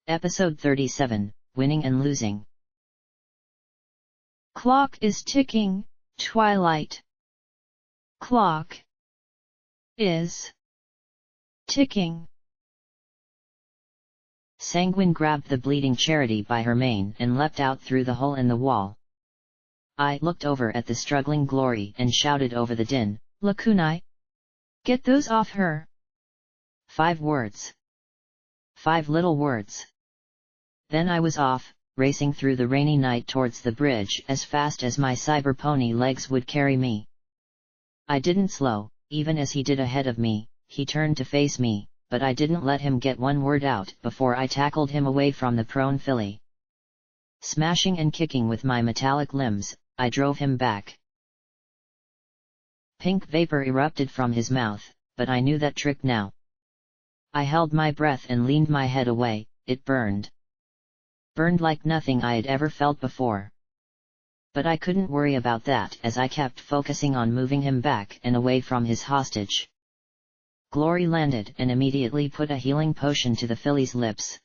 Episode 37, Winning and Losing. Clock is ticking, Twilight. Clock is ticking. Sanguine grabbed the bleeding Charity by her mane and leapt out through the hole in the wall. I looked over at the struggling Glory and shouted over the din, "Lakunai! Get those off her!" 5 words. 5 little words. Then I was off, racing through the rainy night towards the bridge as fast as my cyber pony legs would carry me. I didn't slow, even as he did ahead of me. He turned to face me, but I didn't let him get one word out before I tackled him away from the prone filly. Smashing and kicking with my metallic limbs, I drove him back. Pink vapor erupted from his mouth, but I knew that trick now. I held my breath and leaned my head away. It burned. Burned like nothing I had ever felt before. But I couldn't worry about that as I kept focusing on moving him back and away from his hostage. Glory landed and immediately put a healing potion to the filly's lips.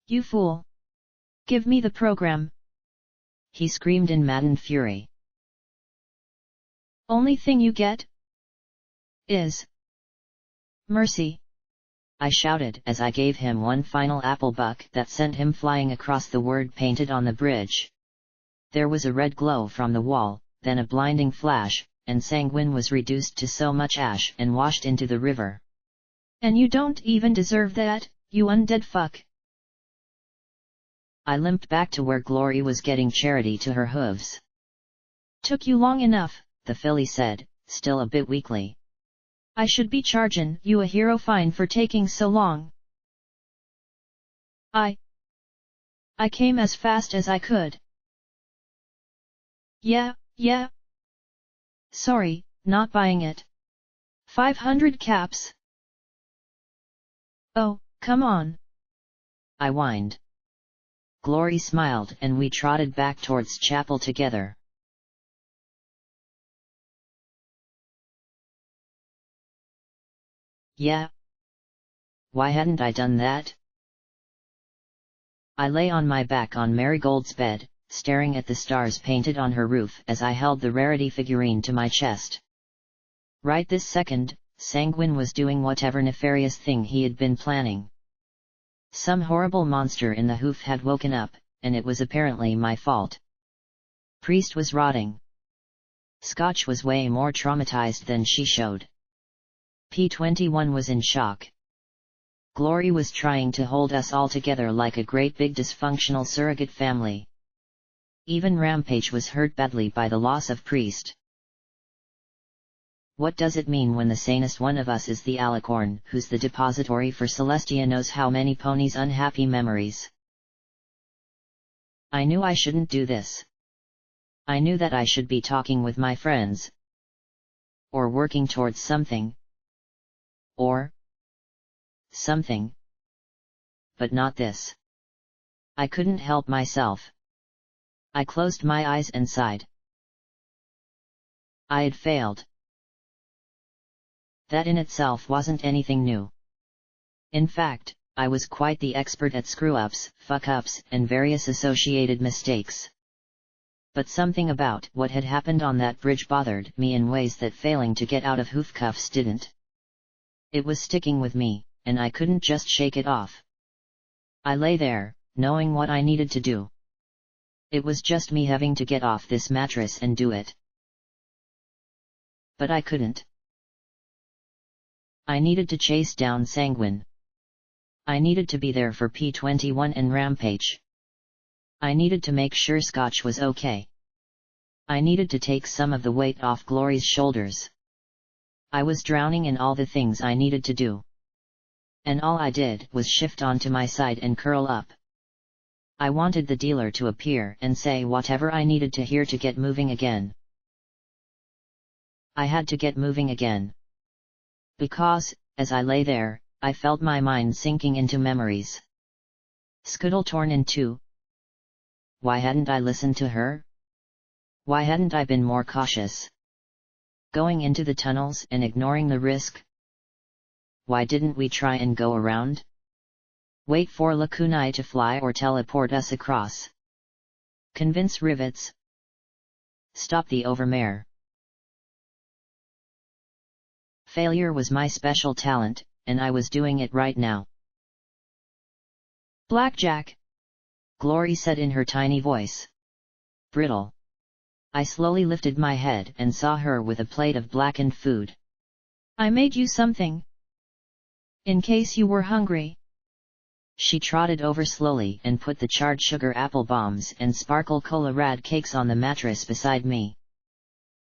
"You fool! Give me the program!" he screamed in maddened fury. "Only thing you get is mercy!" I shouted as I gave him one final apple buck that sent him flying across the word painted on the bridge. There was a red glow from the wall, then a blinding flash, and Sanguine was reduced to so much ash and washed into the river. "And you don't even deserve that, you undead fuck!" I limped back to where Glory was getting Charity to her hooves. "Took you long enough," the filly said, still a bit weakly. "I should be chargin' you a hero fine for taking so long. I came as fast as I could." Yeah. "Sorry, not buying it. 500 caps." "Oh, come on," I whined. Glory smiled and we trotted back towards chapel together. Yeah. Why hadn't I done that? I lay on my back on Marigold's bed, staring at the stars painted on her roof as I held the rarity figurine to my chest. Right this second, Sanguine was doing whatever nefarious thing he had been planning. Some horrible monster in the hoof had woken up, and it was apparently my fault. Priest was rotting. Scotch was way more traumatized than she showed. P21 was in shock. Glory was trying to hold us all together like a great big dysfunctional surrogate family. Even Rampage was hurt badly by the loss of Priest. What does it mean when the sanest one of us is the alicorn who's the depository for Celestia knows how many ponies' unhappy memories? I knew I shouldn't do this. I knew that I should be talking with my friends. Or working towards something. Or something. But not this. I couldn't help myself. I closed my eyes and sighed. I had failed. That in itself wasn't anything new. In fact, I was quite the expert at screw-ups, fuck-ups, and various associated mistakes. But something about what had happened on that bridge bothered me in ways that failing to get out of hoofcuffs didn't. It was sticking with me, and I couldn't just shake it off. I lay there, knowing what I needed to do. It was just me having to get off this mattress and do it. But I couldn't. I needed to chase down Sanguine. I needed to be there for P21 and Rampage. I needed to make sure Scotch was okay. I needed to take some of the weight off Glory's shoulders. I was drowning in all the things I needed to do. And all I did was shift onto my side and curl up. I wanted the dealer to appear and say whatever I needed to hear to get moving again. I had to get moving again. Because, as I lay there, I felt my mind sinking into memories. Scuttle torn in two. Why hadn't I listened to her? Why hadn't I been more cautious? Going into the tunnels and ignoring the risk? Why didn't we try and go around? Wait for lacunae to fly or teleport us across. Convince rivets. Stop the overmare. Failure was my special talent, and I was doing it right now. Blackjack, Glory said in her tiny voice. Brittle. I slowly lifted my head and saw her with a plate of blackened food. I made you something. In case you were hungry. She trotted over slowly and put the charred sugar apple bombs and sparkle cola rad cakes on the mattress beside me.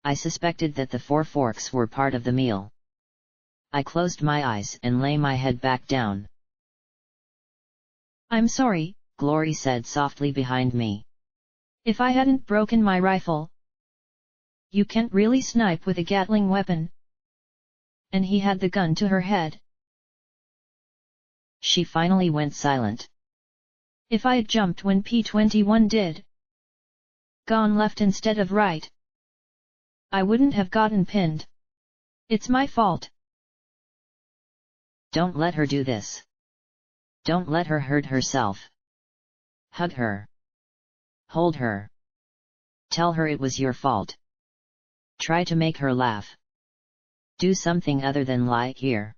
I suspected that the 4 forks were part of the meal. I closed my eyes and lay my head back down. I'm sorry, Glory said softly behind me. If I hadn't broken my rifle. You can't really snipe with a Gatling weapon. And he had the gun to her head. She finally went silent. If I had jumped when P-21 did. Gone left instead of right. I wouldn't have gotten pinned. It's my fault. Don't let her do this. Don't let her hurt herself. Hug her. Hold her. Tell her it was your fault. Try to make her laugh. Do something other than lie here.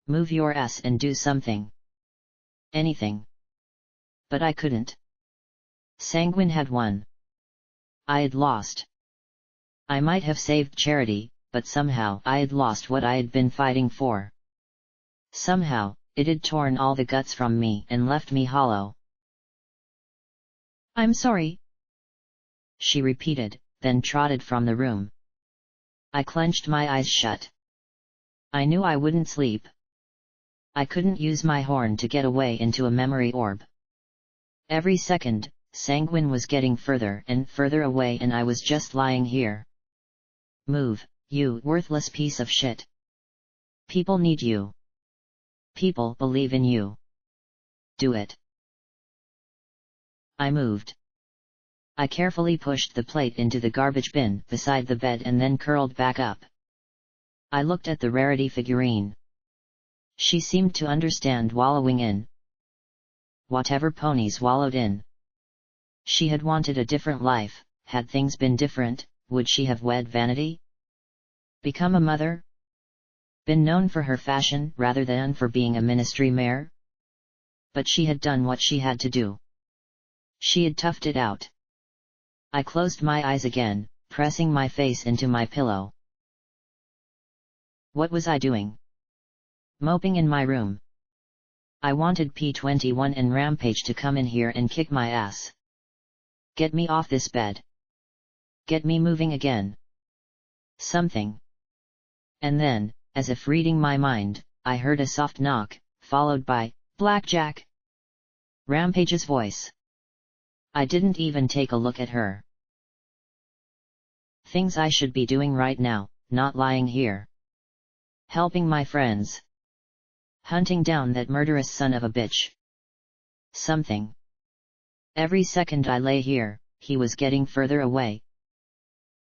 Move your ass and do something. Anything. But I couldn't. Sanguine had won. I had lost. I might have saved Charity, but somehow I had lost what I had been fighting for. Somehow, it had torn all the guts from me and left me hollow. I'm sorry, she repeated, then trotted from the room. I clenched my eyes shut. I knew I wouldn't sleep. I couldn't use my horn to get away into a memory orb. Every second, Sanguine was getting further and further away and I was just lying here. Move, you worthless piece of shit. People need you. People believe in you. Do it. I moved. I carefully pushed the plate into the garbage bin beside the bed and then curled back up. I looked at the Rarity figurine. She seemed to understand wallowing in whatever ponies wallowed in. She had wanted a different life. Had things been different, would she have wed Vanity? Become a mother? Been known for her fashion rather than for being a ministry mare? But she had done what she had to do. She had toughed it out. I closed my eyes again, pressing my face into my pillow. What was I doing? Moping in my room. I wanted P-21 and Rampage to come in here and kick my ass. Get me off this bed. Get me moving again. Something. And then, as if reading my mind, I heard a soft knock, followed by, Blackjack. Rampage's voice. I didn't even take a look at her. Things I should be doing right now, not lying here. Helping my friends. Hunting down that murderous son of a bitch. Something. Every second I lay here, he was getting further away.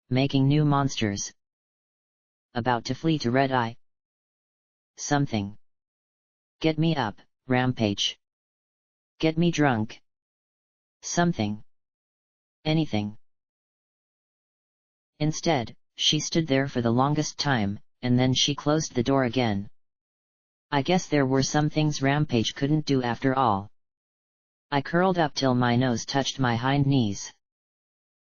Making new monsters. About to flee to Red Eye. Something. Get me up, Rampage. Get me drunk. Something. Anything. Instead, she stood there for the longest time, and then she closed the door again. I guess there were some things Rampage couldn't do after all. I curled up till my nose touched my hind knees.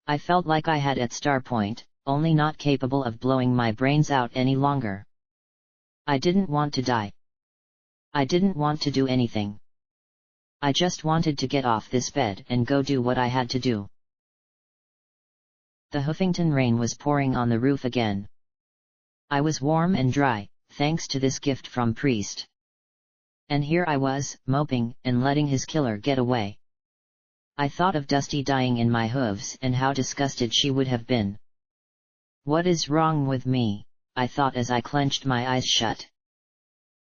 I felt like I had at star point, only not capable of blowing my brains out any longer. I didn't want to die. I didn't want to do anything. I just wanted to get off this bed and go do what I had to do. The Huffington rain was pouring on the roof again. I was warm and dry, thanks to this gift from Priest. And here I was, moping, and letting his killer get away. I thought of Dusty dying in my hooves and how disgusted she would have been. What is wrong with me? I thought as I clenched my eyes shut.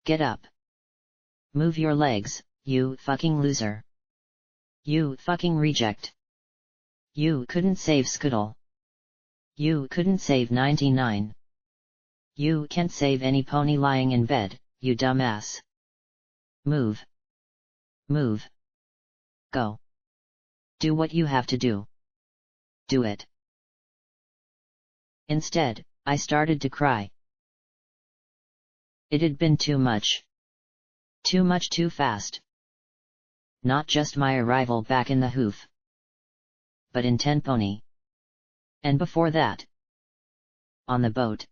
Get up. Move your legs, you fucking loser. You fucking reject. You couldn't save Scuttle. You couldn't save 99. You can't save any pony lying in bed, you dumbass. Move. Move. Go. Do what you have to do. Do it. Instead, I started to cry. It had been too much. Too much too fast. Not just my arrival back in the hoof, but in Tenpony. And before that, on the boat.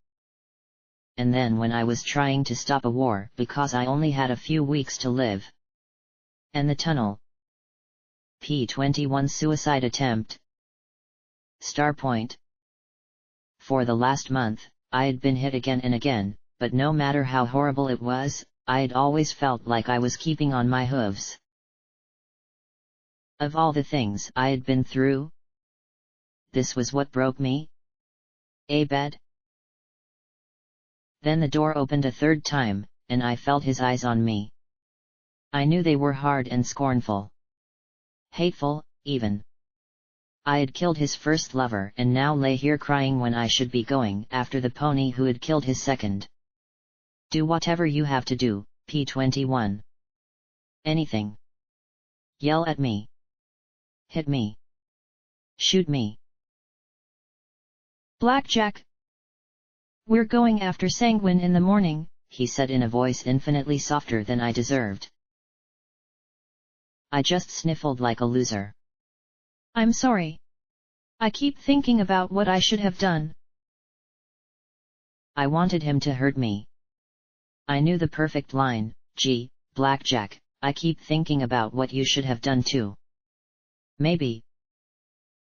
And then when I was trying to stop a war because I only had a few weeks to live. And the tunnel. P-21 suicide attempt. Starpoint. For the last month, I had been hit again and again, but no matter how horrible it was, I had always felt like I was keeping on my hooves. Of all the things I had been through, this was what broke me. A bed. Then the door opened a third time, and I felt his eyes on me. I knew they were hard and scornful. Hateful, even. I had killed his first lover and now lay here crying when I should be going after the pony who had killed his second. Do whatever you have to do, P-21. Anything. Yell at me. Hit me. Shoot me. Blackjack. We're going after Sanguine in the morning, he said in a voice infinitely softer than I deserved. I just sniffled like a loser. I'm sorry. I keep thinking about what I should have done. I wanted him to hurt me. I knew the perfect line, gee, Blackjack, I keep thinking about what you should have done too. Maybe.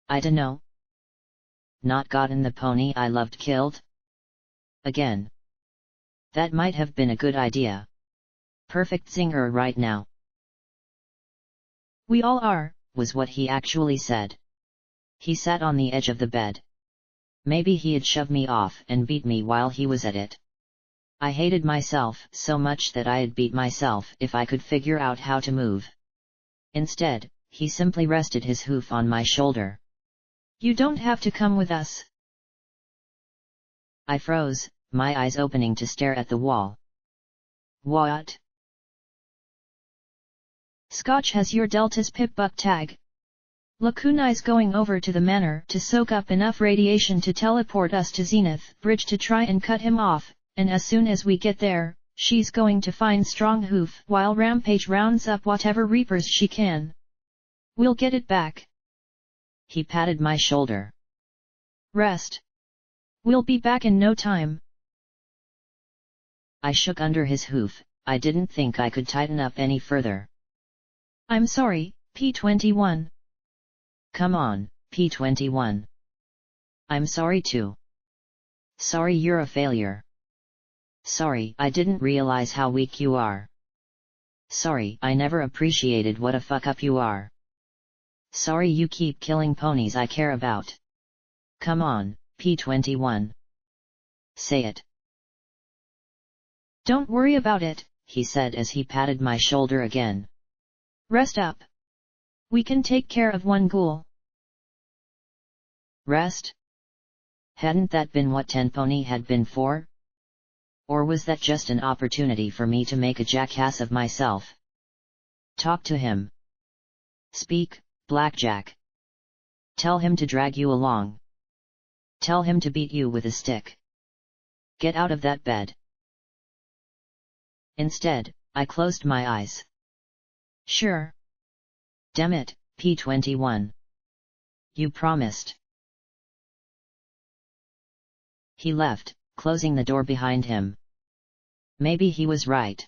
I dunno. Not gotten the pony I loved killed? Again. That might have been a good idea. Perfect zinger right now. We all are, was what he actually said. He sat on the edge of the bed. Maybe he had shoved me off and beat me while he was at it. I hated myself so much that I'd beat myself if I could figure out how to move. Instead, he simply rested his hoof on my shoulder. You don't have to come with us. I froze, my eyes opening to stare at the wall. What? Scotch has your Delta's pip-buck tag. Lakunai's going over to the manor to soak up enough radiation to teleport us to Zenith Bridge to try and cut him off, and as soon as we get there, she's going to find Strong Hoof while Rampage rounds up whatever Reapers she can. We'll get it back. He patted my shoulder. Rest. We'll be back in no time. I shook under his hoof. I didn't think I could tighten up any further. I'm sorry, P-21. Come on, P-21. I'm sorry too. Sorry you're a failure. Sorry I didn't realize how weak you are. Sorry I never appreciated what a fuck-up you are. Sorry you keep killing ponies I care about. Come on, P-21. Say it. Don't worry about it, he said as he patted my shoulder again. Rest up. We can take care of one ghoul. Rest? Hadn't that been what Tenpony had been for? Or was that just an opportunity for me to make a jackass of myself? Talk to him. Speak, Blackjack. Tell him to drag you along. Tell him to beat you with a stick. Get out of that bed. Instead, I closed my eyes. Sure. Damn it, P-21. You promised. He left, closing the door behind him. Maybe he was right.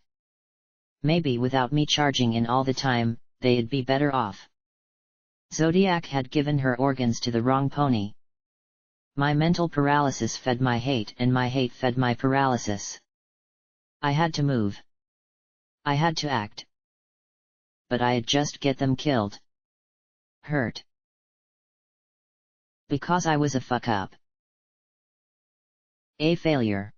Maybe without me charging in all the time, they'd be better off. Zodiac had given her organs to the wrong pony. My mental paralysis fed my hate and my hate fed my paralysis. I had to move. I had to act. But I'd just get them killed. Hurt. Because I was a fuck-up. A failure.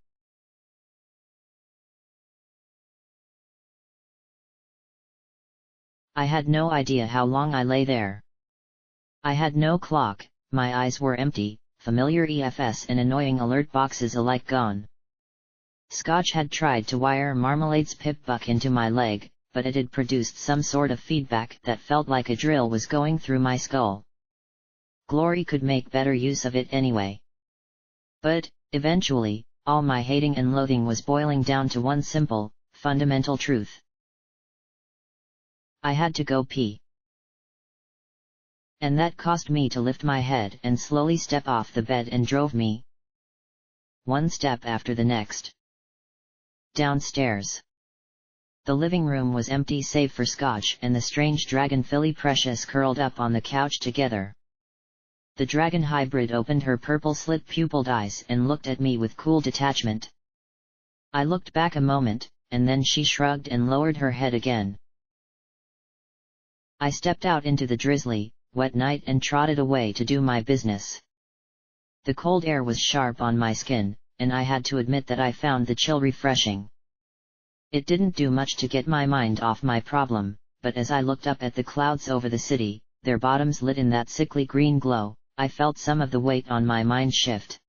I had no idea how long I lay there. I had no clock, my eyes were empty, familiar EFS and annoying alert boxes alike gone. Scotch had tried to wire Marmalade's pip-buck into my leg, but it had produced some sort of feedback that felt like a drill was going through my skull. Glory could make better use of it anyway. But, eventually, all my hating and loathing was boiling down to one simple, fundamental truth. I had to go pee. And that caused me to lift my head and slowly step off the bed and drove me, one step after the next, downstairs. The living room was empty save for Scotch and the strange dragon filly Precious curled up on the couch together. The dragon hybrid opened her purple slit-pupilled eyes and looked at me with cool detachment. I looked back a moment, and then she shrugged and lowered her head again. I stepped out into the drizzly, wet night and trotted away to do my business. The cold air was sharp on my skin, and I had to admit that I found the chill refreshing. It didn't do much to get my mind off my problem, but as I looked up at the clouds over the city, their bottoms lit in that sickly green glow, I felt some of the weight on my mind shift.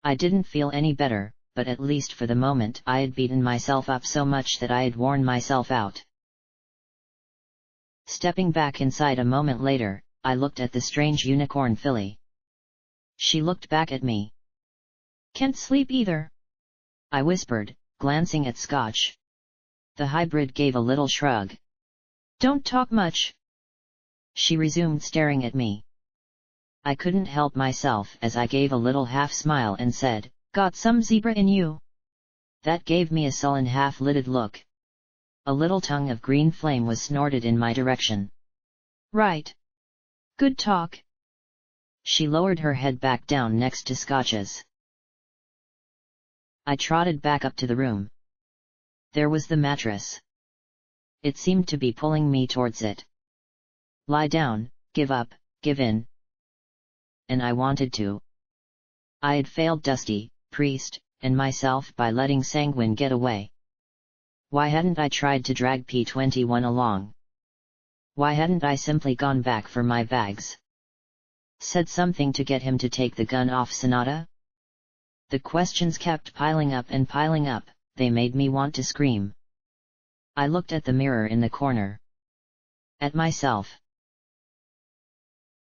I didn't feel any better, but at least for the moment I had beaten myself up so much that I had worn myself out. Stepping back inside a moment later, I looked at the strange unicorn filly. She looked back at me. "Can't sleep either," I whispered, glancing at Scotch. The hybrid gave a little shrug. "Don't talk much," she resumed, staring at me. I couldn't help myself as I gave a little half-smile and said, "Got some zebra in you." That gave me a sullen half-lidded look. A little tongue of green flame was snorted in my direction. "Right. Good talk." She lowered her head back down next to Scotch's. I trotted back up to the room. There was the mattress. It seemed to be pulling me towards it. Lie down, give up, give in. And I wanted to. I had failed Dusty, Priest, and myself by letting Sanguine get away. Why hadn't I tried to drag P21 along? Why hadn't I simply gone back for my bags? Said something to get him to take the gun off Sonata? The questions kept piling up and piling up, they made me want to scream. I looked at the mirror in the corner. At myself.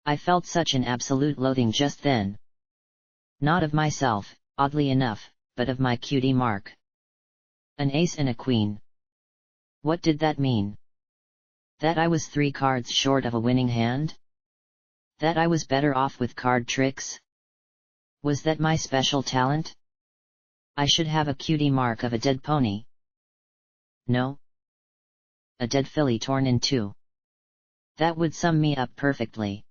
I felt such an absolute loathing just then. Not of myself, oddly enough, but of my cutie mark. An ace and a queen. What did that mean? That I was 3 cards short of a winning hand? That I was better off with card tricks? Was that my special talent? I should have a cutie mark of a dead pony. No. A dead filly torn in 2. That would sum me up perfectly.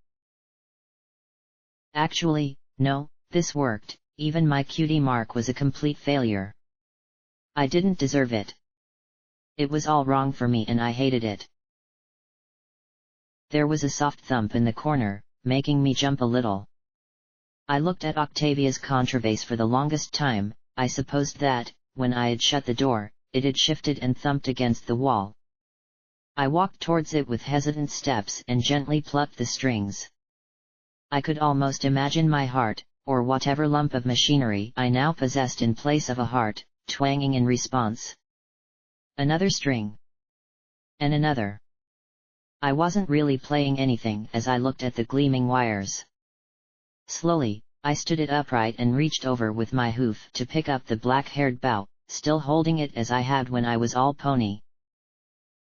Actually, no, this worked, even my cutie mark was a complete failure. I didn't deserve it. It was all wrong for me and I hated it. There was a soft thump in the corner, making me jump a little. I looked at Octavia's contrabass for the longest time. I supposed that, when I had shut the door, it had shifted and thumped against the wall. I walked towards it with hesitant steps and gently plucked the strings. I could almost imagine my heart, or whatever lump of machinery I now possessed in place of a heart, twanging in response. Another string. And another. I wasn't really playing anything as I looked at the gleaming wires. Slowly, I stood it upright and reached over with my hoof to pick up the black-haired bow, still holding it as I had when I was all pony.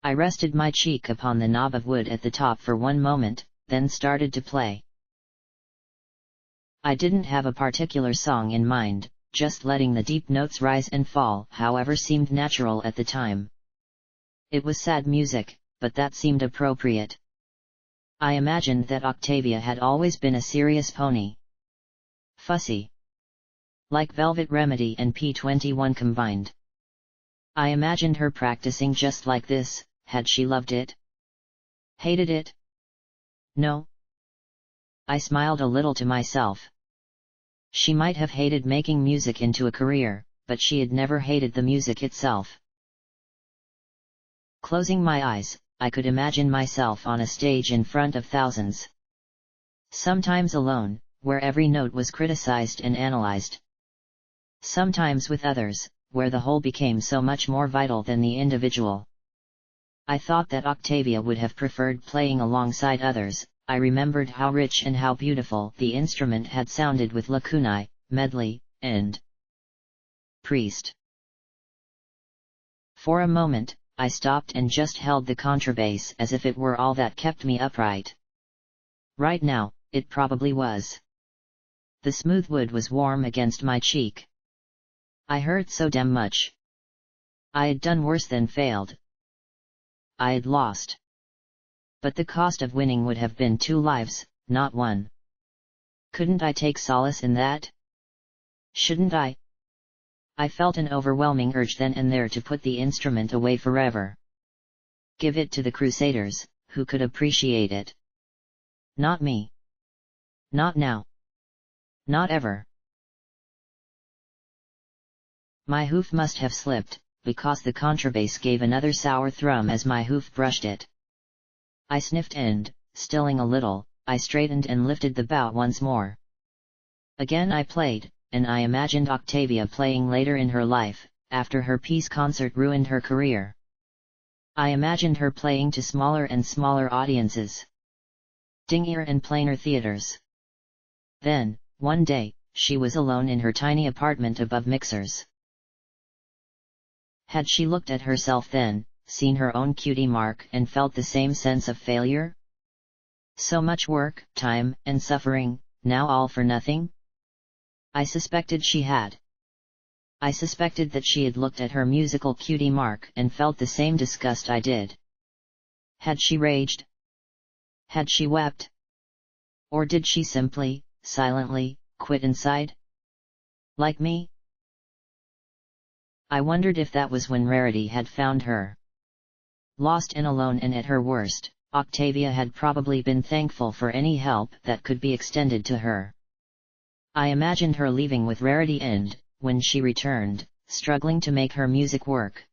I rested my cheek upon the knob of wood at the top for one moment, then started to play. I didn't have a particular song in mind, just letting the deep notes rise and fall however seemed natural at the time. It was sad music, but that seemed appropriate. I imagined that Octavia had always been a serious pony. Fussy. Like Velvet Remedy and P21 combined. I imagined her practicing just like this. Had she loved it? Hated it? No. I smiled a little to myself. She might have hated making music into a career, but she had never hated the music itself. Closing my eyes, I could imagine myself on a stage in front of thousands. Sometimes alone, where every note was criticized and analyzed. Sometimes with others, where the whole became so much more vital than the individual. I thought that Octavia would have preferred playing alongside others. I remembered how rich and how beautiful the instrument had sounded with lacunae, medley, and priest. For a moment, I stopped and just held the contrabass as if it were all that kept me upright. Right now, it probably was. The smooth wood was warm against my cheek. I hurt so damn much. I had done worse than failed. I had lost. But the cost of winning would have been 2 lives, not 1. Couldn't I take solace in that? Shouldn't I? I felt an overwhelming urge then and there to put the instrument away forever. Give it to the Crusaders, who could appreciate it. Not me. Not now. Not ever. My hoof must have slipped, because the contrabass gave another sour thrum as my hoof brushed it. I sniffed and, stilling a little, I straightened and lifted the bow once more. Again I played, and I imagined Octavia playing later in her life, after her peace concert ruined her career. I imagined her playing to smaller and smaller audiences. Dingier and plainer theaters. Then, one day, she was alone in her tiny apartment above mixers. Had she looked at herself then, seen her own cutie mark and felt the same sense of failure? So much work, time, and suffering, now all for nothing? I suspected she had. I suspected that she had looked at her musical cutie mark and felt the same disgust I did. Had she raged? Had she wept? Or did she simply, silently, quit inside? Like me? I wondered if that was when Rarity had found her. Lost and alone and at her worst, Octavia had probably been thankful for any help that could be extended to her. I imagined her leaving with Rarity and, when she returned, struggling to make her music work.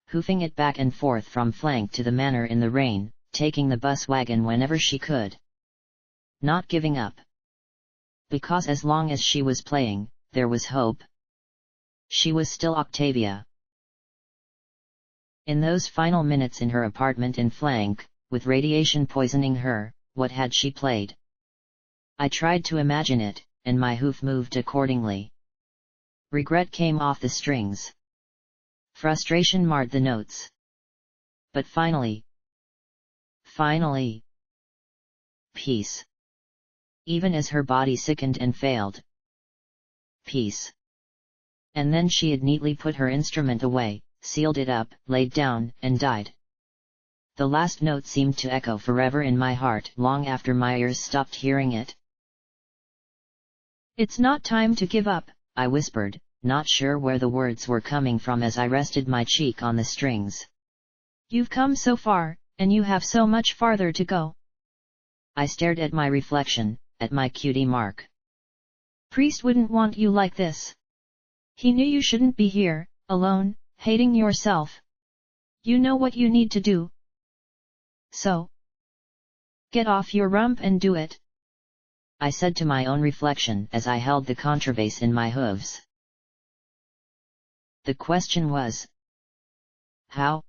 Hoofing it back and forth from flank to the manor in the rain, taking the bus wagon whenever she could. Not giving up. Because as long as she was playing, there was hope. She was still Octavia. In those final minutes in her apartment in flank, with radiation poisoning her, what had she played? I tried to imagine it, and my hoof moved accordingly. Regret came off the strings. Frustration marred the notes. But finally, peace. Even as her body sickened and failed. Peace. And then she had neatly put her instrument away, sealed it up, laid down, and died. The last note seemed to echo forever in my heart long after my ears stopped hearing it. It's not time to give up, I whispered, not sure where the words were coming from as I rested my cheek on the strings. You've come so far, and you have so much farther to go. I stared at my reflection, at my cutie mark. Priest wouldn't want you like this. He knew you shouldn't be here, alone, hating yourself. You know what you need to do. So, get off your rump and do it. I said to my own reflection as I held the contrabass in my hooves. The question was, how?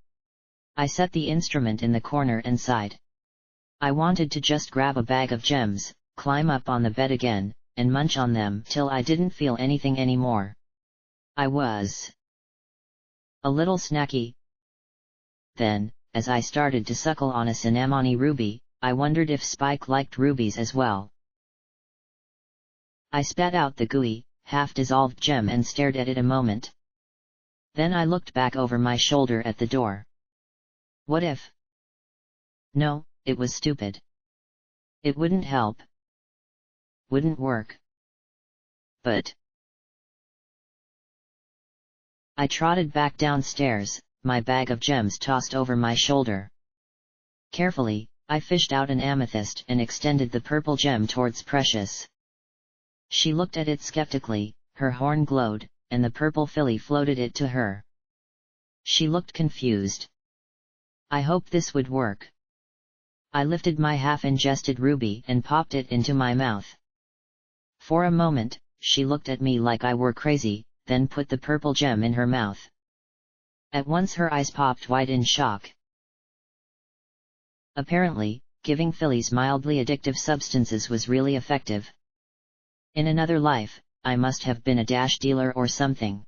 I set the instrument in the corner and sighed. I wanted to just grab a bag of gems, climb up on the bed again, and munch on them till I didn't feel anything anymore. I was a little snacky. Then, as I started to suckle on a cinnamony ruby, I wondered if Spike liked rubies as well. I spat out the gooey, half-dissolved gem and stared at it a moment. Then I looked back over my shoulder at the door. What if? No, it was stupid. It wouldn't help. Wouldn't work. But I trotted back downstairs, my bag of gems tossed over my shoulder. Carefully, I fished out an amethyst and extended the purple gem towards Precious. She looked at it skeptically, her horn glowed, and the purple filly floated it to her. She looked confused. I hoped this would work. I lifted my half-ingested ruby and popped it into my mouth. For a moment, she looked at me like I were crazy, then put the purple gem in her mouth. At once her eyes popped wide in shock. Apparently, giving fillies mildly addictive substances was really effective. In another life, I must have been a dash dealer or something.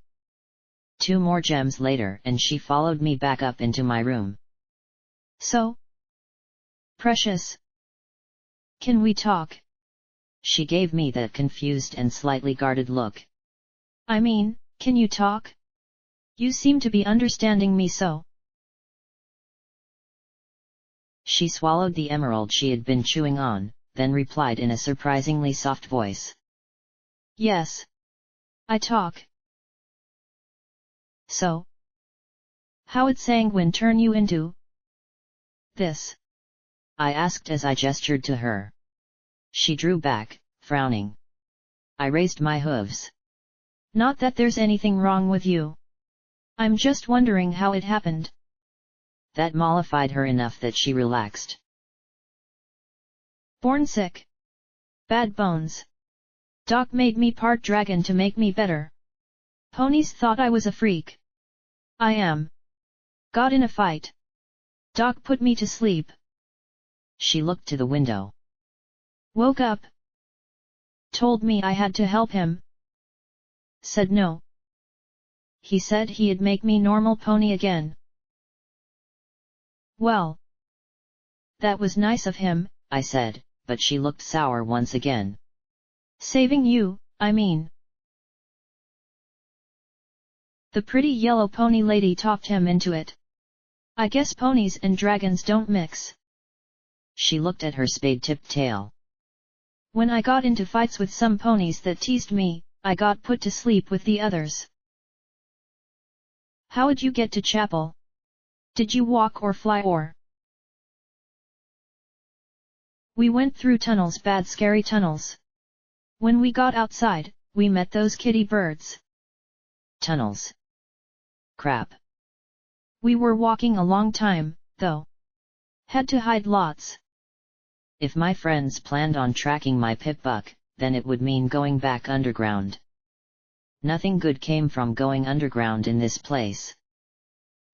2 more gems later and she followed me back up into my room. So? Precious. Can we talk? She gave me that confused and slightly guarded look. I mean, can you talk? You seem to be understanding me so. She swallowed the emerald she had been chewing on, then replied in a surprisingly soft voice. Yes. I talk. So? How'd Sanguine turn you into this? I asked as I gestured to her. She drew back, frowning. I raised my hooves. Not that there's anything wrong with you. I'm just wondering how it happened. That mollified her enough that she relaxed. Born sick. Bad bones. Doc made me part dragon to make me better. Ponies thought I was a freak. I am. Got in a fight. Doc put me to sleep. She looked to the window. Woke up. Told me I had to help him. Said no. He said he'd make me normal pony again. Well. That was nice of him, I said, but she looked sour once again. Saving you, I mean. The pretty yellow pony lady talked him into it. I guess ponies and dragons don't mix. She looked at her spade-tipped tail. When I got into fights with some ponies that teased me, I got put to sleep with the others. How'd you get to chapel? Did you walk or fly or? We went through tunnels, bad scary tunnels. When we got outside, we met those kitty birds. Tunnels. Crap. We were walking a long time, though. Had to hide lots. If my friends planned on tracking my pip-buck, then it would mean going back underground. Nothing good came from going underground in this place.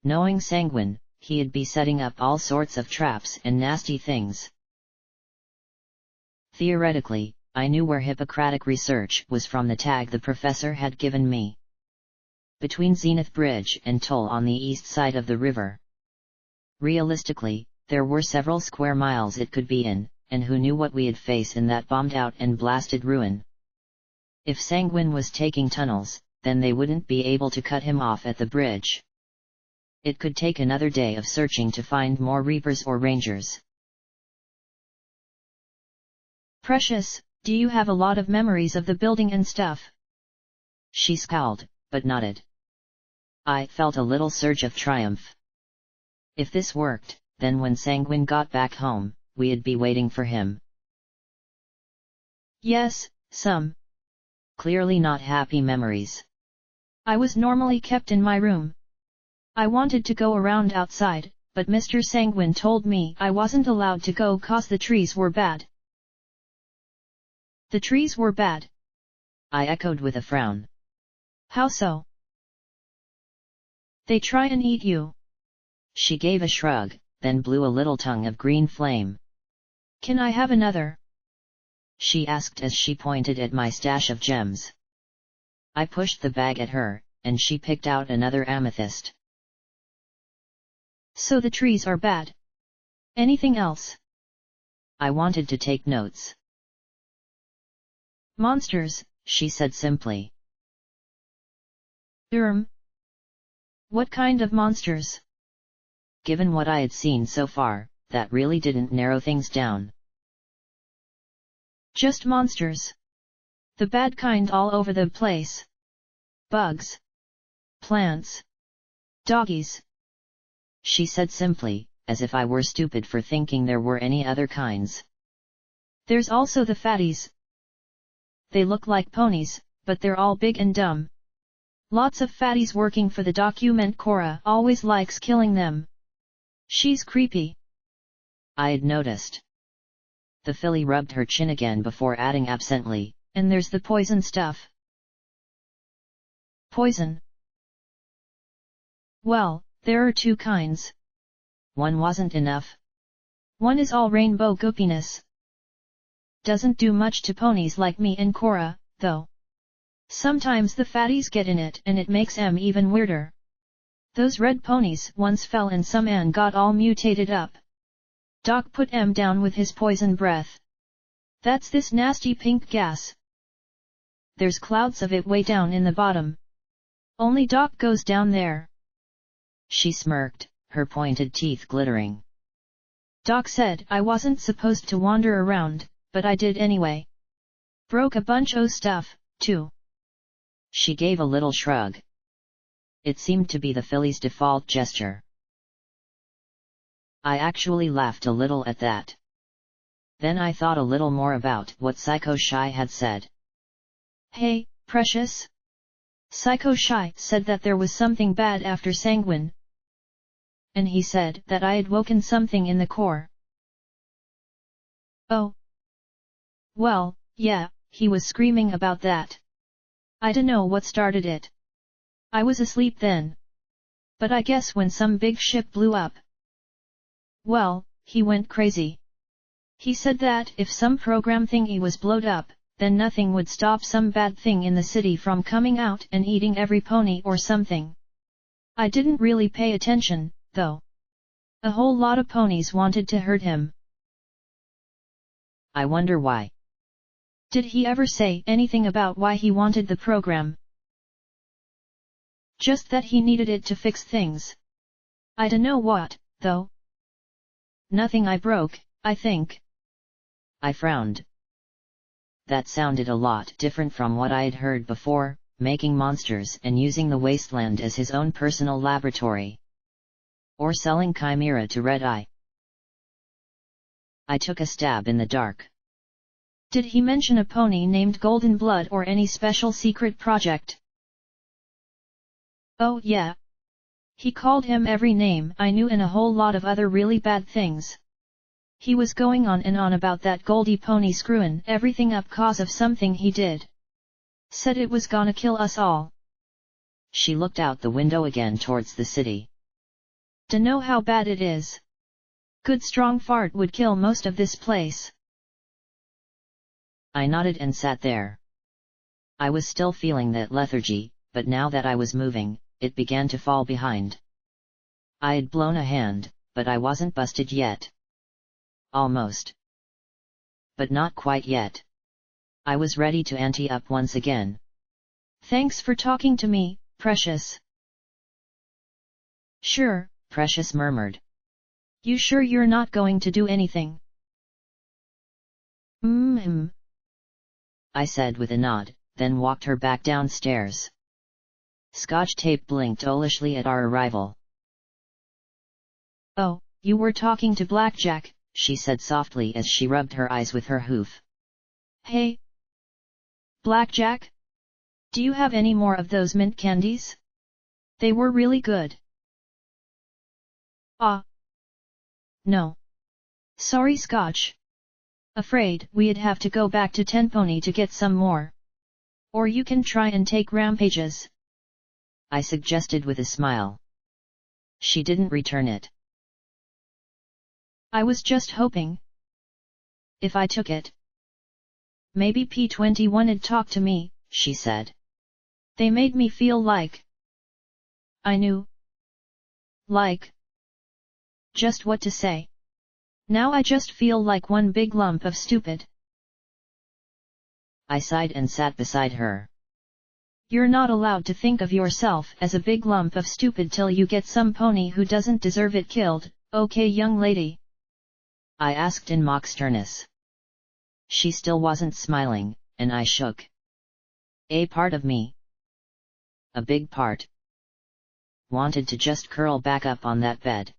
Knowing Sanguine, he'd be setting up all sorts of traps and nasty things. Theoretically, I knew where Hippocratic research was from the tag the professor had given me. Between Zenith Bridge and Toll on the east side of the river. Realistically, there were several square miles it could be in, and who knew what we'd face in that bombed-out and blasted ruin. If Sanguine was taking tunnels, then they wouldn't be able to cut him off at the bridge. It could take another day of searching to find more Reapers or Rangers. Precious, do you have a lot of memories of the building and stuff? She scowled, but nodded. I felt a little surge of triumph. If this worked, then when Sanguine got back home, we'd be waiting for him. Yes, some. Clearly not happy memories. I was normally kept in my room. I wanted to go around outside, but Mr. Sanguine told me I wasn't allowed to go 'cause the trees were bad. The trees were bad? I echoed with a frown. How so? They try and eat you. She gave a shrug, then blew a little tongue of green flame. Can I have another? She asked as she pointed at my stash of gems. I pushed the bag at her, and she picked out another amethyst. So the trees are bad. Anything else? I wanted to take notes. Monsters, she said simply. What kind of monsters? Given what I had seen so far, that really didn't narrow things down. Just monsters. The bad kind all over the place. Bugs. Plants. Doggies. She said simply, as if I were stupid for thinking there were any other kinds. There's also the fatties. They look like ponies, but they're all big and dumb. Lots of fatties working for the document. Cora always likes killing them. She's creepy. I had noticed. The filly rubbed her chin again before adding absently, and there's the poison stuff. Poison? Well, there are 2 kinds. One wasn't enough. One is all rainbow goopiness. Doesn't do much to ponies like me and Cora, though. Sometimes the fatties get in it and it makes 'em even weirder. Those red ponies once fell in some and got all mutated up. Doc put 'em down with his poison breath. That's this nasty pink gas. There's clouds of it way down in the bottom. Only Doc goes down there. She smirked, her pointed teeth glittering. Doc said I wasn't supposed to wander around, but I did anyway. Broke a bunch o' stuff, too. She gave a little shrug. It seemed to be the filly's default gesture. I actually laughed a little at that. Then I thought a little more about what Psycho Shy had said. Hey, Precious. Psycho Shy said that there was something bad after Sanguine. And he said that I had woken something in the core. Oh. Well, yeah, he was screaming about that. I dunno what started it. I was asleep then. But I guess when some big ship blew up. Well, he went crazy. He said that if some program thingy was blowed up, then nothing would stop some bad thing in the city from coming out and eating every pony or something. I didn't really pay attention, though. A whole lot of ponies wanted to hurt him. I wonder why. Did he ever say anything about why he wanted the program? Just that he needed it to fix things. I dunno what, though. Nothing I broke, I think. I frowned. That sounded a lot different from what I had heard before, making monsters and using the wasteland as his own personal laboratory. Or selling Chimera to Red Eye. I took a stab in the dark. Did he mention a pony named Golden Blood or any special secret project? Oh yeah. He called him every name I knew and a whole lot of other really bad things. He was going on and on about that Goldie pony screwin' everything up cause of something he did. Said it was gonna kill us all. She looked out the window again towards the city. Dunno how bad it is. Good strong fart would kill most of this place. I nodded and sat there. I was still feeling that lethargy, but now that I was moving, it began to fall behind. I had blown a hand, but I wasn't busted yet. Almost. But not quite yet. I was ready to ante up once again. Thanks for talking to me, Precious. Sure, Precious murmured. You sure you're not going to do anything? I said with a nod, then walked her back downstairs. Scotch tape blinked owlishly at our arrival. Oh, you were talking to Blackjack, she said softly as she rubbed her eyes with her hoof. Hey, Blackjack? Do you have any more of those mint candies? They were really good. No. Sorry Scotch. Afraid we'd have to go back to Tenpony to get some more. Or you can try and take Rampage's. I suggested with a smile. She didn't return it. I was just hoping. If I took it. Maybe P21'd talk to me, she said. They made me feel like. I knew. Like. Just what to say. Now I just feel like one big lump of stupid. I sighed and sat beside her. You're not allowed to think of yourself as a big lump of stupid till you get some pony who doesn't deserve it killed, okay young lady? I asked in mock sternness. She still wasn't smiling, and I shook. A part of me, a big part, wanted to just curl back up on that bed.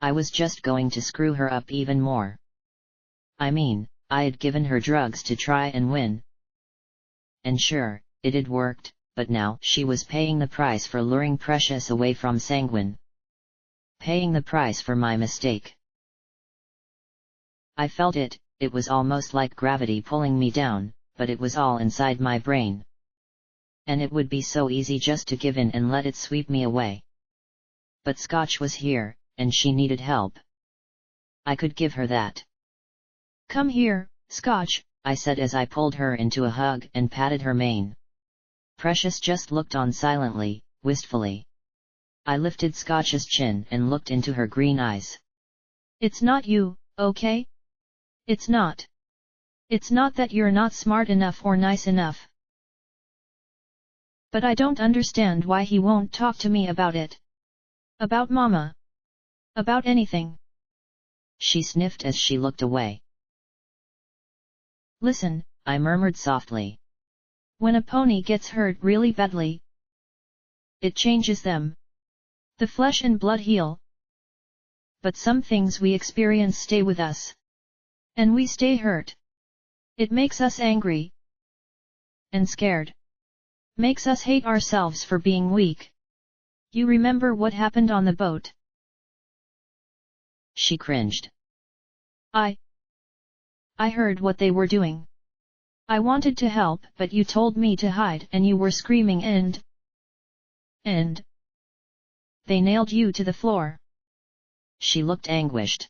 I was just going to screw her up even more. I mean, I had given her drugs to try and win. And sure, it had worked, but now she was paying the price for luring Precious away from Sanguine. Paying the price for my mistake. I felt it, it was almost like gravity pulling me down, but it was all inside my brain. And it would be so easy just to give in and let it sweep me away. But Scotch was here, and she needed help. I could give her that. Come here, Scotch, I said as I pulled her into a hug and patted her mane. Precious just looked on silently, wistfully. I lifted Scotch's chin and looked into her green eyes. It's not you, okay? It's not. It's not that you're not smart enough or nice enough. But I don't understand why he won't talk to me about it. About Mama. About anything. She sniffed as she looked away. Listen, I murmured softly. When a pony gets hurt really badly, it changes them. The flesh and blood heal. But some things we experience stay with us. And we stay hurt. It makes us angry. And scared. Makes us hate ourselves for being weak. You remember what happened on the boat? She cringed. I heard what they were doing. I wanted to help, but you told me to hide and you were screaming and they nailed you to the floor. She looked anguished.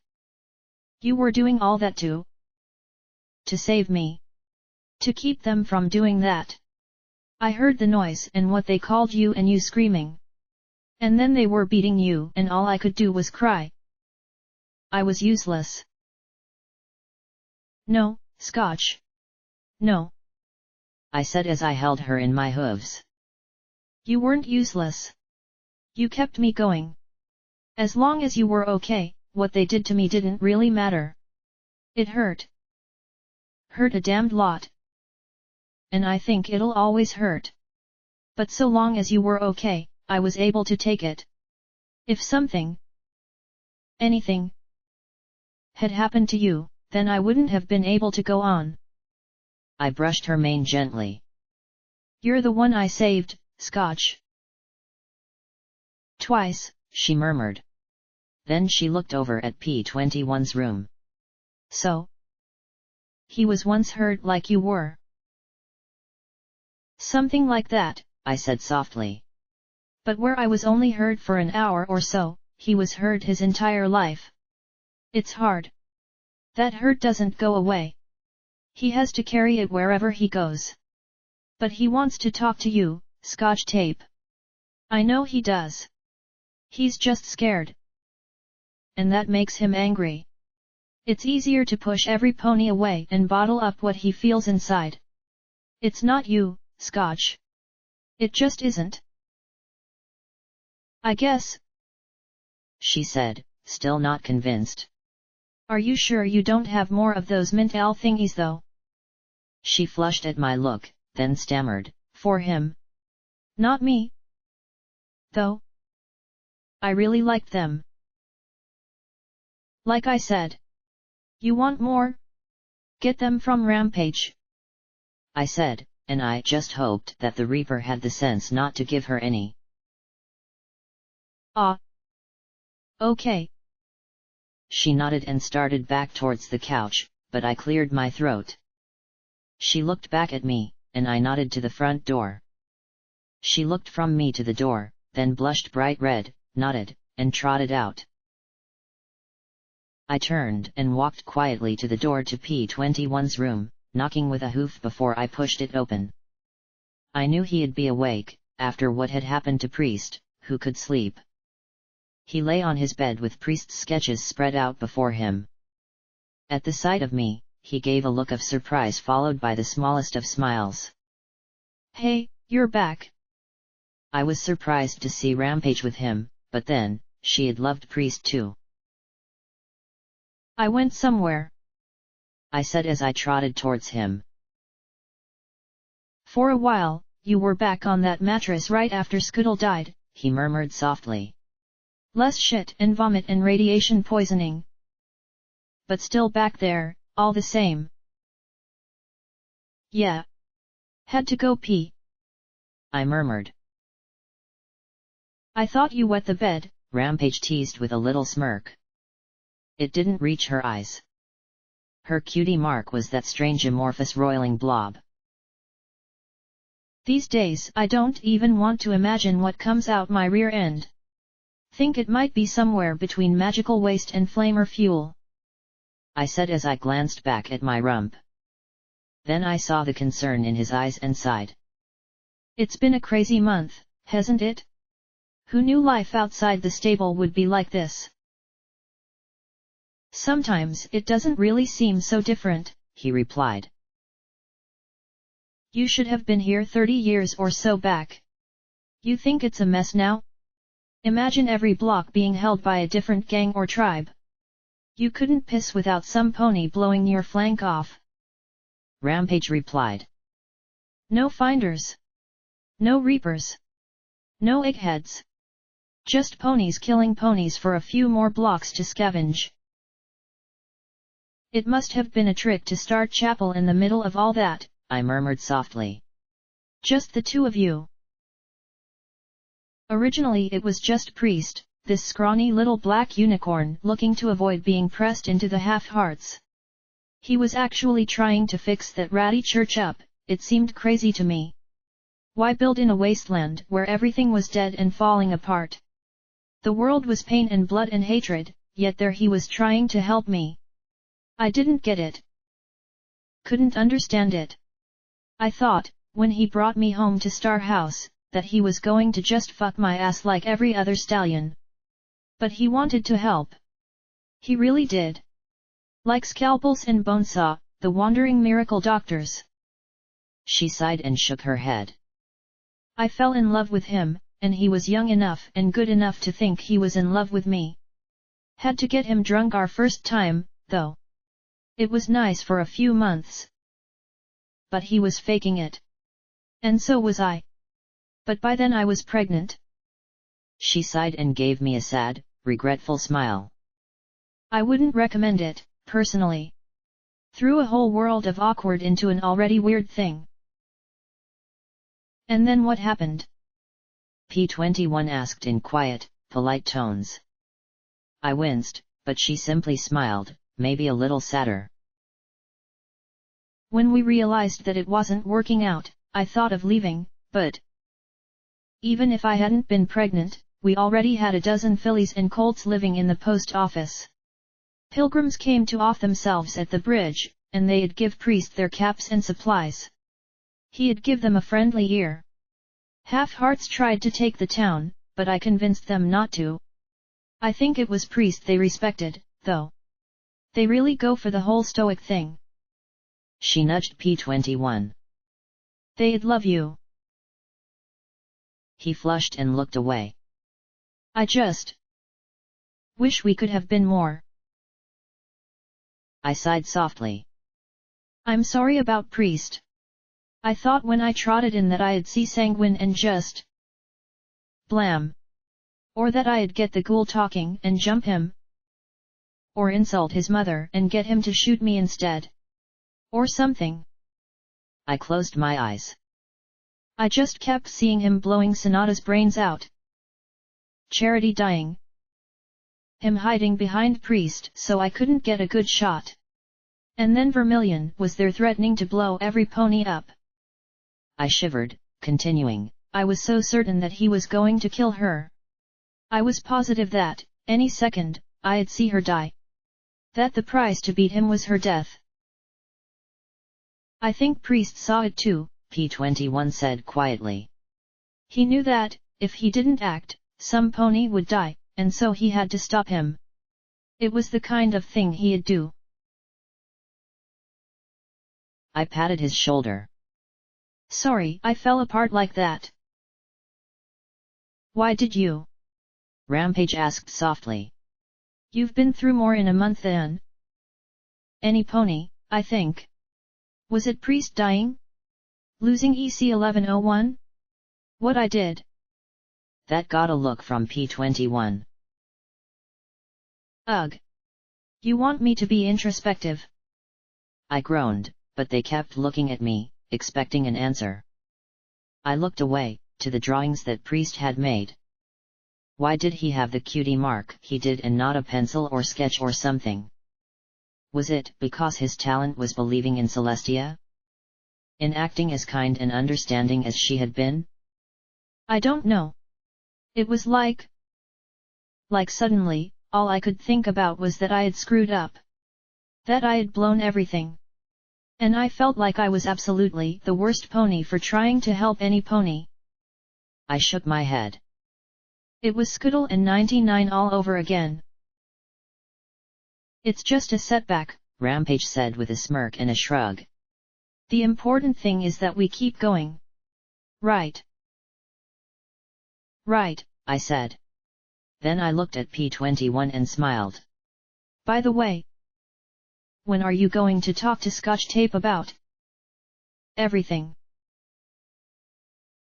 You were doing all that to save me. To keep them from doing that. I heard the noise and what they called you and you screaming. And then they were beating you and all I could do was cry. I was useless. No, Scotch. No. I said as I held her in my hooves. You weren't useless. You kept me going. As long as you were okay, what they did to me didn't really matter. It hurt. Hurt a damned lot. And I think it'll always hurt. But so long as you were okay, I was able to take it. If something, anything, had happened to you, then I wouldn't have been able to go on. I brushed her mane gently. You're the one I saved, Scotch. Twice, she murmured. Then she looked over at P21's room. So? He was once hurt like you were. Something like that, I said softly. But where I was only hurt for an hour or so, he was hurt his entire life. It's hard. That hurt doesn't go away. He has to carry it wherever he goes. But he wants to talk to you, Scotch Tape. I know he does. He's just scared. And that makes him angry. It's easier to push every pony away and bottle up what he feels inside. It's not you, Scotch. It just isn't. I guess, she said, still not convinced. Are you sure you don't have more of those mint L thingies though? She flushed at my look, then stammered, For him. Not me. Though. I really liked them. Like I said. You want more? Get them from Rampage. I said, and I just hoped that the Reaper had the sense not to give her any. Ah. Okay. She nodded and started back towards the couch, but I cleared my throat. She looked back at me, and I nodded to the front door. She looked from me to the door, then blushed bright red, nodded, and trotted out. I turned and walked quietly to the door to P21's room, knocking with a hoof before I pushed it open. I knew he'd be awake, after what had happened to Priest, who could sleep. He lay on his bed with Priest's sketches spread out before him. At the sight of me, he gave a look of surprise followed by the smallest of smiles. Hey, you're back. I was surprised to see Rampage with him, but then, she had loved Priest too. I went somewhere, I said as I trotted towards him. For a while, you were back on that mattress right after Scoodle died, he murmured softly. Less shit and vomit and radiation poisoning. But still back there, all the same. Yeah. Had to go pee. I murmured. I thought you wet the bed, Rampage teased with a little smirk. It didn't reach her eyes. Her cutie mark was that strange amorphous roiling blob. These days I don't even want to imagine what comes out my rear end. Think it might be somewhere between magical waste and flamer fuel. I said as I glanced back at my rump. Then I saw the concern in his eyes and sighed. It's been a crazy month, hasn't it? Who knew life outside the stable would be like this? Sometimes it doesn't really seem so different, he replied. You should have been here 30 years or so back. You think it's a mess now? Imagine every block being held by a different gang or tribe. You couldn't piss without some pony blowing your flank off. Rampage replied. No finders. No reapers. No eggheads. Just ponies killing ponies for a few more blocks to scavenge. It must have been a trick to start chapel in the middle of all that, I murmured softly. Just the two of you. Originally it was just Priest, this scrawny little black unicorn looking to avoid being pressed into the half-hearts. He was actually trying to fix that ratty church up. It seemed crazy to me. Why build in a wasteland where everything was dead and falling apart? The world was pain and blood and hatred, yet there he was trying to help me. I didn't get it. Couldn't understand it. I thought, when he brought me home to Star House, that he was going to just fuck my ass like every other stallion. But he wanted to help. He really did. Like Scalpels and Bonesaw, the wandering miracle doctors. She sighed and shook her head. I fell in love with him, and he was young enough and good enough to think he was in love with me. Had to get him drunk our first time, though. It was nice for a few months. But he was faking it. And so was I. But by then I was pregnant. She sighed and gave me a sad, regretful smile. I wouldn't recommend it, personally. Threw a whole world of awkward into an already weird thing. And then what happened? P21 asked in quiet, polite tones. I winced, but she simply smiled, maybe a little sadder. When we realized that it wasn't working out, I thought of leaving, but even if I hadn't been pregnant, we already had a dozen fillies and colts living in the post office. Pilgrims came to off themselves at the bridge, and they'd give Priest their caps and supplies. He'd give them a friendly ear. Half-hearts tried to take the town, but I convinced them not to. I think it was Priest they respected, though. They really go for the whole stoic thing. She nudged P21. They'd love you. He flushed and looked away. I just wish we could have been more. I sighed softly. I'm sorry about Priest. I thought when I trotted in that I'd see Sanguine and just blam. Or that I'd get the ghoul talking and jump him. Or insult his mother and get him to shoot me instead. Or something. I closed my eyes. I just kept seeing him blowing Sonata's brains out. Charity dying. Him hiding behind Priest so I couldn't get a good shot. And then Vermilion was there threatening to blow every pony up. I shivered, continuing. I was so certain that he was going to kill her. I was positive that, any second, I'd see her die. That the price to beat him was her death. I think Priest saw it too, P21 said quietly. He knew that, if he didn't act, some pony would die, and so he had to stop him. It was the kind of thing he'd do. I patted his shoulder. Sorry I fell apart like that. Why did you? Rampage asked softly. You've been through more in a month than any pony, I think. Was it Priest dying? Losing EC1101? What I did? That got a look from P21. Ugh. You want me to be introspective? I groaned, but they kept looking at me, expecting an answer. I looked away, to the drawings that Priest had made. Why did he have the cutie mark he did and not a pencil or sketch or something? Was it because his talent was believing in Celestia? In acting as kind and understanding as she had been? I don't know. It was like suddenly, all I could think about was that I had screwed up. that I had blown everything. And I felt like I was absolutely the worst pony for trying to help any pony. I shook my head. It was Scoodle and 99 all over again. It's just a setback, Rampage said with a smirk and a shrug. The important thing is that we keep going. Right. Right, I said. Then I looked at P21 and smiled. By the way, when are you going to talk to Scotch Tape about everything?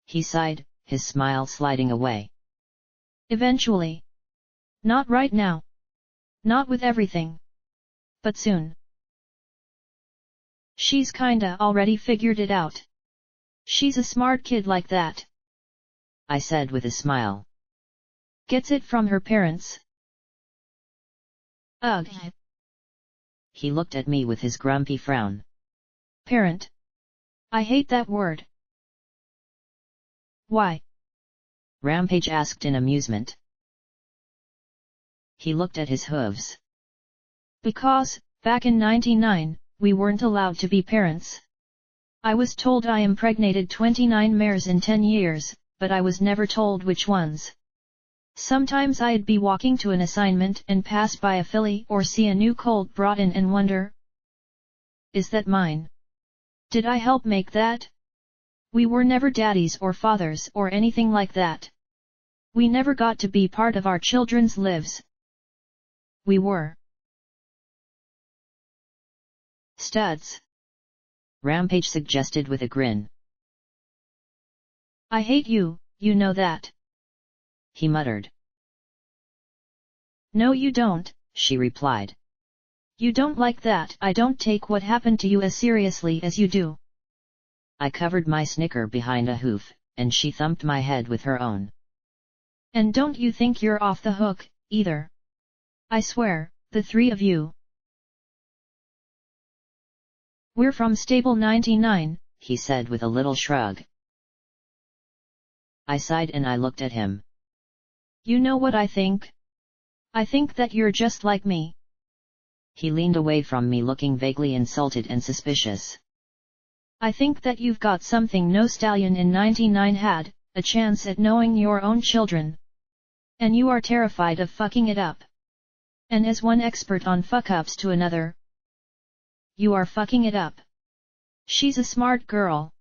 He sighed, his smile sliding away. Eventually. Not right now. Not with everything. But soon. She's kinda already figured it out. She's a smart kid like that, I said with a smile. Gets it from her parents. Ugh. He looked at me with his grumpy frown. Parent. I hate that word. Why? Rampage asked in amusement. He looked at his hooves. Because, back in 99, we weren't allowed to be parents. I was told I impregnated 29 mares in 10 years, but I was never told which ones. Sometimes I'd be walking to an assignment and pass by a filly or see a new colt brought in and wonder, is that mine? Did I help make that? We were never daddies or fathers or anything like that. We never got to be part of our children's lives. We were studs, Rampage suggested with a grin. I hate you, you know that. He muttered. No you don't, she replied. You don't like that. I don't take what happened to you as seriously as you do. I covered my snicker behind a hoof, and she thumped my head with her own. And don't you think you're off the hook, either. I swear, the three of you. We're from Stable 99, he said with a little shrug. I sighed and I looked at him. You know what I think? I think that you're just like me. He leaned away from me looking vaguely insulted and suspicious. I think that you've got something no stallion in 99 had, a chance at knowing your own children. And you are terrified of fucking it up. And as one expert on fuck-ups to another, you are fucking it up. She's a smart girl.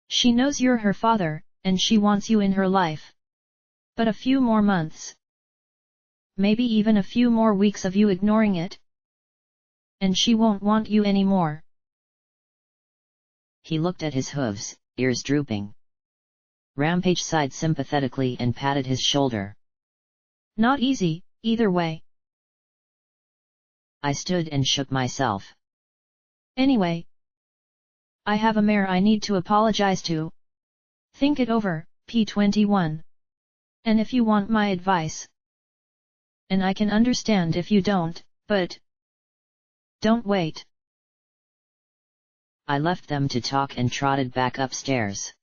She knows you're her father, and she wants you in her life. But a few more months. Maybe even a few more weeks of you ignoring it. And she won't want you anymore. He looked at his hooves, ears drooping. Rampage sighed sympathetically and patted his shoulder. Not easy, either way. I stood and shook myself. Anyway, I have a mare I need to apologize to. Think it over, P21. And if you want my advice. And I can understand if you don't, but don't wait. I left them to talk and trotted back upstairs.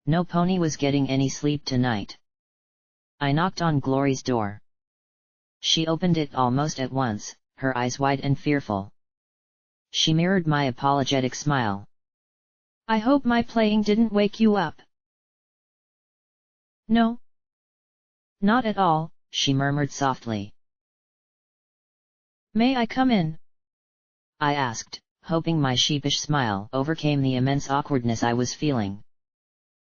No pony was getting any sleep tonight. I knocked on Glory's door. She opened it almost at once, her eyes wide and fearful. She mirrored my apologetic smile. I hope my playing didn't wake you up. No. Not at all, she murmured softly. May I come in? I asked, hoping my sheepish smile overcame the immense awkwardness I was feeling.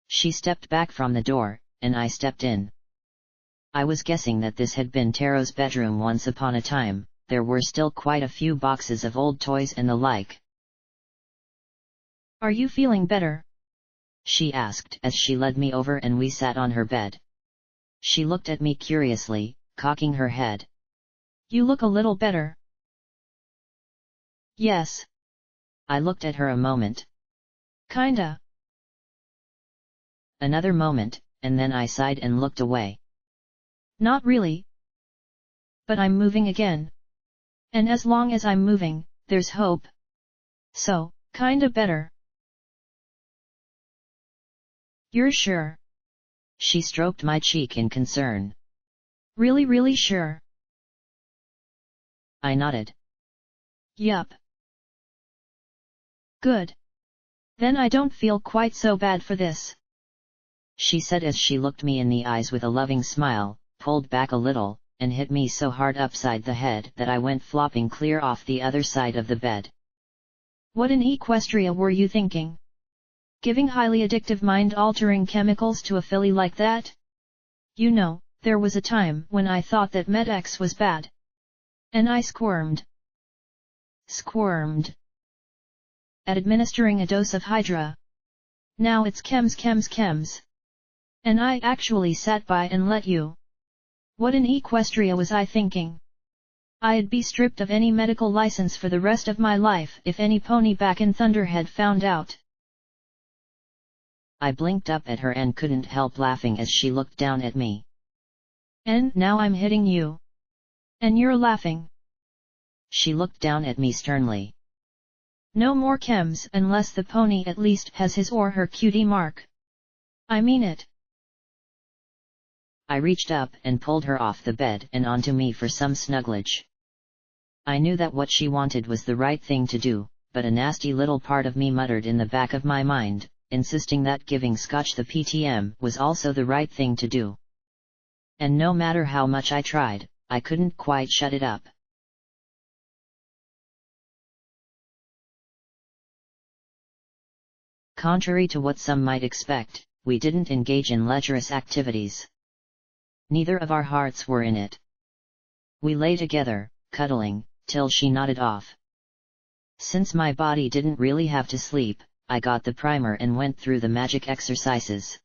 She stepped back from the door, and I stepped in. I was guessing that this had been Taro's bedroom once upon a time. There were still quite a few boxes of old toys and the like. Are you feeling better? She asked as she led me over and we sat on her bed. She looked at me curiously, cocking her head. You look a little better. Yes. I looked at her a moment. Kinda. Another moment, and then I sighed and looked away. Not really. But I'm moving again. And as long as I'm moving, there's hope. So, kinda better. You're sure? She stroked my cheek in concern. Really sure? I nodded. Yup. Good. Then I don't feel quite so bad for this, she said as she looked me in the eyes with a loving smile, pulled back a little, and hit me so hard upside the head that I went flopping clear off the other side of the bed. What in Equestria were you thinking? Giving highly addictive mind-altering chemicals to a filly like that? You know, there was a time when I thought that Med-X was bad. And I squirmed. Squirmed. At administering a dose of Hydra. Now it's chems. And I actually sat by and let you. What in Equestria was I thinking? I'd be stripped of any medical license for the rest of my life if any pony back in Thunderhead found out. I blinked up at her and couldn't help laughing as she looked down at me. And now I'm hitting you. And you're laughing. She looked down at me sternly. No more chems unless the pony at least has his or her cutie mark. I mean it. I reached up and pulled her off the bed and onto me for some snugglage. I knew that what she wanted was the right thing to do, but a nasty little part of me muttered in the back of my mind, insisting that giving Scotch the PTM was also the right thing to do. And no matter how much I tried, I couldn't quite shut it up. Contrary to what some might expect, we didn't engage in lecherous activities. Neither of our hearts were in it. We lay together, cuddling, till she nodded off. Since my body didn't really have to sleep, I got the primer and went through the magic exercises.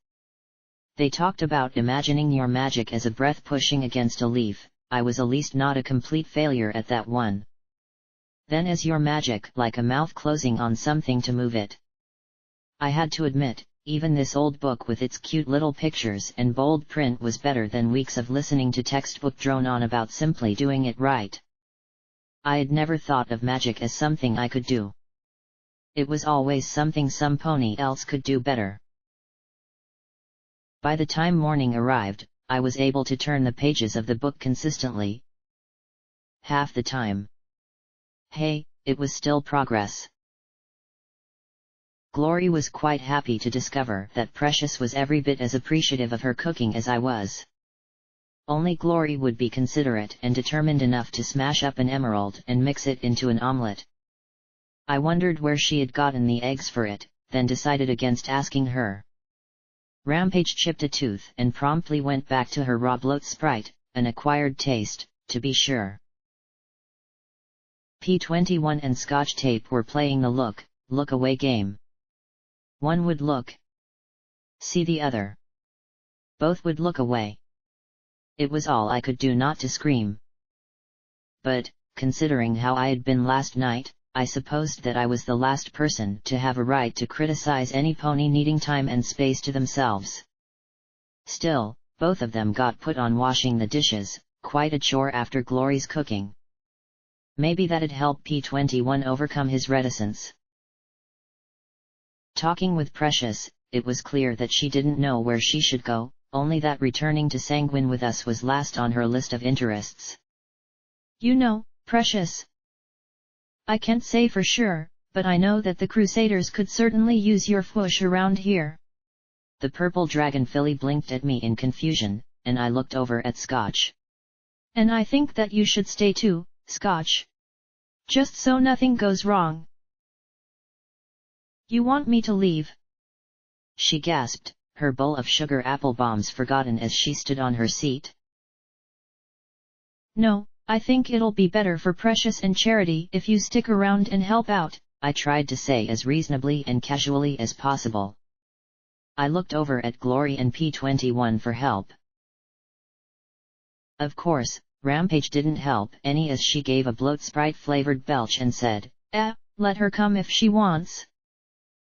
They talked about imagining your magic as a breath pushing against a leaf. I was at least not a complete failure at that one. Then as your magic, like a mouth closing on something to move it. I had to admit, even this old book with its cute little pictures and bold print was better than weeks of listening to textbook drone on about simply doing it right. I had never thought of magic as something I could do. It was always something some pony else could do better. By the time morning arrived, I was able to turn the pages of the book consistently. Half the time. Hey, it was still progress. Glory was quite happy to discover that Precious was every bit as appreciative of her cooking as I was. Only Glory would be considerate and determined enough to smash up an emerald and mix it into an omelette. I wondered where she had gotten the eggs for it, then decided against asking her. Rampage chipped a tooth and promptly went back to her raw bloat sprite, an acquired taste, to be sure. P21 and Scotch Tape were playing the look away game. One would look. See the other. Both would look away. It was all I could do not to scream. But, considering how I had been last night, I supposed that I was the last person to have a right to criticize any pony needing time and space to themselves. Still, both of them got put on washing the dishes, quite a chore after Glory's cooking. Maybe that'd help P21 overcome his reticence. Talking with Precious, it was clear that she didn't know where she should go, only that returning to Sanguine with us was last on her list of interests. You know, Precious. I can't say for sure, but I know that the Crusaders could certainly use your fwoosh around here. The purple dragon filly blinked at me in confusion, and I looked over at Scotch. And I think that you should stay too, Scotch. Just so nothing goes wrong. You want me to leave? She gasped, her bowl of sugar apple bombs forgotten as she stood on her seat. No, I think it'll be better for Precious and Charity if you stick around and help out, I tried to say as reasonably and casually as possible. I looked over at Glory and P21 for help. Of course, Rampage didn't help any as she gave a bloat sprite-flavored belch and said, let her come if she wants.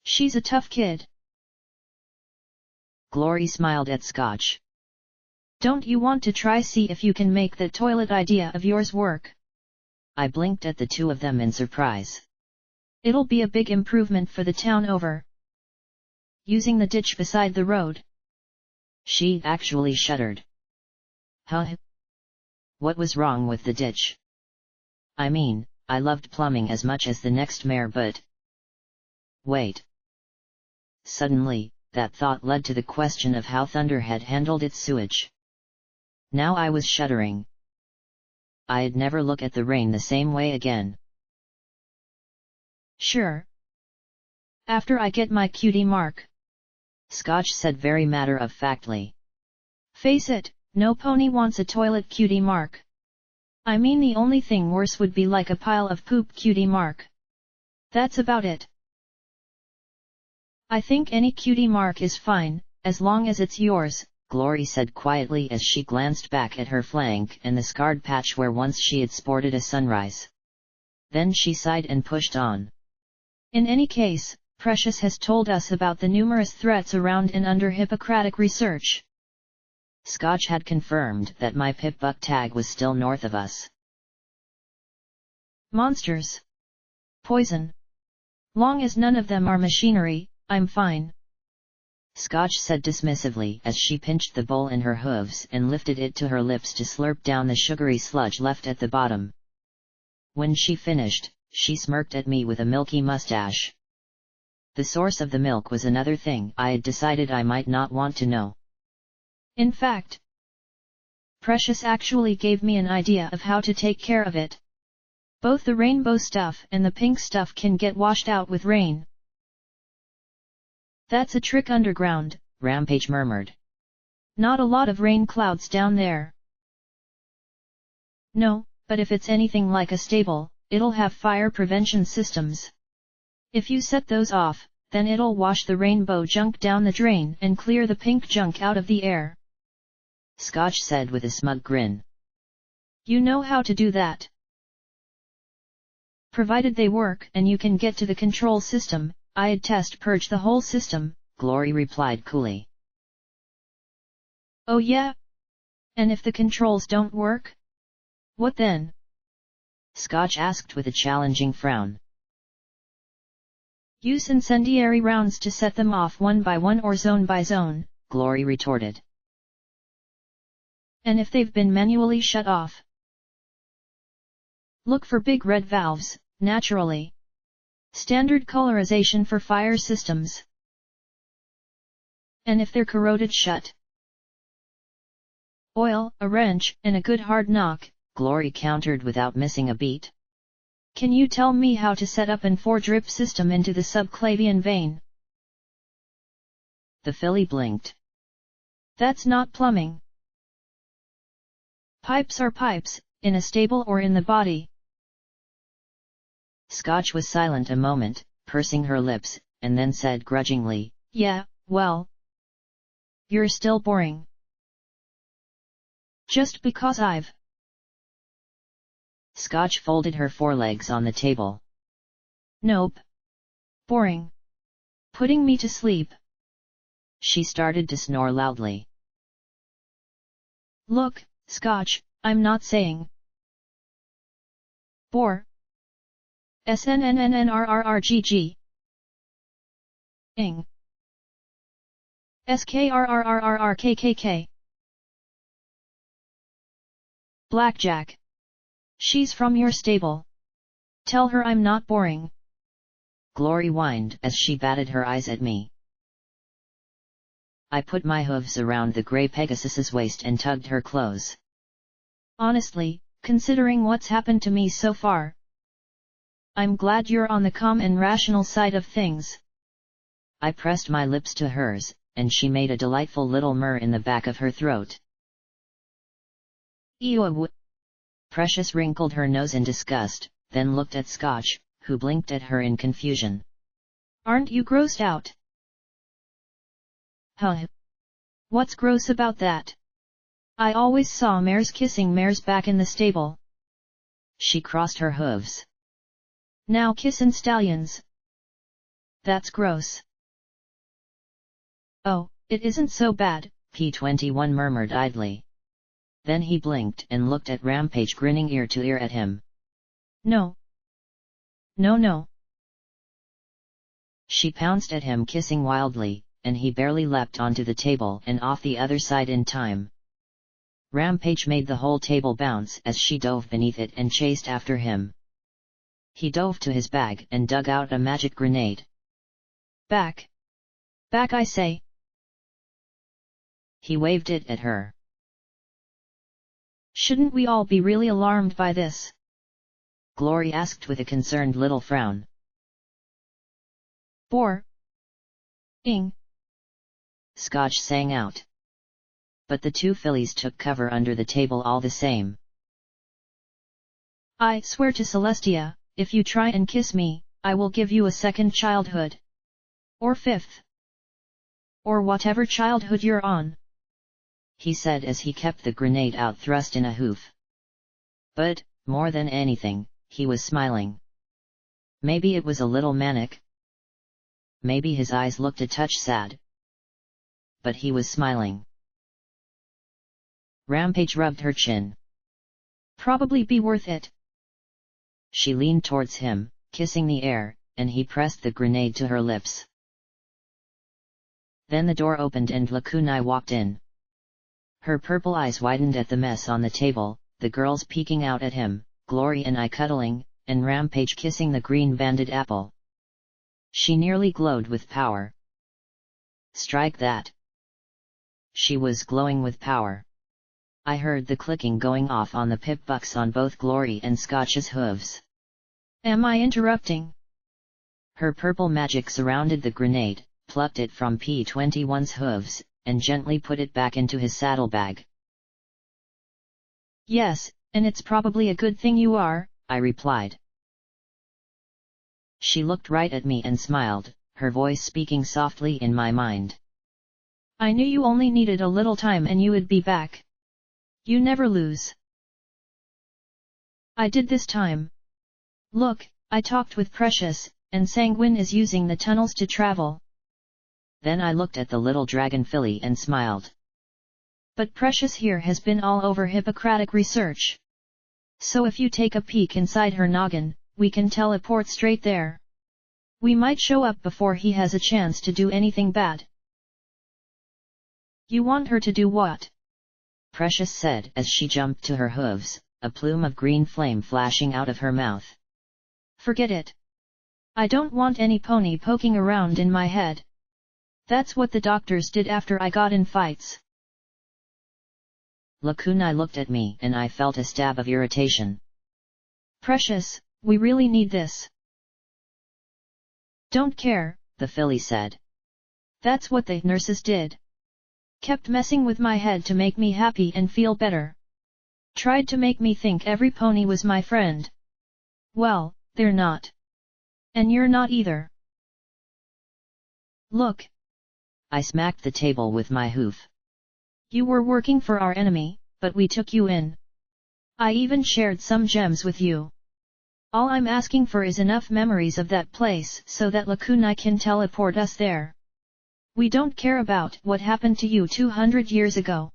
She's a tough kid. Glory smiled at Scotch. Don't you want to try see if you can make that toilet idea of yours work? I blinked at the two of them in surprise. It'll be a big improvement for the town over. Using the ditch beside the road. She actually shuddered. Huh? What was wrong with the ditch? I mean, I loved plumbing as much as the next mare, but... Wait. Suddenly, that thought led to the question of how Thunderhead handled its sewage. Now I was shuddering. I'd never look at the rain the same way again. Sure. After I get my cutie mark, Scotch said very matter-of-factly. Face it, no pony wants a toilet cutie mark. I mean, the only thing worse would be like a pile of poop cutie mark. That's about it. I think any cutie mark is fine, as long as it's yours, Glory said quietly as she glanced back at her flank and the scarred patch where once she had sported a sunrise. Then she sighed and pushed on. In any case, Precious has told us about the numerous threats around and under Hippocratic research. Scotch had confirmed that my pip-buck tag was still north of us. Monsters. Poison. Long as none of them are machinery, I'm fine. Scotch said dismissively as she pinched the bowl in her hooves and lifted it to her lips to slurp down the sugary sludge left at the bottom. When she finished, she smirked at me with a milky mustache. The source of the milk was another thing I had decided I might not want to know. In fact, Precious actually gave me an idea of how to take care of it. Both the rainbow stuff and the pink stuff can get washed out with rain. That's a trick underground, Rampage murmured. Not a lot of rain clouds down there. No, but if it's anything like a stable, it'll have fire prevention systems. If you set those off, then it'll wash the rainbow junk down the drain and clear the pink junk out of the air. Scotch said with a smug grin. You know how to do that. Provided they work and you can get to the control system, I'd test purge the whole system, Glory replied coolly. Oh yeah? And if the controls don't work? What then? Scotch asked with a challenging frown. Use incendiary rounds to set them off one by one or zone by zone, Glory retorted. And if they've been manually shut off? Look for big red valves, naturally. Standard colorization for fire systems. And if they're corroded shut? Oil, a wrench, and a good hard knock, Glory countered without missing a beat. Can you tell me how to set up an 4-drip system into the subclavian vein? The filly blinked. That's not plumbing. Pipes are pipes, in a stable or in the body. Scotch was silent a moment, pursing her lips, and then said grudgingly, Yeah, well. You're still boring. Just because I've... Scotch folded her forelegs on the table. Nope. Boring. Putting me to sleep. She started to snore loudly. Look, Scotch, I'm not saying. Bore. SNNNNRRRGG. Ing. SKRRRRRKKK. Blackjack. She's from your stable. Tell her I'm not boring. Glory whined as she batted her eyes at me. I put my hooves around the grey Pegasus's waist and tugged her close. Honestly, considering what's happened to me so far, I'm glad you're on the calm and rational side of things. I pressed my lips to hers, and she made a delightful little murr in the back of her throat. Ew. Precious wrinkled her nose in disgust, then looked at Scotch, who blinked at her in confusion. Aren't you grossed out? Huh. What's gross about that? I always saw mares kissing mares back in the stable. She crossed her hooves. Now kissin' stallions. That's gross. Oh, it isn't so bad, P21 murmured idly. Then he blinked and looked at Rampage grinning ear to ear at him. No. No. She pounced at him kissing wildly, and he barely leapt onto the table and off the other side in time. Rampage made the whole table bounce as she dove beneath it and chased after him. He dove to his bag and dug out a magic grenade. Back! Back, I say! He waved it at her. Shouldn't we all be really alarmed by this? Glory asked with a concerned little frown. Ing! Scotch sang out. But the two fillies took cover under the table all the same. I swear to Celestia, if you try and kiss me, I will give you a second childhood. Or fifth. Or whatever childhood you're on. He said as he kept the grenade out thrust in a hoof. But, more than anything, he was smiling. Maybe it was a little manic. Maybe his eyes looked a touch sad. But he was smiling. Rampage rubbed her chin. Probably be worth it. She leaned towards him, kissing the air, and he pressed the grenade to her lips. Then the door opened and Lakunai walked in. Her purple eyes widened at the mess on the table, the girls peeking out at him, Glory and I cuddling, and Rampage kissing the green-banded apple. She nearly glowed with power. Strike that! She was glowing with power. I heard the clicking going off on the pip bucks on both Glory and Scotch's hooves. Am I interrupting? Her purple magic surrounded the grenade, plucked it from P-21's hooves, and gently put it back into his saddlebag. Yes, and it's probably a good thing you are, I replied. She looked right at me and smiled, her voice speaking softly in my mind. I knew you only needed a little time and you would be back. You never lose. I did this time. Look, I talked with Precious, and Sanguine is using the tunnels to travel. Then I looked at the little dragon filly and smiled. But Precious here has been all over Hippocratic research. So if you take a peek inside her noggin, we can teleport straight there. We might show up before he has a chance to do anything bad. You want her to do what? Precious said as she jumped to her hooves, a plume of green flame flashing out of her mouth. Forget it. I don't want any pony poking around in my head. That's what the doctors did after I got in fights. Lakunai looked at me and I felt a stab of irritation. Precious, we really need this. Don't care, the filly said. That's what the nurses did. Kept messing with my head to make me happy and feel better. Tried to make me think every pony was my friend. Well, they're not. And you're not either. Look. I smacked the table with my hoof. You were working for our enemy, but we took you in. I even shared some gems with you. All I'm asking for is enough memories of that place so that Lakunai can teleport us there. We don't care about what happened to you 200 years ago.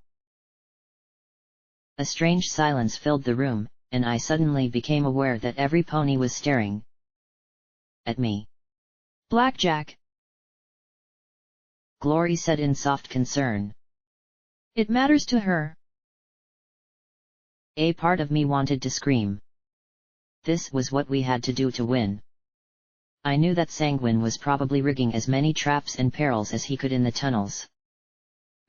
A strange silence filled the room, and I suddenly became aware that every pony was staring at me. Blackjack. Glory said in soft concern. It matters to her. A part of me wanted to scream. This was what we had to do to win. I knew that Sanguine was probably rigging as many traps and perils as he could in the tunnels.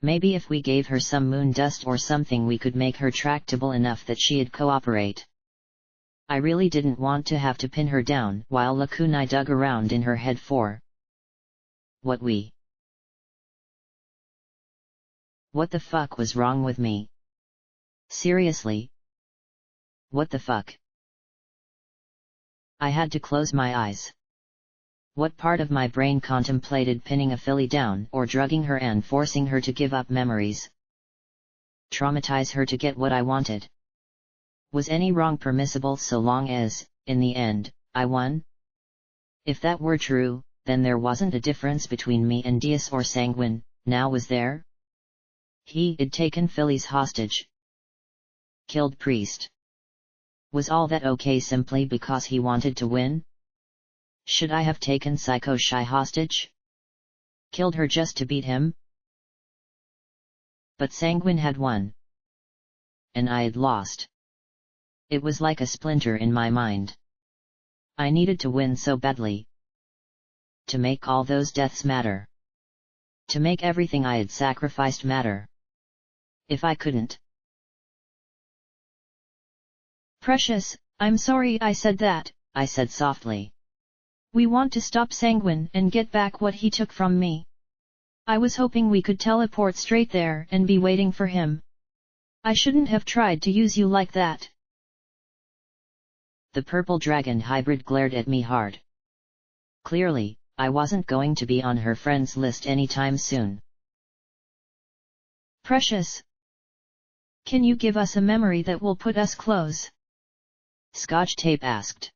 Maybe if we gave her some moon dust or something we could make her tractable enough that she'd cooperate. I really didn't want to have to pin her down while Lakunai dug around in her head for what the fuck was wrong with me? Seriously? What the fuck? I had to close my eyes. What part of my brain contemplated pinning a filly down or drugging her and forcing her to give up memories? Traumatize her to get what I wanted? Was any wrong permissible so long as, in the end, I won? If that were true, then there wasn't a difference between me and Dias or Sanguine, now was there? He'd taken fillies hostage. Killed Priest. Was all that okay simply because he wanted to win? Should I have taken Psycho Shy hostage? Killed her just to beat him? But Sanguine had won. And I had lost. It was like a splinter in my mind. I needed to win so badly. To make all those deaths matter. To make everything I had sacrificed matter. If I couldn't. Precious, I'm sorry I said that, I said softly. We want to stop Sanguine and get back what he took from me. I was hoping we could teleport straight there and be waiting for him. I shouldn't have tried to use you like that. The purple dragon hybrid glared at me hard. Clearly, I wasn't going to be on her friends list anytime soon. Precious. Can you give us a memory that will put us close? Scotch Tape asked.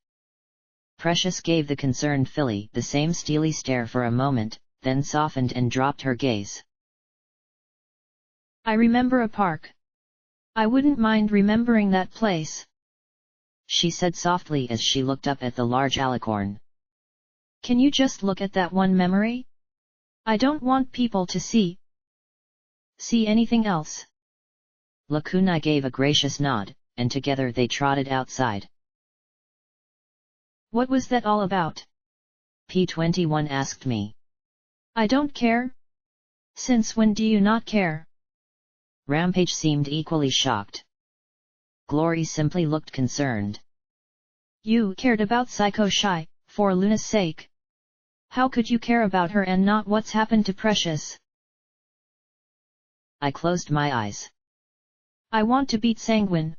Precious gave the concerned filly the same steely stare for a moment, then softened and dropped her gaze. I remember a park. I wouldn't mind remembering that place, she said softly as she looked up at the large alicorn. Can you just look at that one memory? I don't want people to see anything else. Lacuna gave a gracious nod, and together they trotted outside. What was that all about? P21 asked me. I don't care. Since when do you not care? Rampage seemed equally shocked. Glory simply looked concerned. You cared about Psycho Shy, for Luna's sake. How could you care about her and not what's happened to Precious? I closed my eyes. I want to beat Sanguine.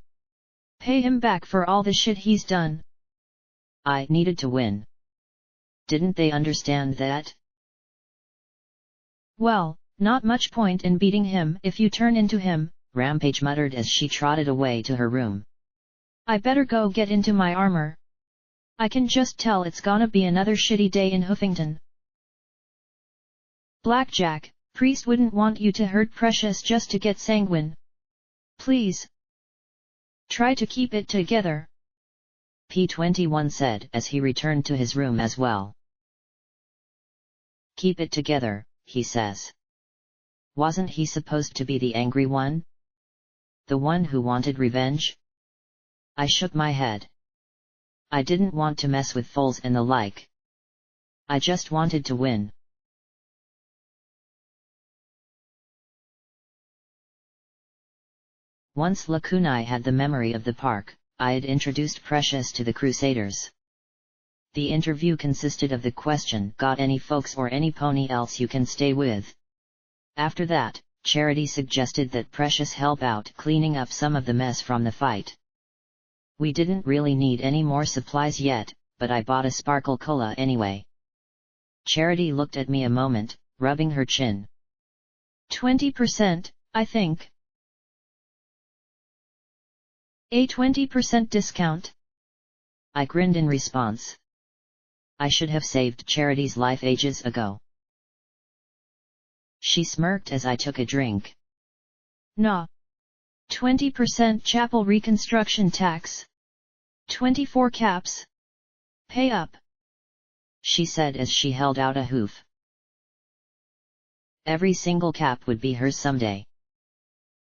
Pay him back for all the shit he's done. I needed to win. Didn't they understand that? Well, not much point in beating him if you turn into him, Rampage muttered as she trotted away to her room. I better go get into my armor. I can just tell it's gonna be another shitty day in Hoofington. Blackjack, Priest wouldn't want you to hurt Precious just to get Sanguine. Please. Try to keep it together. P21 said as he returned to his room as well. Keep it together, he says. Wasn't he supposed to be the angry one? The one who wanted revenge? I shook my head. I didn't want to mess with foals and the like. I just wanted to win. Once Lacuna had the memory of the park, I had introduced Precious to the Crusaders. The interview consisted of the question, got any folks or any pony else you can stay with? After that, Charity suggested that Precious help out cleaning up some of the mess from the fight. We didn't really need any more supplies yet, but I bought a sparkle cola anyway. Charity looked at me a moment, rubbing her chin. 20%, I think. A 20% discount. I grinned in response. I should have saved Charity's life ages ago. She smirked as I took a drink. Nah. 20% chapel reconstruction tax. 24 caps. Pay up. She said as she held out a hoof. Every single cap would be hers someday.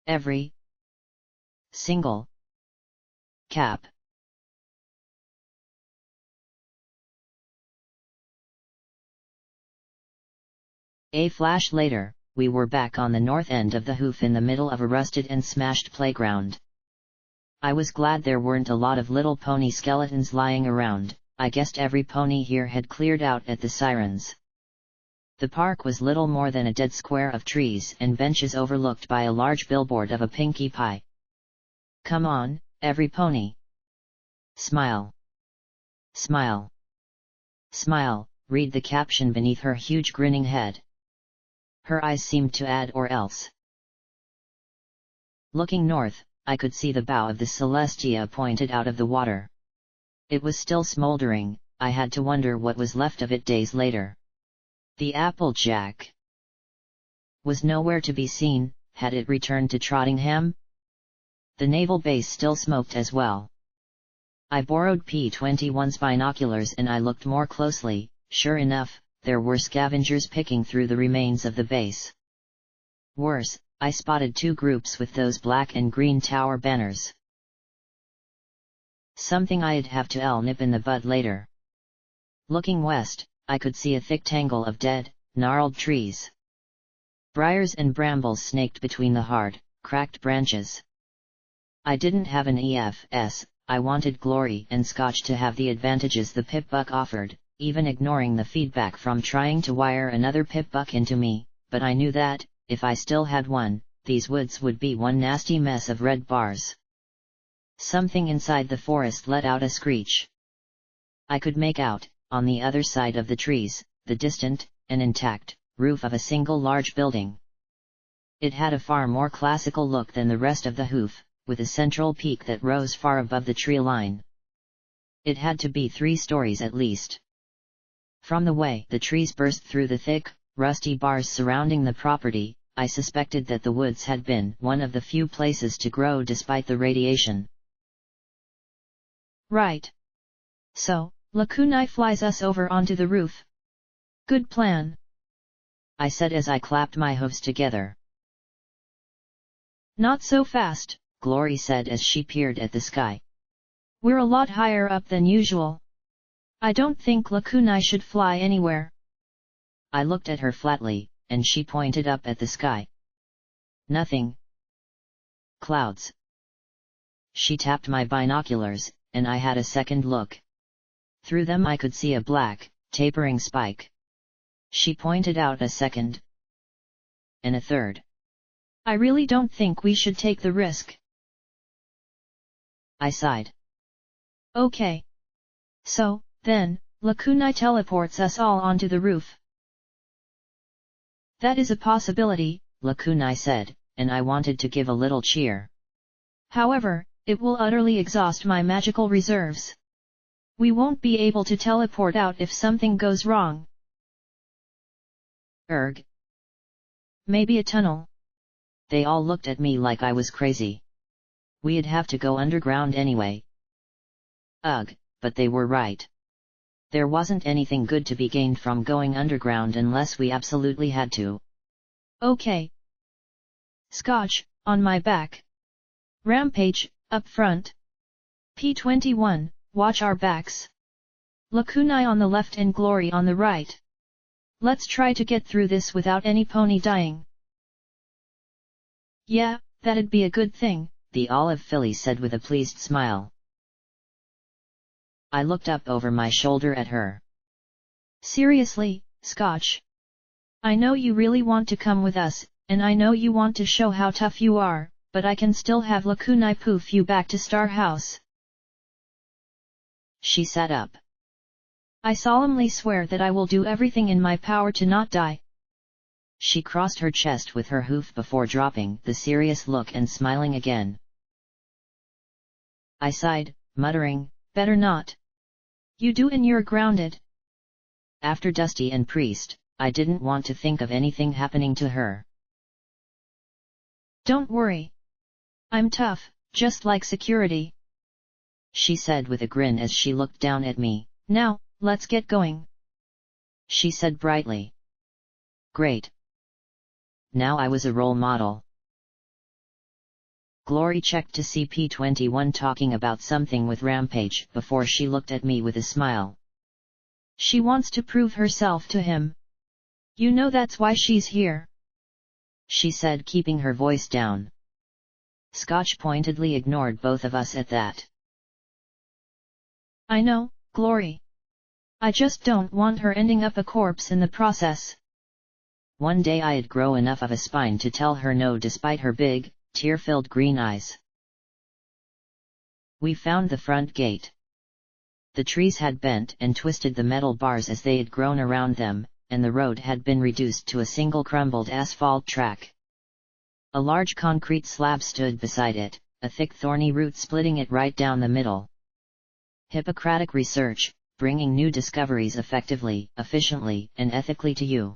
Every single cap. A flash later, we were back on the north end of the hoof in the middle of a rusted and smashed playground. I was glad there weren't a lot of little pony skeletons lying around. I guessed every pony here had cleared out at the sirens. The park was little more than a dead square of trees and benches overlooked by a large billboard of a Pinkie Pie. Come on, every pony. Smile. Smile. Smile, read the caption beneath her huge grinning head. Her eyes seemed to add or else. Looking north, I could see the bow of the Celestia pointed out of the water. It was still smoldering. I had to wonder what was left of it days later. The Applejack was nowhere to be seen. Had it returned to Trottingham? The naval base still smoked as well. I borrowed P21's binoculars and I looked more closely. Sure enough, there were scavengers picking through the remains of the base. Worse, I spotted two groups with those black and green tower banners. Something I'd have to nip in the bud later. Looking west, I could see a thick tangle of dead, gnarled trees. Briars and brambles snaked between the hard, cracked branches. I didn't have an EFS, I wanted Glory and Scotch to have the advantages the pip-buck offered, even ignoring the feedback from trying to wire another pip-buck into me, but I knew that, if I still had one, these woods would be one nasty mess of red bars. Something inside the forest let out a screech. I could make out, on the other side of the trees, the distant, and intact, roof of a single large building. It had a far more classical look than the rest of the hoof, with a central peak that rose far above the tree line. It had to be 3 stories at least. From the way the trees burst through the thick, rusty bars surrounding the property, I suspected that the woods had been one of the few places to grow despite the radiation. Right. So, Lakunai flies us over onto the roof. Good plan, I said as I clapped my hooves together. Not so fast, Glory said as she peered at the sky. We're a lot higher up than usual. I don't think Lakunai should fly anywhere. I looked at her flatly, and she pointed up at the sky. Nothing. Clouds. She tapped my binoculars, and I had a second look. Through them I could see a black, tapering spike. She pointed out a second. And a third. I really don't think we should take the risk. I sighed. Okay. So, then, Lakunai teleports us all onto the roof. That is a possibility, Lakunai said, and I wanted to give a little cheer. However, it will utterly exhaust my magical reserves. We won't be able to teleport out if something goes wrong. Erg. Maybe a tunnel. They all looked at me like I was crazy. We'd have to go underground anyway. Ugh, but they were right. There wasn't anything good to be gained from going underground unless we absolutely had to. Okay. Scotch, on my back. Rampage, up front. P21, watch our backs. Lakunai on the left and Glory on the right. Let's try to get through this without any pony dying. Yeah, that'd be a good thing, the olive filly said with a pleased smile. I looked up over my shoulder at her. Seriously, Scotch. I know you really want to come with us, and I know you want to show how tough you are, but I can still have Lakunai poof you back to Star House. She sat up. I solemnly swear that I will do everything in my power to not die. She crossed her chest with her hoof before dropping the serious look and smiling again. I sighed, muttering, better not. You do and you're grounded. After Dusty and Priest, I didn't want to think of anything happening to her. Don't worry. I'm tough, just like security. She said with a grin as she looked down at me. Now, let's get going. She said brightly. Great. Now I was a role model. Glory checked to see P21 talking about something with Rampage before she looked at me with a smile. She wants to prove herself to him. You know that's why she's here. She said, keeping her voice down. Scotch pointedly ignored both of us at that. I know, Glory. I just don't want her ending up a corpse in the process. One day I'd grow enough of a spine to tell her no despite her big, tear-filled green eyes. We found the front gate. The trees had bent and twisted the metal bars as they had grown around them, and the road had been reduced to a single crumbled asphalt track. A large concrete slab stood beside it, a thick thorny root splitting it right down the middle. Hippocratic research, bringing new discoveries effectively, efficiently, and ethically to you.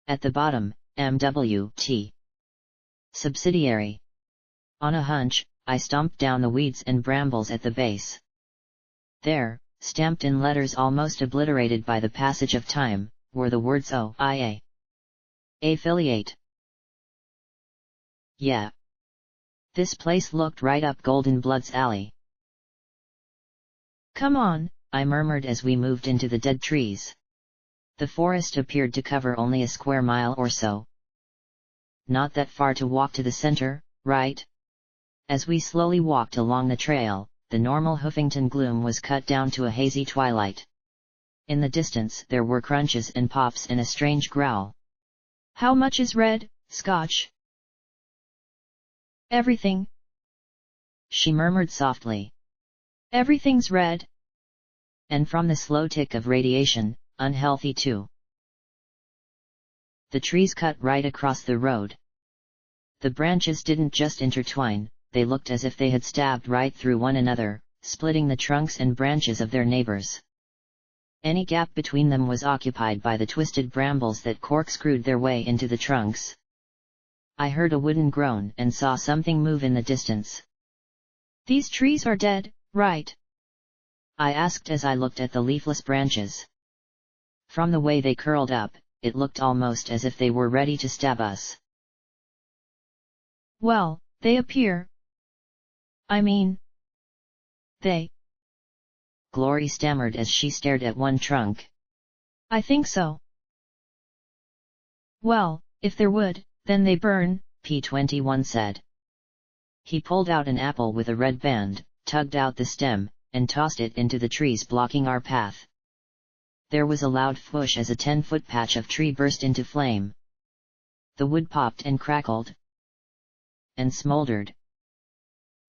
At the bottom, MWT. Subsidiary. On a hunch, I stomped down the weeds and brambles at the base. There, stamped in letters almost obliterated by the passage of time, were the words OIA. Affiliate. Yeah. This place looked right up Golden Blood's alley. Come on, I murmured as we moved into the dead trees. The forest appeared to cover only a square mile or so. Not that far to walk to the center, right? As we slowly walked along the trail, the normal Hoofington gloom was cut down to a hazy twilight. In the distance there were crunches and pops and a strange growl. How much is red, Scotch? Everything. She murmured softly. Everything's red. And from the slow tick of radiation, unhealthy too. The trees cut right across the road. The branches didn't just intertwine, they looked as if they had stabbed right through one another, splitting the trunks and branches of their neighbors. Any gap between them was occupied by the twisted brambles that corkscrewed their way into the trunks. I heard a wooden groan and saw something move in the distance. These trees are dead, right? I asked as I looked at the leafless branches. From the way they curled up, it looked almost as if they were ready to stab us. Well, they appear. I mean, they. Glory stammered as she stared at one trunk. I think so. Well, if they're wood, then they burn, P21 said. He pulled out an apple with a red band, tugged out the stem, and tossed it into the trees blocking our path. There was a loud whoosh as a 10-foot patch of tree burst into flame. The wood popped and crackled. And smoldered.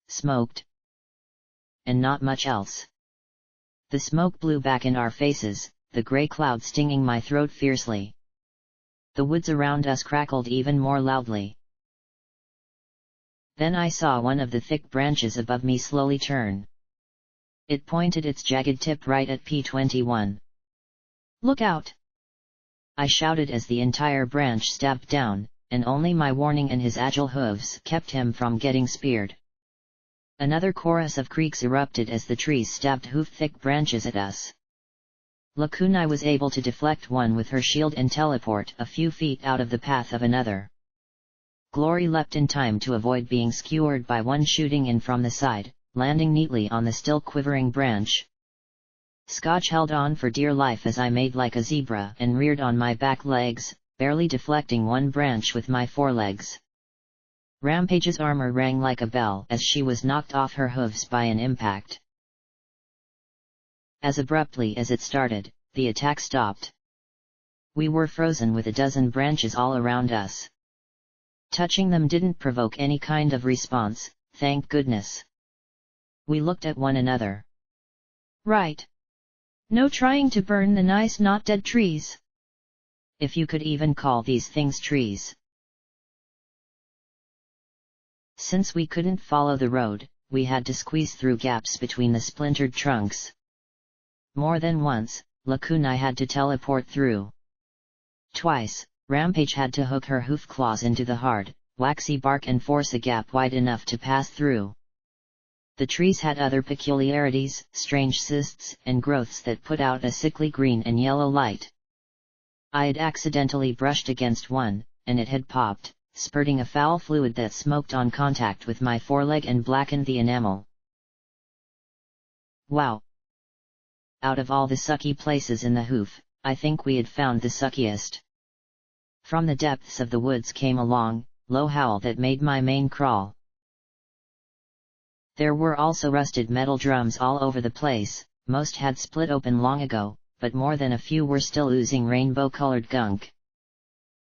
Smoked. And not much else. The smoke blew back in our faces, the gray cloud stinging my throat fiercely. The woods around us crackled even more loudly. Then I saw one of the thick branches above me slowly turn. It pointed its jagged tip right at P21. Look out! I shouted as the entire branch stabbed down, and only my warning and his agile hooves kept him from getting speared. Another chorus of creaks erupted as the trees stabbed hoof-thick branches at us. Lakunai was able to deflect one with her shield and teleport a few feet out of the path of another. Glory leapt in time to avoid being skewered by one shooting in from the side, landing neatly on the still quivering branch. Scotch held on for dear life as I made like a zebra and reared on my back legs, barely deflecting one branch with my forelegs. Rampage's armor rang like a bell as she was knocked off her hooves by an impact. As abruptly as it started, the attack stopped. We were frozen with a dozen branches all around us. Touching them didn't provoke any kind of response, thank goodness. We looked at one another. Right. No trying to burn the nice not dead trees. If you could even call these things trees. Since we couldn't follow the road, we had to squeeze through gaps between the splintered trunks. More than once, Lakunai had to teleport through. Twice, Rampage had to hook her hoof claws into the hard, waxy bark and force a gap wide enough to pass through. The trees had other peculiarities, strange cysts and growths that put out a sickly green and yellow light. I had accidentally brushed against one, and it had popped, spurting a foul fluid that smoked on contact with my foreleg and blackened the enamel. Wow! Out of all the sucky places in the hoof, I think we had found the suckiest. From the depths of the woods came a long, low howl that made my mane crawl. There were also rusted metal drums all over the place, most had split open long ago, but more than a few were still oozing rainbow-colored gunk.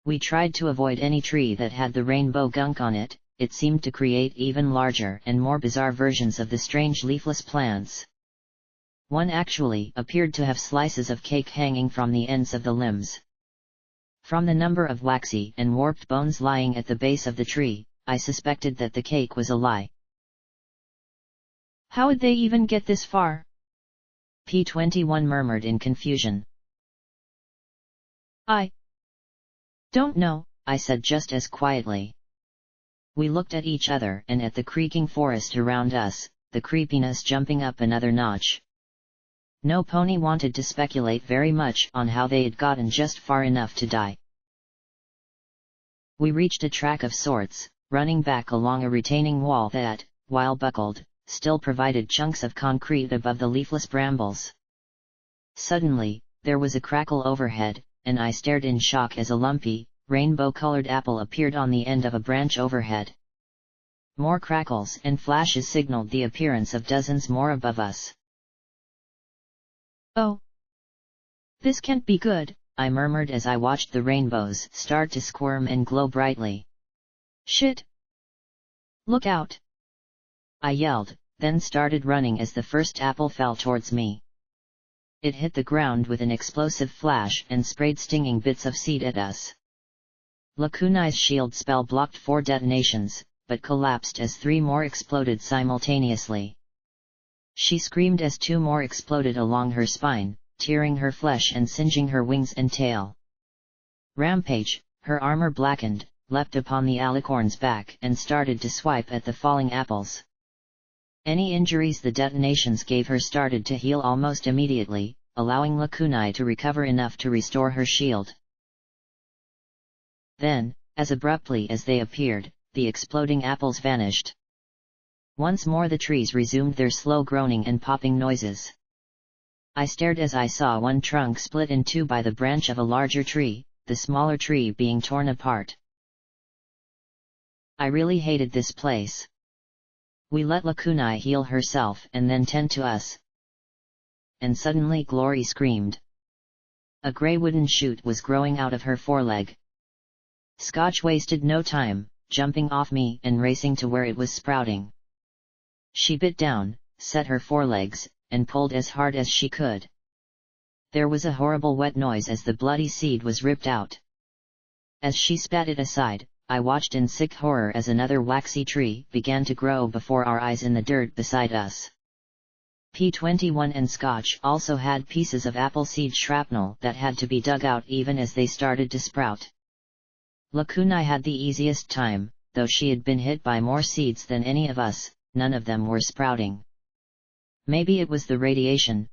We tried to avoid any tree that had the rainbow gunk on it, it seemed to create even larger and more bizarre versions of the strange leafless plants. One actually appeared to have slices of cake hanging from the ends of the limbs. From the number of waxy and warped bones lying at the base of the tree, I suspected that the cake was a lie. How'd they even get this far? P21 murmured in confusion. I don't know, I said just as quietly. We looked at each other and at the creaking forest around us, the creepiness jumping up another notch. No pony wanted to speculate very much on how they had gotten just far enough to die. We reached a track of sorts, running back along a retaining wall that, while buckled, still provided chunks of concrete above the leafless brambles. Suddenly, there was a crackle overhead, and I stared in shock as a lumpy, rainbow-colored apple appeared on the end of a branch overhead. More crackles and flashes signaled the appearance of dozens more above us. "Oh! This can't be good," I murmured as I watched the rainbows start to squirm and glow brightly. "Shit! Look out!" I yelled, then started running as the first apple fell towards me. It hit the ground with an explosive flash and sprayed stinging bits of seed at us. Lakunai's shield spell blocked 4 detonations, but collapsed as 3 more exploded simultaneously. She screamed as 2 more exploded along her spine, tearing her flesh and singeing her wings and tail. Rampage, her armor blackened, leapt upon the alicorn's back and started to swipe at the falling apples. Any injuries the detonations gave her started to heal almost immediately, allowing Lakunai to recover enough to restore her shield. Then, as abruptly as they appeared, the exploding apples vanished. Once more the trees resumed their slow groaning and popping noises. I stared as I saw one trunk split in 2 by the branch of a larger tree, the smaller tree being torn apart. I really hated this place. We let Lakunai heal herself and then tend to us. And suddenly Glory screamed. A grey wooden shoot was growing out of her foreleg. Scotch wasted no time, jumping off me and racing to where it was sprouting. She bit down, set her forelegs, and pulled as hard as she could. There was a horrible wet noise as the bloody seed was ripped out. As she spat it aside, I watched in sick horror as another waxy tree began to grow before our eyes in the dirt beside us. P21 and Scotch also had pieces of apple seed shrapnel that had to be dug out even as they started to sprout. Lakunai had the easiest time, though she had been hit by more seeds than any of us, none of them were sprouting. Maybe it was the radiation.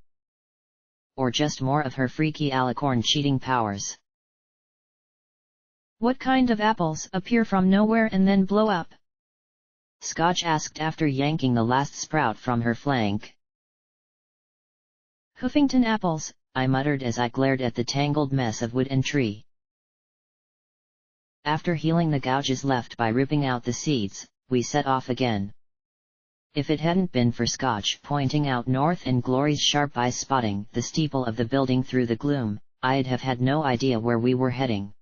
Or just more of her freaky alicorn cheating powers. "What kind of apples appear from nowhere and then blow up?" Scotch asked after yanking the last sprout from her flank. "Hoofington apples," I muttered as I glared at the tangled mess of wood and tree. After healing the gouges left by ripping out the seeds, we set off again. If it hadn't been for Scotch pointing out north and Glory's sharp eyes spotting the steeple of the building through the gloom, I'd have had no idea where we were heading.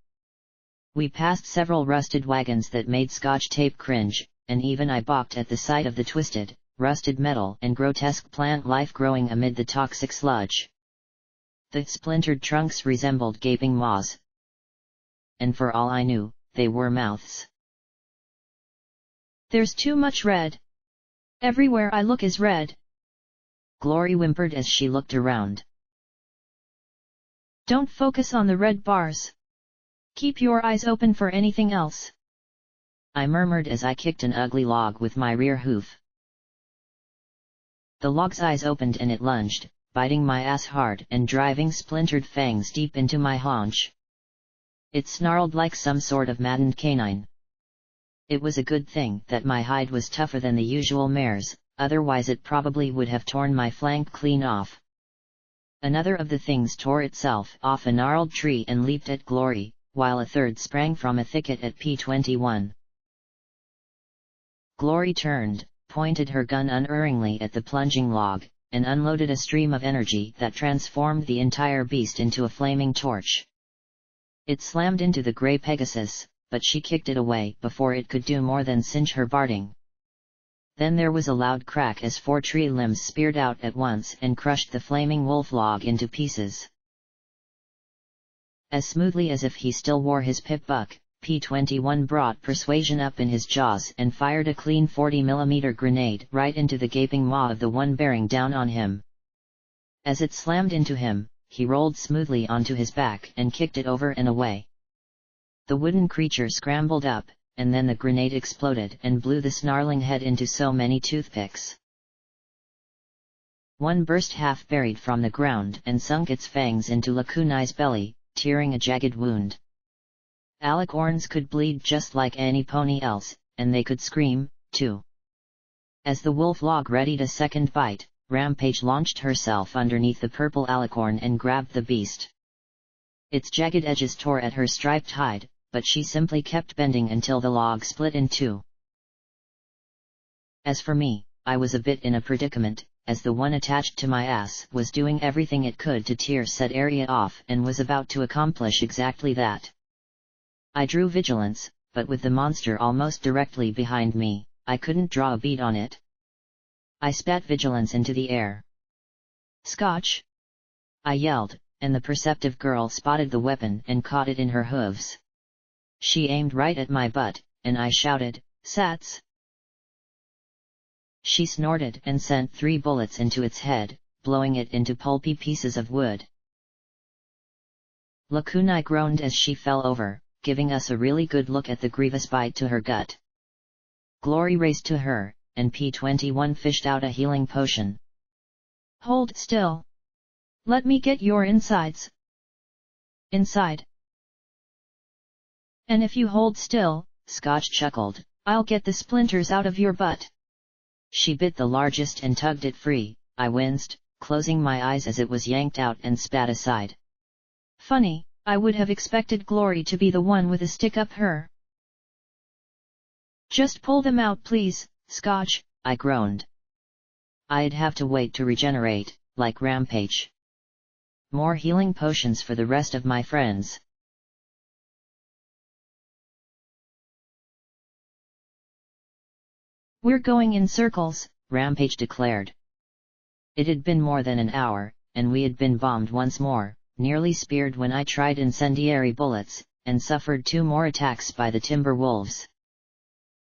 We passed several rusted wagons that made Scotch tape cringe, and even I balked at the sight of the twisted, rusted metal and grotesque plant life growing amid the toxic sludge. The splintered trunks resembled gaping maws. And for all I knew, they were mouths. "There's too much red. Everywhere I look is red," Glory whimpered as she looked around. "Don't focus on the red bars. Keep your eyes open for anything else," I murmured as I kicked an ugly log with my rear hoof. The log's eyes opened and it lunged, biting my ass hard and driving splintered fangs deep into my haunch. It snarled like some sort of maddened canine. It was a good thing that my hide was tougher than the usual mare's, otherwise it probably would have torn my flank clean off. Another of the things tore itself off a gnarled tree and leaped at Glory, while a third sprang from a thicket at P21. Glory turned, pointed her gun unerringly at the plunging log, and unloaded a stream of energy that transformed the entire beast into a flaming torch. It slammed into the grey Pegasus, but she kicked it away before it could do more than singe her barding. Then there was a loud crack as 4 tree limbs speared out at once and crushed the flaming wolf log into pieces. As smoothly as if he still wore his pip-buck, P21 brought persuasion up in his jaws and fired a clean 40mm grenade right into the gaping maw of the one bearing down on him. As it slammed into him, he rolled smoothly onto his back and kicked it over and away. The wooden creature scrambled up, and then the grenade exploded and blew the snarling head into so many toothpicks. One burst half buried from the ground and sunk its fangs into Lakunai's belly, tearing a jagged wound. Alicorns could bleed just like any pony else, and they could scream, too. As the wolf log readied a second bite, Rampage launched herself underneath the purple alicorn and grabbed the beast. Its jagged edges tore at her striped hide, but she simply kept bending until the log split in two. As for me, I was a bit in a predicament, as the one attached to my ass was doing everything it could to tear said area off and was about to accomplish exactly that. I drew vigilance, but with the monster almost directly behind me, I couldn't draw a bead on it. I spat vigilance into the air. "Scotch!" I yelled, and the perceptive girl spotted the weapon and caught it in her hooves. She aimed right at my butt, and I shouted, "Sats!" She snorted and sent 3 bullets into its head, blowing it into pulpy pieces of wood. Lakunai groaned as she fell over, giving us a really good look at the grievous bite to her gut. Glory raced to her, and P-21 fished out a healing potion. "Hold still. Let me get your insides." "Inside?" "And if you hold still," Scotch chuckled, "I'll get the splinters out of your butt." She bit the largest and tugged it free. I winced, closing my eyes as it was yanked out and spat aside. "Funny, I would have expected Glory to be the one with a stick up her." "Just pull them out please, Scotch," I groaned. I'd have to wait to regenerate, like Rampage. More healing potions for the rest of my friends. "We're going in circles," Rampage declared. It had been more than an hour, and we had been bombed once more, nearly speared when I tried incendiary bullets, and suffered 2 more attacks by the timber wolves.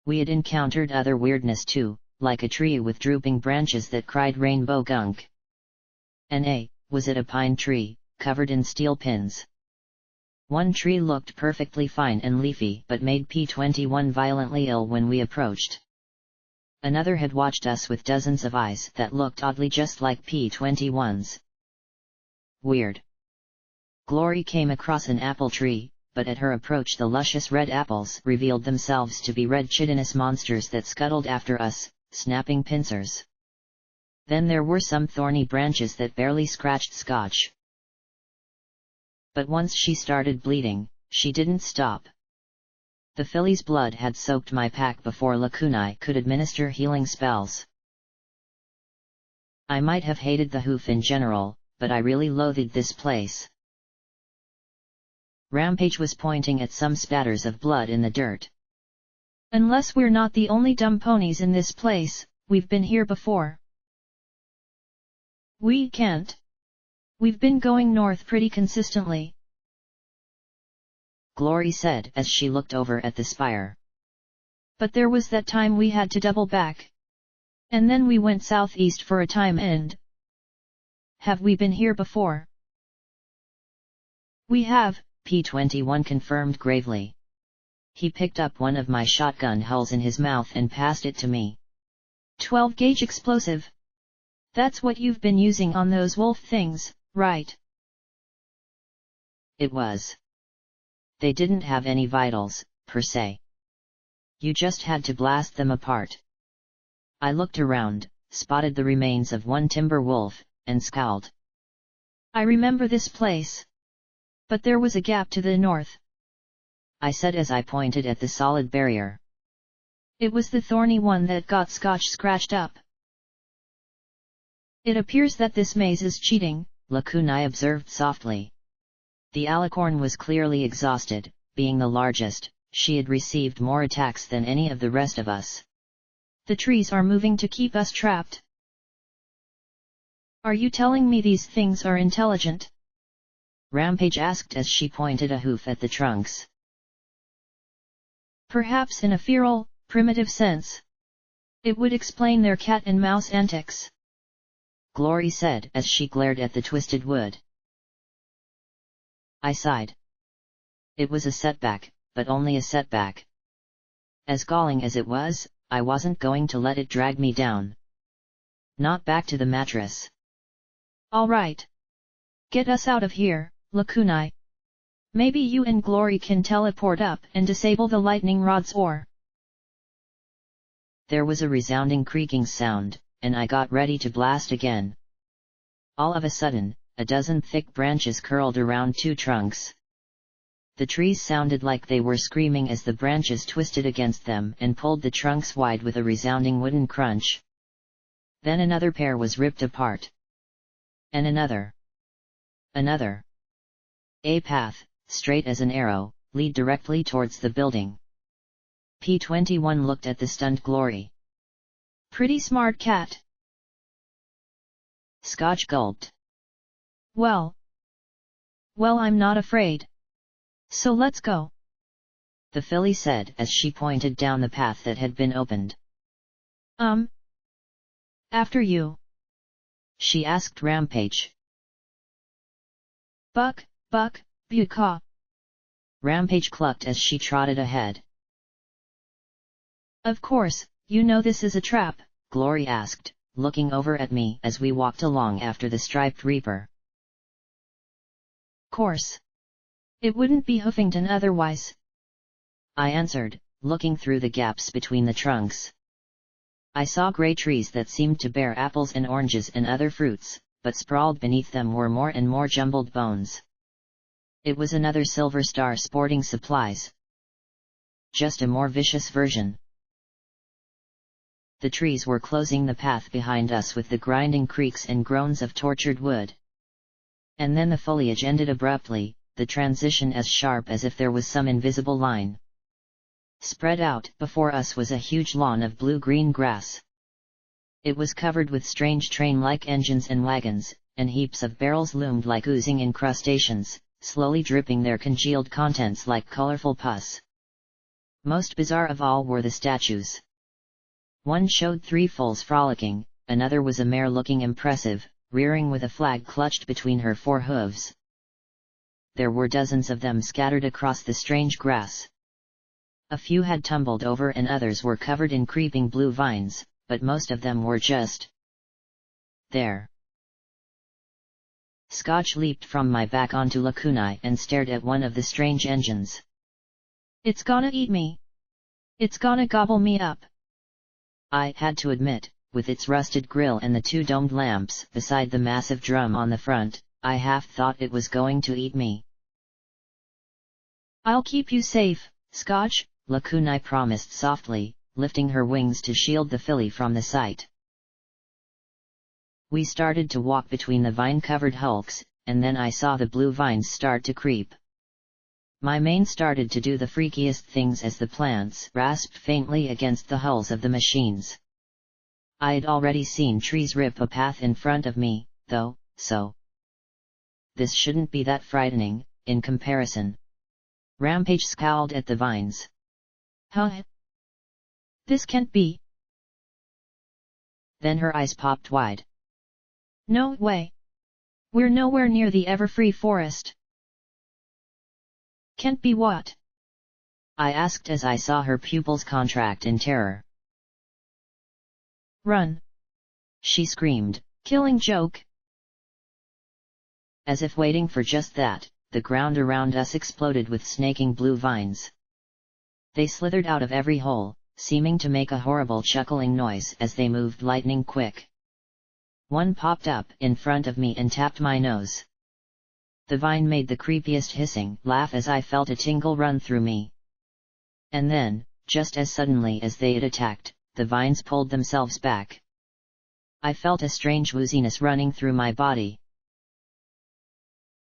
We had encountered other weirdness too, like a tree with drooping branches that cried rainbow gunk. Was it a pine tree, covered in steel pins? One tree looked perfectly fine and leafy but made P-21 violently ill when we approached. Another had watched us with dozens of eyes that looked oddly just like P-21's. Weird. Glory came across an apple tree, but at her approach the luscious red apples revealed themselves to be red chitinous monsters that scuttled after us, snapping pincers. Then there were some thorny branches that barely scratched Scotch. But once she started bleeding, she didn't stop. The filly's blood had soaked my pack before Lakunai could administer healing spells. I might have hated the hoof in general, but I really loathed this place. Rampage was pointing at some spatters of blood in the dirt. "Unless we're not the only dumb ponies in this place, we've been here before." "We can't. We've been going north pretty consistently," Glory said as she looked over at the spire. "But there was that time we had to double back. And then we went southeast for a time and—" "Have we been here before?" "We have," P-21 confirmed gravely. He picked up one of my shotgun hulls in his mouth and passed it to me. 12-gauge explosive. That's what you've been using on those wolf things, right?" It was. They didn't have any vitals, per se. You just had to blast them apart. I looked around, spotted the remains of one timber wolf, and scowled. "I remember this place. But there was a gap to the north," I said as I pointed at the solid barrier. "It was the thorny one that got Scotch scratched up." "It appears that this maze is cheating," Lakunai observed softly. The alicorn was clearly exhausted. Being the largest, she had received more attacks than any of the rest of us. "The trees are moving to keep us trapped." "Are you telling me these things are intelligent?" Rampage asked as she pointed a hoof at the trunks. "Perhaps in a feral, primitive sense. It would explain their cat and mouse antics," Glory said as she glared at the twisted wood. I sighed. It was a setback, but only a setback. As galling as it was, I wasn't going to let it drag me down. Not back to the mattress. "All right. Get us out of here, Lakunai. Maybe you and Glory can teleport up and disable the lightning rods or—" There was a resounding creaking sound, and I got ready to blast again. All of a sudden, a dozen thick branches curled around 2 trunks. The trees sounded like they were screaming as the branches twisted against them and pulled the trunks wide with a resounding wooden crunch. Then another pair was ripped apart. And another. Another. A path, straight as an arrow, led directly towards the building. P-21 looked at the stunned Glory. Pretty smart cat. Scotch gulped. Well, I'm not afraid. So let's go. The filly said as she pointed down the path that had been opened. After you. She asked Rampage. Buck, bucaw. Rampage clucked as she trotted ahead. Of course, you know this is a trap, Glory asked, looking over at me as we walked along after the striped reaper. Course. It wouldn't be Hoofington otherwise. I answered, looking through the gaps between the trunks. I saw grey trees that seemed to bear apples and oranges and other fruits, but sprawled beneath them were more and more jumbled bones. It was another Silver Star Sporting Supplies. Just a more vicious version. The trees were closing the path behind us with the grinding creaks and groans of tortured wood. And then the foliage ended abruptly, the transition as sharp as if there was some invisible line. Spread out before us was a huge lawn of blue-green grass. It was covered with strange train-like engines and wagons, and heaps of barrels loomed like oozing incrustations, slowly dripping their congealed contents like colorful pus. Most bizarre of all were the statues. One showed 3 foals frolicking, another was a mare looking impressive, rearing with a flag clutched between her 4 hooves. There were dozens of them scattered across the strange grass. A few had tumbled over and others were covered in creeping blue vines, but most of them were just there. Scotch leaped from my back onto Lacunai and stared at one of the strange engines. It's gonna eat me. It's gonna gobble me up. I had to admit, with its rusted grille and the 2 domed lamps beside the massive drum on the front, I half thought it was going to eat me. I'll keep you safe, Scotch, Lacunai promised softly, lifting her wings to shield the filly from the sight. We started to walk between the vine-covered hulks, and then I saw the blue vines start to creep. My mane started to do the freakiest things as the plants rasped faintly against the hulls of the machines. I'd already seen trees rip a path in front of me, though, so this shouldn't be that frightening, in comparison. Rampage scowled at the vines. Huh? This can't be. Then her eyes popped wide. No way. We're nowhere near the ever-free forest. Can't be what? I asked as I saw her pupils contract in terror. Run! She screamed. Killing joke. As if waiting for just that, the ground around us exploded with snaking blue vines. They slithered out of every hole, seeming to make a horrible chuckling noise as they moved lightning quick. One popped up in front of me and tapped my nose. The vine made the creepiest hissing laugh as I felt a tingle run through me. And then, just as suddenly as they had attacked, the vines pulled themselves back. I felt a strange wooziness running through my body.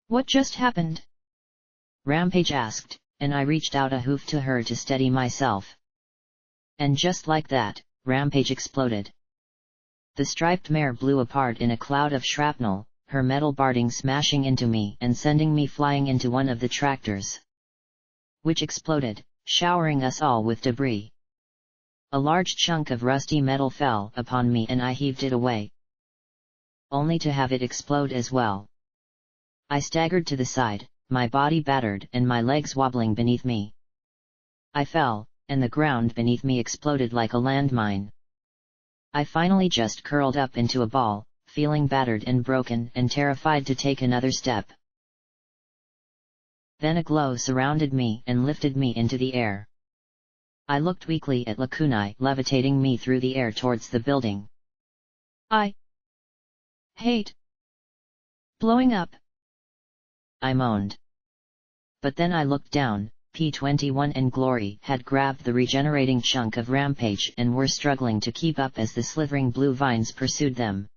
What just happened? Rampage asked, and I reached out a hoof to her to steady myself. And just like that, Rampage exploded. The striped mare blew apart in a cloud of shrapnel, her metal barding smashing into me and sending me flying into one of the tractors, which exploded, showering us all with debris. A large chunk of rusty metal fell upon me and I heaved it away, only to have it explode as well. I staggered to the side, my body battered and my legs wobbling beneath me. I fell, and the ground beneath me exploded like a landmine. I finally just curled up into a ball, feeling battered and broken and terrified to take another step. Then a glow surrounded me and lifted me into the air. I looked weakly at Lacunai levitating me through the air towards the building. I hate blowing up, I moaned. But then I looked down. P21 and Glory had grabbed the regenerating chunk of Rampage and were struggling to keep up as the slithering blue vines pursued them.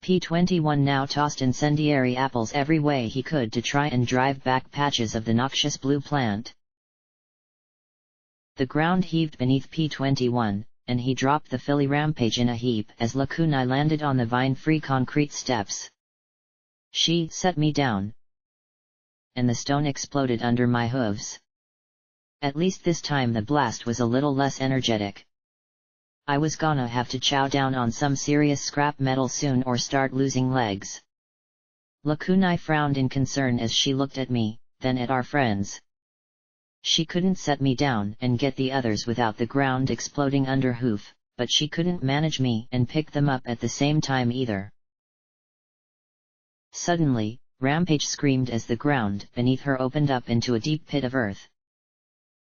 P21 now tossed incendiary apples every way he could to try and drive back patches of the noxious blue plant. The ground heaved beneath P21, and he dropped the filly Rampage in a heap as Lakunai landed on the vine-free concrete steps. She set me down, and the stone exploded under my hooves. At least this time the blast was a little less energetic. I was gonna have to chow down on some serious scrap metal soon or start losing legs. Lakunai frowned in concern as she looked at me, then at our friends. She couldn't set me down and get the others without the ground exploding under hoof, but she couldn't manage me and pick them up at the same time either. Suddenly, Rampage screamed as the ground beneath her opened up into a deep pit of earth.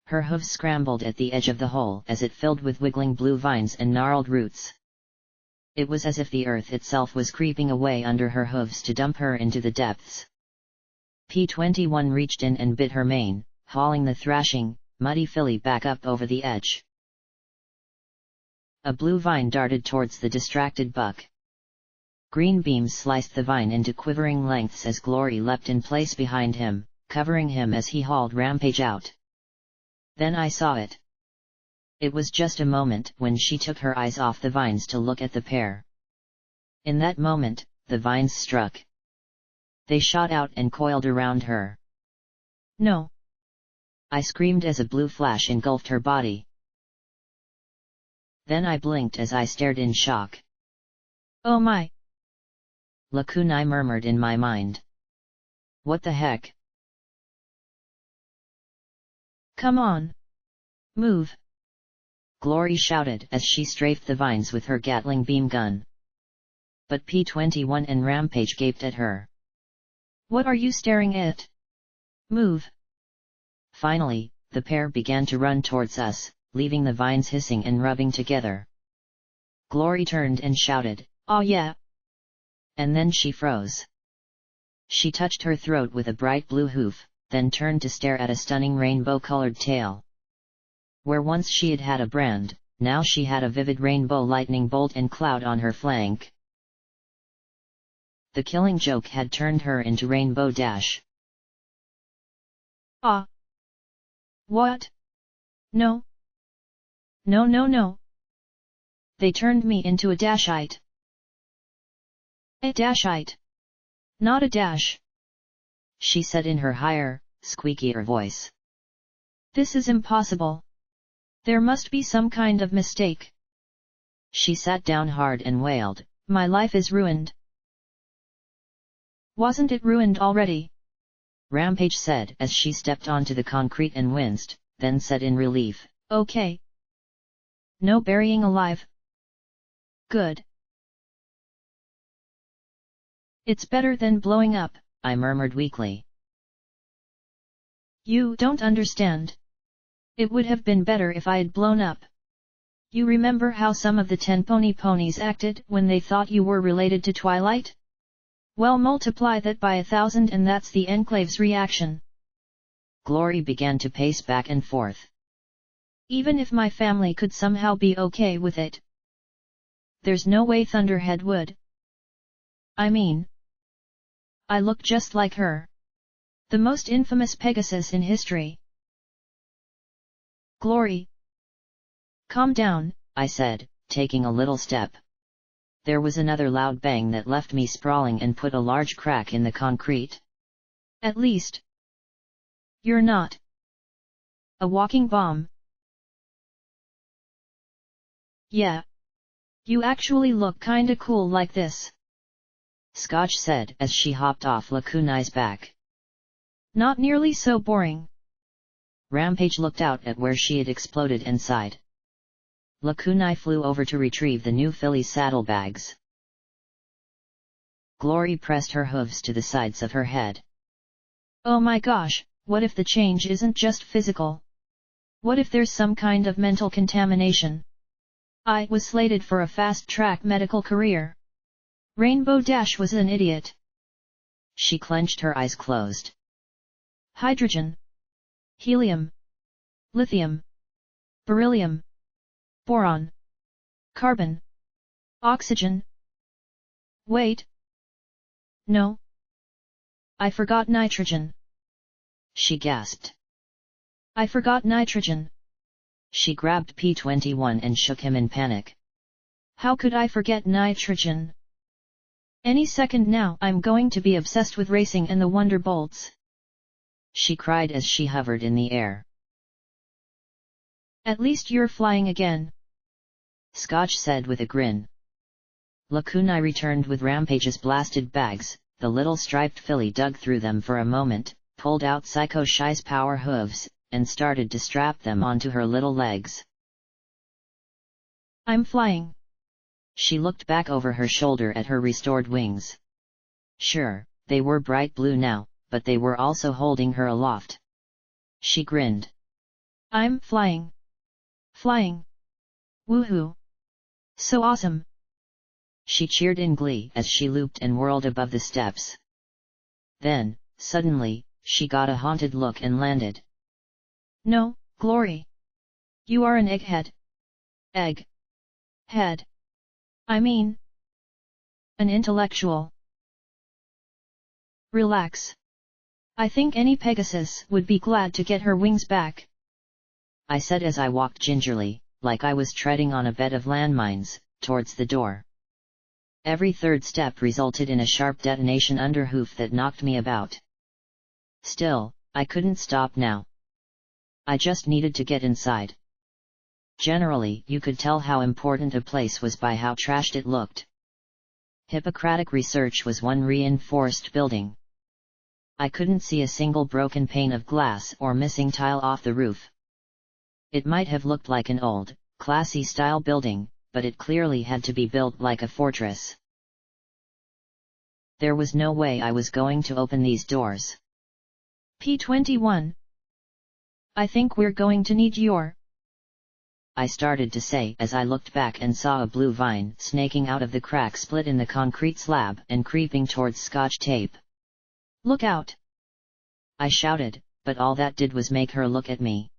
Her hooves scrambled at the edge of the hole as it filled with wiggling blue vines and gnarled roots. It was as if the earth itself was creeping away under her hooves to dump her into the depths. P21 reached in and bit her mane, hauling the thrashing, muddy filly back up over the edge. A blue vine darted towards the distracted buck. Green beams sliced the vine into quivering lengths as Glory leapt in place behind him, covering him as he hauled Rampage out. Then I saw it. It was just a moment when she took her eyes off the vines to look at the pair. In that moment, the vines struck. They shot out and coiled around her. No! I screamed as a blue flash engulfed her body. Then I blinked as I stared in shock. Oh my! Lakunai murmured in my mind. What the heck? Come on! Move! Glory shouted as she strafed the vines with her Gatling beam gun. But P21 and Rampage gaped at her. What are you staring at? Move! Finally, the pair began to run towards us, leaving the vines hissing and rubbing together. Glory turned and shouted, "Oh yeah!" And then she froze. She touched her throat with a bright blue hoof, then turned to stare at a stunning rainbow-colored tail. Where once she had had a brand, now she had a vivid rainbow lightning bolt and cloud on her flank. The killing joke had turned her into Rainbow Dash. Ah! What? No! No no no! They turned me into a Dashite! A Dashite! Not a Dash! She said in her higher, squeakier voice. This is impossible! There must be some kind of mistake! She sat down hard and wailed, My life is ruined! Wasn't it ruined already? Rampage said as she stepped onto the concrete and winced, then said in relief, Okay. No burying alive. Good. It's better than blowing up, I murmured weakly. You don't understand. It would have been better if I had blown up. You remember how some of the 10 ponies acted when they thought you were related to Twilight? Well, multiply that by 1,000 and that's the Enclave's reaction. Glory began to pace back and forth. Even if my family could somehow be okay with it, there's no way Thunderhead would. I mean, I look just like her. The most infamous Pegasus in history. Glory. Calm down, I said, taking a little step. There was another loud bang that left me sprawling and put a large crack in the concrete. At least, you're not a walking bomb. Yeah. You actually look kinda cool like this. Scotch said as she hopped off Lakunai's back. Not nearly so boring. Rampage looked out at where she had exploded and sighed. Lakunai flew over to retrieve the new filly's saddlebags. Glory pressed her hooves to the sides of her head. Oh my gosh, what if the change isn't just physical? What if there's some kind of mental contamination? I was slated for a fast-track medical career. Rainbow Dash was an idiot. She clenched her eyes closed. Hydrogen. Helium. Lithium. Beryllium. Boron. Carbon. Oxygen. Wait. No. I forgot nitrogen. She gasped. I forgot nitrogen. She grabbed P-21 and shook him in panic. How could I forget nitrogen? Any second now I'm going to be obsessed with racing and the Wonderbolts. She cried as she hovered in the air. At least you're flying again, Scotch said with a grin. Lakunai returned with Rampage's blasted bags. The little striped filly dug through them for a moment, pulled out Psycho Shy's power hooves, and started to strap them onto her little legs. I'm flying. She looked back over her shoulder at her restored wings. Sure, they were bright blue now, but they were also holding her aloft. She grinned. I'm flying. Flying. Woohoo! So awesome! She cheered in glee as she looped and whirled above the steps. Then, suddenly, she got a haunted look and landed. No, Glory. You are an egghead. Egg. Head. I mean, an intellectual. Relax. I think any Pegasus would be glad to get her wings back, I said as I walked gingerly, like I was treading on a bed of landmines, towards the door. Every third step resulted in a sharp detonation under hoof that knocked me about. Still, I couldn't stop now. I just needed to get inside. Generally, you could tell how important a place was by how trashed it looked. Hippocratic Research was one reinforced building. I couldn't see a single broken pane of glass or missing tile off the roof. It might have looked like an old, classy-style building, but it clearly had to be built like a fortress. There was no way I was going to open these doors. P-21. I think we're going to need your... I started to say as I looked back and saw a blue vine snaking out of the crack split in the concrete slab and creeping towards Scotch tape. Look out! I shouted, but all that did was make her look at me.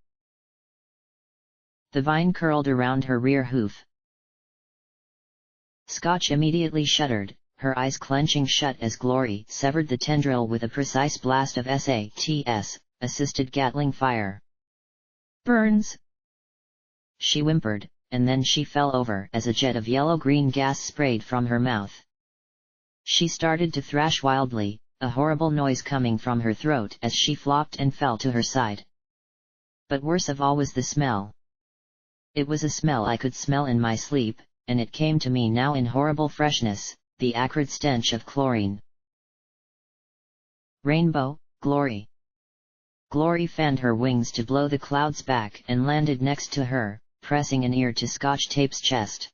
The vine curled around her rear hoof. Scotch immediately shuddered, her eyes clenching shut as Glory severed the tendril with a precise blast of SATS, assisted Gatling fire. Burns! She whimpered, and then she fell over as a jet of yellow-green gas sprayed from her mouth. She started to thrash wildly, a horrible noise coming from her throat as she flopped and fell to her side. But worst of all was the smell. It was a smell I could smell in my sleep, and it came to me now in horrible freshness, the acrid stench of chlorine. Rainbow, Glory. Glory fanned her wings to blow the clouds back and landed next to her, pressing an ear to Scotch Tape's chest.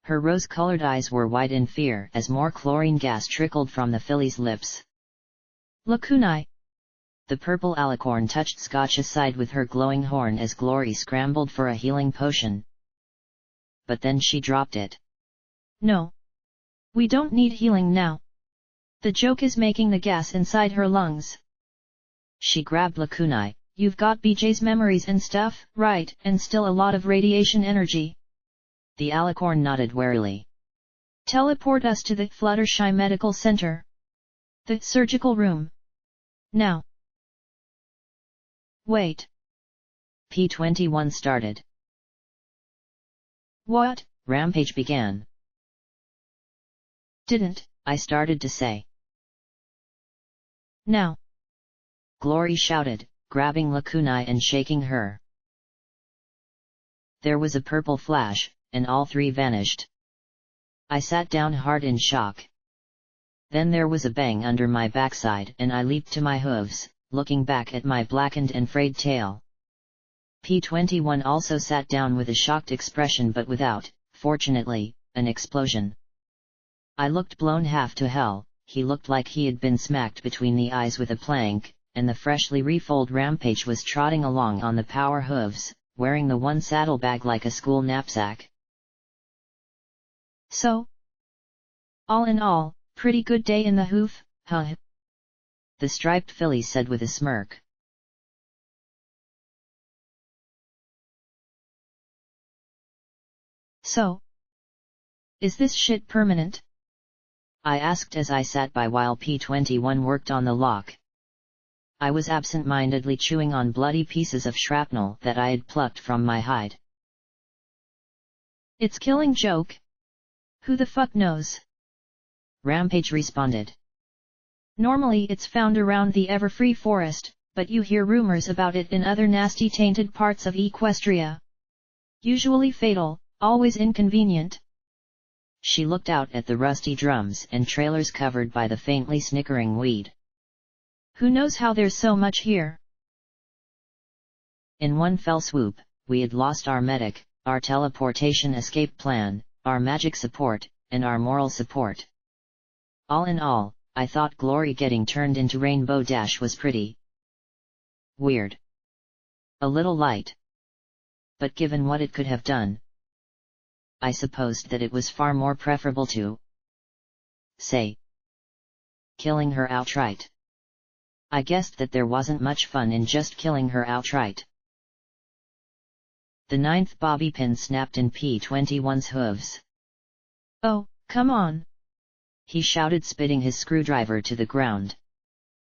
Her rose-colored eyes were wide in fear as more chlorine gas trickled from the filly's lips. Lakunai! The purple alicorn touched Scotch's side with her glowing horn as Glory scrambled for a healing potion. But then she dropped it. No. We don't need healing now. The joke is making the gas inside her lungs. She grabbed Lakunai. You've got BJ's memories and stuff, right, and still a lot of radiation energy. The alicorn nodded warily. Teleport us to the Fluttershy Medical Center. The surgical room. Now. Wait. P-21 started. What? Rampage began. Didn't, I started to say. Now. Glory shouted, grabbing Lakunai and shaking her. There was a purple flash, and all three vanished. I sat down hard in shock. Then there was a bang under my backside and I leaped to my hooves, looking back at my blackened and frayed tail. P-21 also sat down with a shocked expression but without, fortunately, an explosion. I looked blown half to hell. He looked like he had been smacked between the eyes with a plank, and the freshly refolded Rampage was trotting along on the power hooves, wearing the one saddlebag like a school knapsack. So? All in all, pretty good day in the hoof, huh? The striped filly said with a smirk. So? Is this shit permanent? I asked as I sat by while P-21 worked on the lock. I was absent-mindedly chewing on bloody pieces of shrapnel that I had plucked from my hide. It's killing joke. Who the fuck knows? Rampage responded. Normally it's found around the Everfree forest, but you hear rumors about it in other nasty tainted parts of Equestria. Usually fatal, always inconvenient. She looked out at the rusty drums and trailers covered by the faintly snickering weed. Who knows how there's so much here? In one fell swoop, we had lost our medic, our teleportation escape plan, our magic support, and our moral support. All in all, I thought Glory getting turned into Rainbow Dash was pretty weird. A little light. But given what it could have done, I supposed that it was far more preferable to, say, killing her outright. I guessed that there wasn't much fun in just killing her outright. The 9th bobby pin snapped in P-21's hooves. Oh, come on! He shouted, spitting his screwdriver to the ground.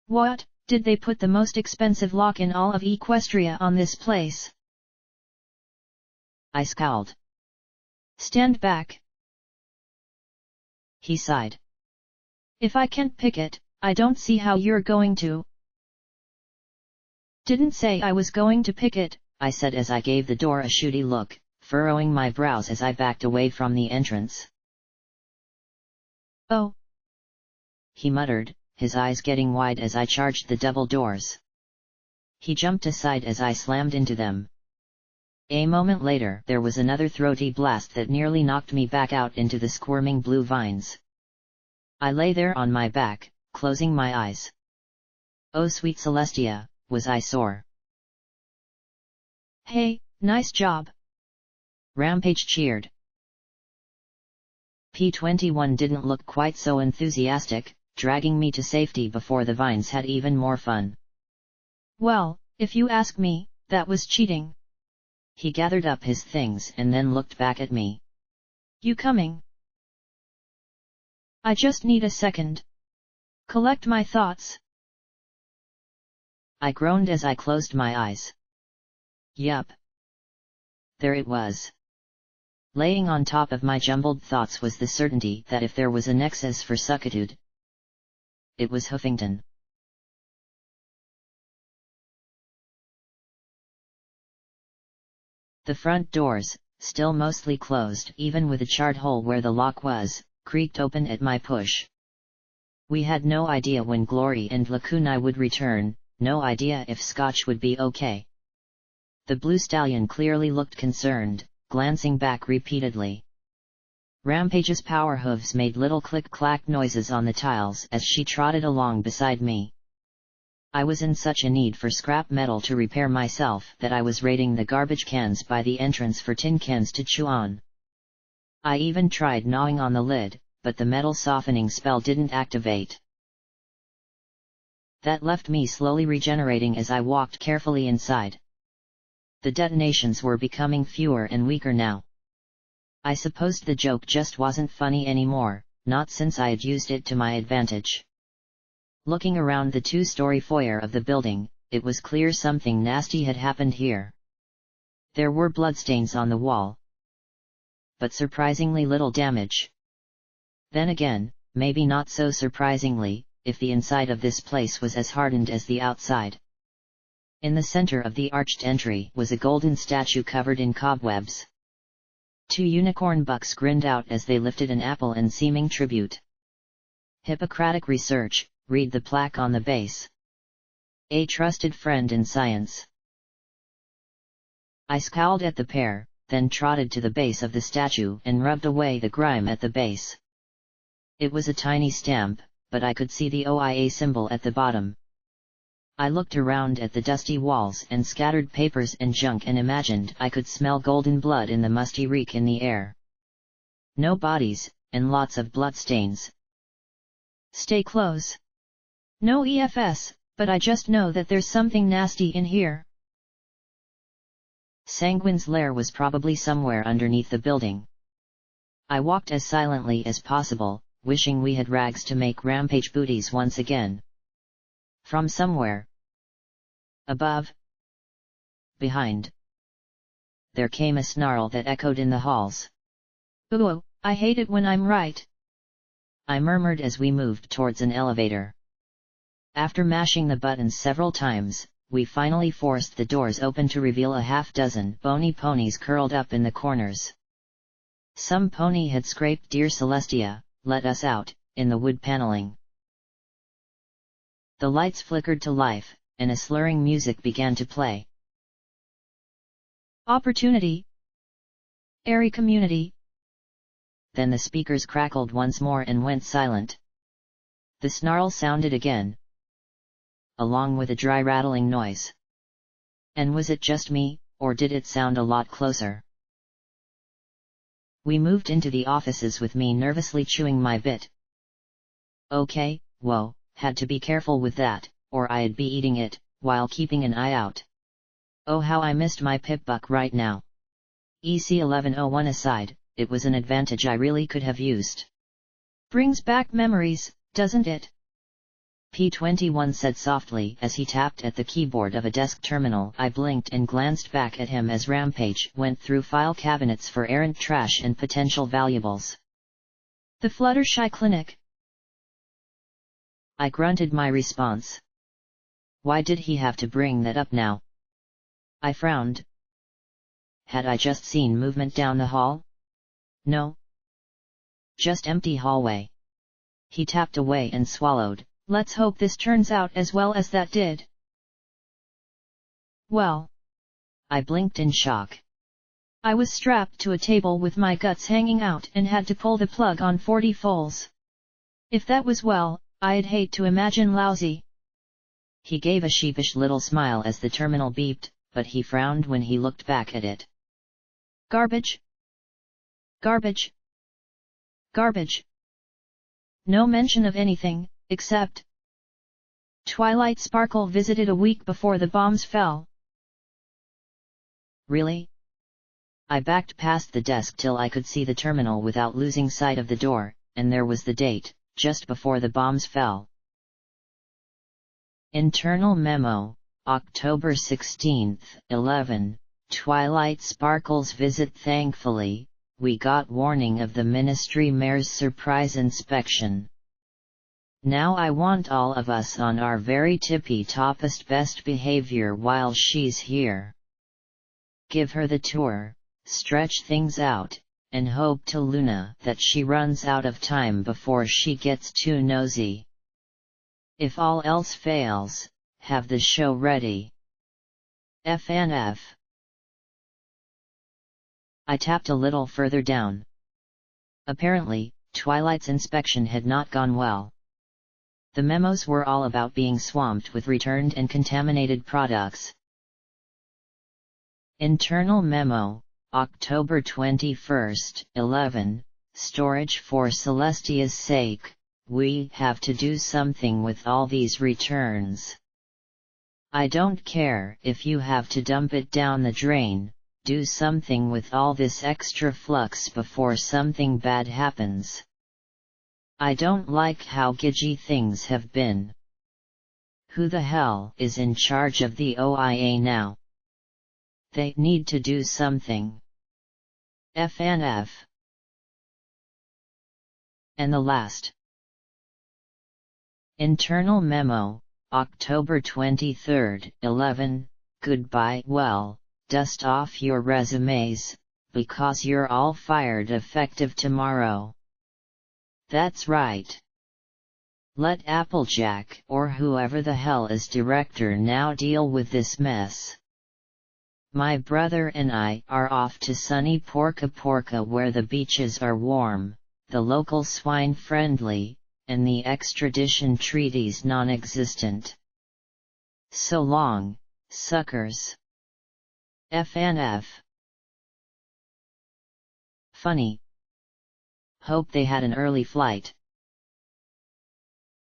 What, did they put the most expensive lock in all of Equestria on this place? I scowled. Stand back. He sighed. If I can't pick it, I don't see how you're going to. Didn't say I was going to pick it, I said as I gave the door a shooty look, furrowing my brows as I backed away from the entrance. Oh. He muttered, his eyes getting wide as I charged the double doors. He jumped aside as I slammed into them. A moment later there was another throaty blast that nearly knocked me back out into the squirming blue vines. I lay there on my back, closing my eyes. Oh sweet Celestia, was I sore. Hey, nice job! Rampage cheered. P-21 didn't look quite so enthusiastic, dragging me to safety before the vines had even more fun. Well, if you ask me, that was cheating. He gathered up his things and then looked back at me. You coming? I just need a second. Collect my thoughts. I groaned as I closed my eyes. Yup. There it was. Laying on top of my jumbled thoughts was the certainty that if there was a nexus for suckitude, it was Huffington. The front doors, still mostly closed even with a charred hole where the lock was, creaked open at my push. We had no idea when Glory and Lacuna would return, no idea if Scotch would be okay. The blue stallion clearly looked concerned, glancing back repeatedly. Rampage's power hooves made little click-clack noises on the tiles as she trotted along beside me. I was in such a need for scrap metal to repair myself that I was raiding the garbage cans by the entrance for tin cans to chew on. I even tried gnawing on the lid, but the metal softening spell didn't activate. That left me slowly regenerating as I walked carefully inside. The detonations were becoming fewer and weaker now. I supposed the joke just wasn't funny anymore, not since I had used it to my advantage. Looking around the two-story foyer of the building, it was clear something nasty had happened here. There were bloodstains on the wall, but surprisingly little damage. Then again, maybe not so surprisingly, if the inside of this place was as hardened as the outside. In the center of the arched entry was a golden statue covered in cobwebs. Two unicorn bucks grinned out as they lifted an apple in seeming tribute. Hippocratic Research, read the plaque on the base. A trusted friend in science. I scowled at the pair, then trotted to the base of the statue and rubbed away the grime at the base. It was a tiny stamp, but I could see the OIA symbol at the bottom. I looked around at the dusty walls and scattered papers and junk and imagined I could smell golden blood in the musty reek in the air. No bodies, and lots of bloodstains. Stay close. No EFS, but I just know that there's something nasty in here. Sanguine's lair was probably somewhere underneath the building. I walked as silently as possible, wishing we had rags to make rampage booties once again. From somewhere above, behind, there came a snarl that echoed in the halls. Ooh, I hate it when I'm right, I murmured as we moved towards an elevator. After mashing the buttons several times, we finally forced the doors open to reveal a half-dozen bony ponies curled up in the corners. Some pony had scraped Dear Celestia, let us out, in the wood paneling. The lights flickered to life, and a slurring music began to play. Opportunity. Airy community. Then the speakers crackled once more and went silent. The snarl sounded again, along with a dry rattling noise. And was it just me, or did it sound a lot closer? We moved into the offices with me nervously chewing my bit. Okay, whoa, had to be careful with that, or I'd be eating it, while keeping an eye out. Oh, how I missed my Pip-Buck right now. EC1101 aside, it was an advantage I really could have used. Brings back memories, doesn't it? P21 said softly as he tapped at the keyboard of a desk terminal. I blinked and glanced back at him as Rampage went through file cabinets for errant trash and potential valuables. The Fluttershy Clinic. I grunted my response. Why did he have to bring that up now? I frowned. Had I just seen movement down the hall? No. Just empty hallway. He tapped away and swallowed. Let's hope this turns out as well as that did. Well. I blinked in shock. I was strapped to a table with my guts hanging out and had to pull the plug on 40 foals. If that was well, I'd hate to imagine lousy. He gave a sheepish little smile as the terminal beeped, but he frowned when he looked back at it. Garbage. Garbage. Garbage. No mention of anything, except Twilight Sparkle visited a week before the bombs fell. Really? I backed past the desk till I could see the terminal without losing sight of the door, and there was the date, just before the bombs fell. Internal memo, October 16th, 11, Twilight Sparkle's visit. Thankfully, we got warning of the Ministry Mayor's surprise inspection. Now I want all of us on our very tippy-toppest best behavior while she's here. Give her the tour, stretch things out, and hope to Luna that she runs out of time before she gets too nosy. If all else fails, have the show ready. FNF. I tapped a little further down. Apparently, Twilight's inspection had not gone well. The memos were all about being swamped with returned and contaminated products. Internal memo, October 21st, 11, storage. For Celestia's sake, we have to do something with all these returns. I don't care if you have to dump it down the drain, do something with all this extra flux before something bad happens. I don't like how gidgy things have been. Who the hell is in charge of the OIA now? They need to do something. FNF. And the last. Internal memo, October 23rd, 11, goodbye. Well, dust off your resumes, because you're all fired effective tomorrow. That's right. Let Applejack or whoever the hell is director now deal with this mess. My brother and I are off to sunny Porca Porca where the beaches are warm, the local swine friendly, and the extradition treaties non-existent. So long, suckers. FNF. Funny. Hope they had an early flight.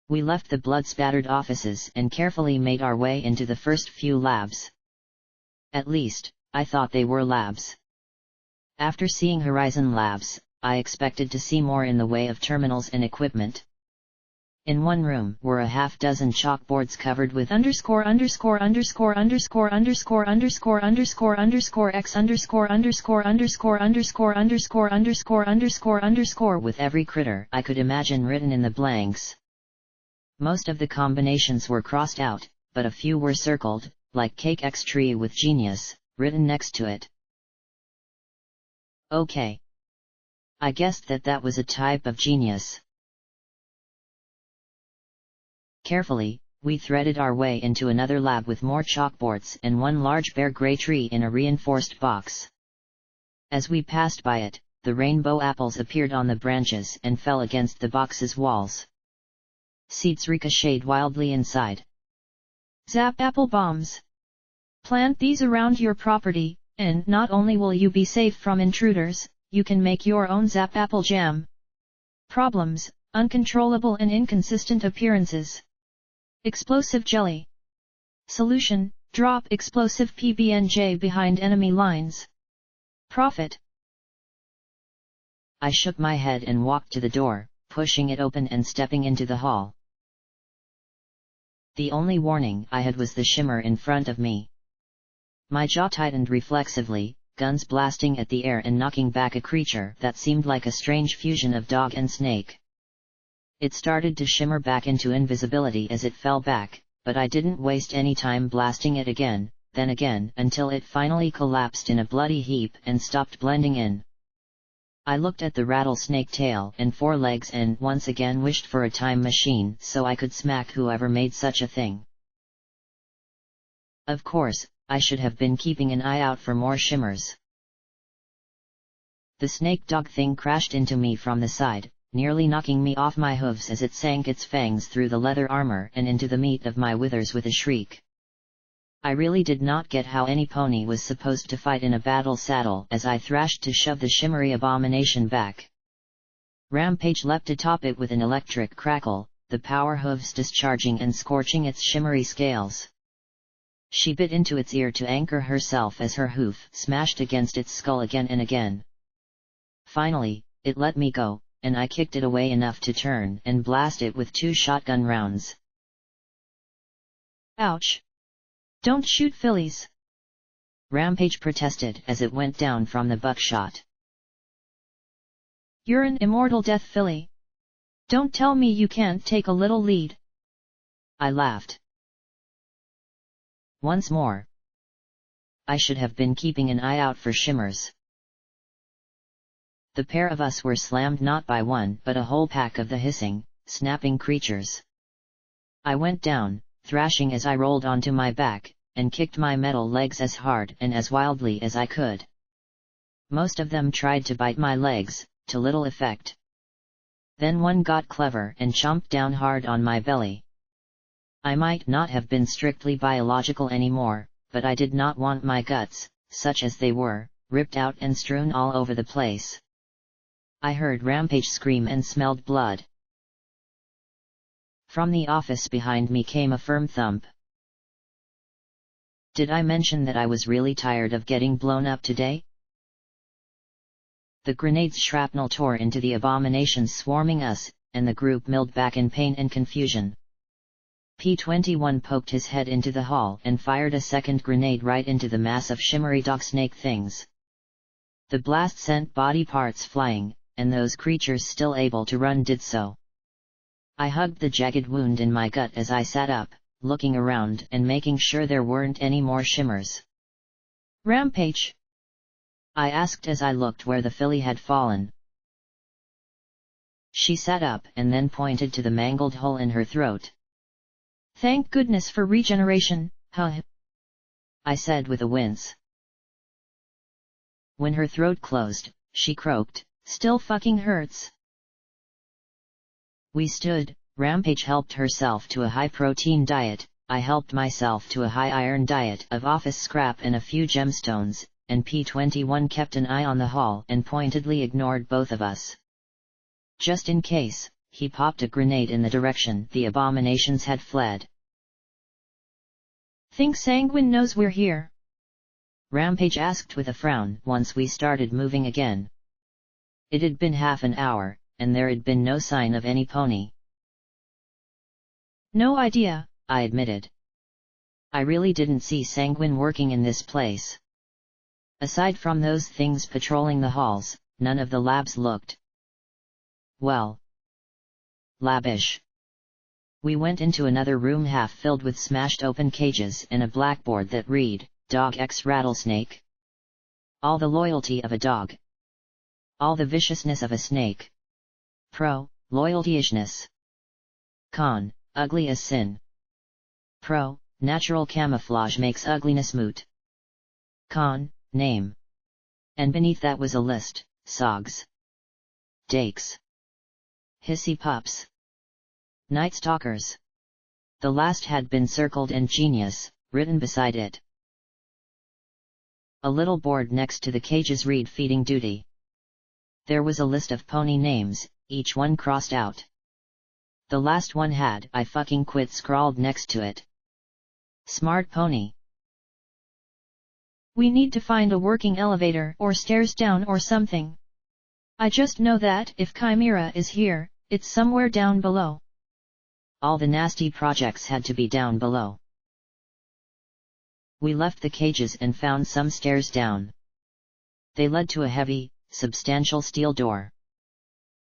We left the blood-spattered offices and carefully made our way into the first few labs. At least, I thought they were labs. After seeing Horizon Labs, I expected to see more in the way of terminals and equipment. In one room were a half-dozen chalkboards covered with _______________________ x____________ with every critter I could imagine written in the blanks. Most of the combinations were crossed out, but a few were circled, like Equestria with genius written next to it. Okay. I guessed that was a type of genius. Carefully, we threaded our way into another lab with more chalkboards and one large bare grey tree in a reinforced box. As we passed by it, the rainbow apples appeared on the branches and fell against the box's walls. Seeds ricocheted wildly inside. Zap apple bombs. Plant these around your property, and not only will you be safe from intruders, you can make your own zap apple jam. Problems: uncontrollable and inconsistent appearances. Explosive jelly. Solution: drop explosive PBNJ behind enemy lines. Profit. I shook my head and walked to the door, pushing it open and stepping into the hall. The only warning I had was the shimmer in front of me. My jaw tightened reflexively, guns blasting at the air and knocking back a creature that seemed like a strange fusion of dog and snake. It started to shimmer back into invisibility as it fell back, but I didn't waste any time blasting it again, then again, until it finally collapsed in a bloody heap and stopped blending in. I looked at the rattlesnake tail and four legs and once again wished for a time machine so I could smack whoever made such a thing. Of course, I should have been keeping an eye out for more shimmers. The snake dog thing crashed into me from the side, nearly knocking me off my hooves as it sank its fangs through the leather armor and into the meat of my withers with a shriek. I really did not get how any pony was supposed to fight in a battle saddle as I thrashed to shove the shimmery abomination back. Rampage leapt atop it with an electric crackle, the power hooves discharging and scorching its shimmery scales. She bit into its ear to anchor herself as her hoof smashed against its skull again and again. Finally, it let me go, and I kicked it away enough to turn and blast it with 2 shotgun rounds. Ouch! Don't shoot fillies! Rampage protested as it went down from the buckshot. You're an immortal death filly. Don't tell me you can't take a little lead. I laughed. Once more. I should have been keeping an eye out for shimmers. The pair of us were slammed not by one but a whole pack of the hissing, snapping creatures. I went down, thrashing as I rolled onto my back, and kicked my metal legs as hard and as wildly as I could. Most of them tried to bite my legs, to little effect. Then one got clever and chomped down hard on my belly. I might not have been strictly biological anymore, but I did not want my guts, such as they were, ripped out and strewn all over the place. I heard Rampage scream and smelled blood. From the office behind me came a firm thump. Did I mention that I was really tired of getting blown up today? The grenade's shrapnel tore into the abominations swarming us, and the group milled back in pain and confusion. P-21 poked his head into the hall and fired a second grenade right into the mass of shimmery dog snake things. The blast sent body parts flying, and those creatures still able to run did so. I hugged the jagged wound in my gut as I sat up, looking around and making sure there weren't any more shimmers. Rampage? I asked as I looked where the filly had fallen. She sat up and then pointed to the mangled hole in her throat. Thank goodness for regeneration, huh? I said with a wince. When her throat closed, she croaked, Still fucking hurts. We stood, Rampage helped herself to a high-protein diet, I helped myself to a high-iron diet of office scrap and a few gemstones, and P-21 kept an eye on the hall and pointedly ignored both of us. Just in case, he popped a grenade in the direction the abominations had fled. Think Sanguine knows we're here? Rampage asked with a frown once we started moving again. It had been half an hour, and there had been no sign of any pony. No idea, I admitted. I really didn't see Sanguine working in this place. Aside from those things patrolling the halls, none of the labs looked, well, lavish. We went into another room half filled with smashed open cages and a blackboard that read, Dog X Rattlesnake. All the loyalty of a dog. All the viciousness of a snake. Pro, loyalty-ishness. Con, ugly as sin. Pro, natural camouflage makes ugliness moot. Con, name. And beneath that was a list, Sogs. Dakes. Hissy pups. Night stalkers. The last had been circled and genius, written beside it. A little board next to the cages read feeding duty. There was a list of pony names, each one crossed out. The last one had I fucking quit scrawled next to it. Smart pony. We need to find a working elevator or stairs down or something. I just know that if Chimera is here, it's somewhere down below. All the nasty projects had to be down below. We left the cages and found some stairs down. They led to a heavy, substantial steel door.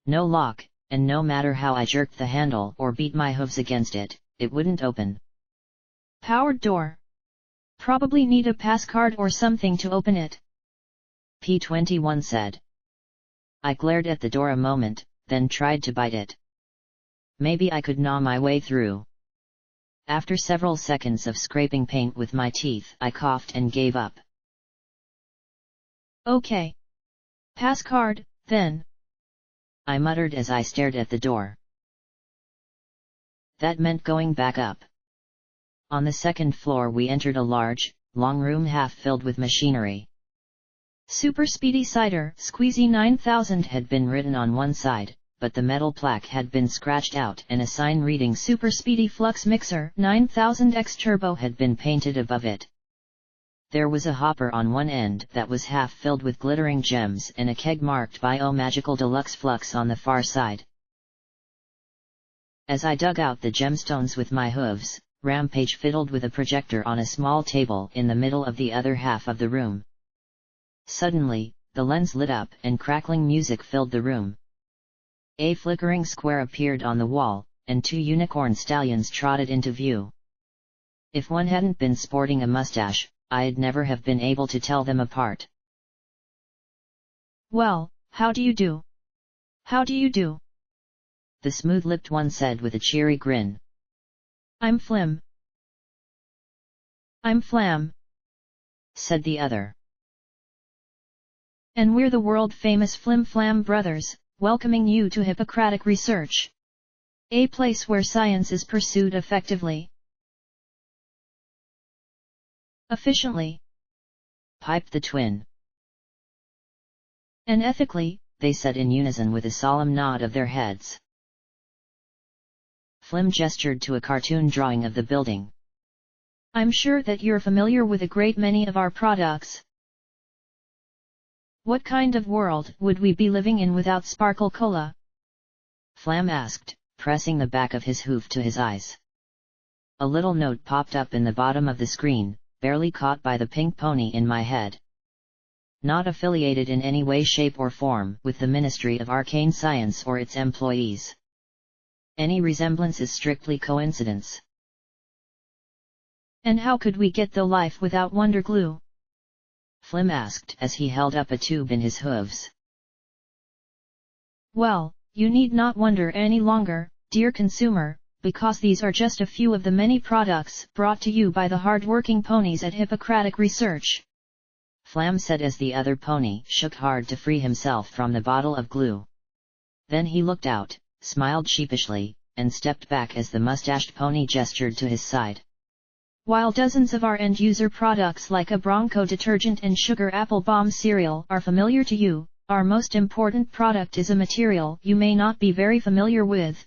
No lock, and no matter how I jerked the handle or beat my hooves against it, it wouldn't open. Powered door. Probably need a pass card or something to open it. P21 said. I glared at the door a moment, then tried to bite it. Maybe I could gnaw my way through. After several seconds of scraping paint with my teeth, I coughed and gave up. Okay. Pass card, then. I muttered as I stared at the door. That meant going back up. On the second floor we entered a large, long room half filled with machinery. Super Speedy Cider Squeezy 9000 had been written on one side, but the metal plaque had been scratched out and a sign reading Super Speedy Flux Mixer 9000X Turbo had been painted above it. There was a hopper on one end that was half filled with glittering gems and a keg marked Bio Magical Deluxe Flux on the far side. As I dug out the gemstones with my hooves, Rampage fiddled with a projector on a small table in the middle of the other half of the room. Suddenly, the lens lit up and crackling music filled the room. A flickering square appeared on the wall, and two unicorn stallions trotted into view. If one hadn't been sporting a mustache, I'd never have been able to tell them apart. Well, how do you do? How do you do? The smooth-lipped one said with a cheery grin. I'm Flim. I'm Flam, said the other. And we're the world-famous Flim Flam brothers, welcoming you to Hippocratic Research. A place where science is pursued effectively. Efficiently, piped the twin. And ethically, they said in unison with a solemn nod of their heads. Flim gestured to a cartoon drawing of the building. I'm sure that you're familiar with a great many of our products. What kind of world would we be living in without Sparkle Cola? Flam asked, pressing the back of his hoof to his eyes. A little note popped up in the bottom of the screen, barely caught by the pink pony in my head. Not affiliated in any way, shape or form with the Ministry of Arcane Science or its employees. Any resemblance is strictly coincidence. And how could we get the life without Wonder Glue? Flim asked as he held up a tube in his hooves. Well, you need not wonder any longer, dear consumer, because these are just a few of the many products brought to you by the hard-working ponies at Hippocratic Research. Flam said as the other pony shook hard to free himself from the bottle of glue. Then he looked out, smiled sheepishly, and stepped back as the mustached pony gestured to his side. While dozens of our end-user products like a Bronco detergent and sugar apple bomb cereal are familiar to you, Our most important product is a material you may not be very familiar with.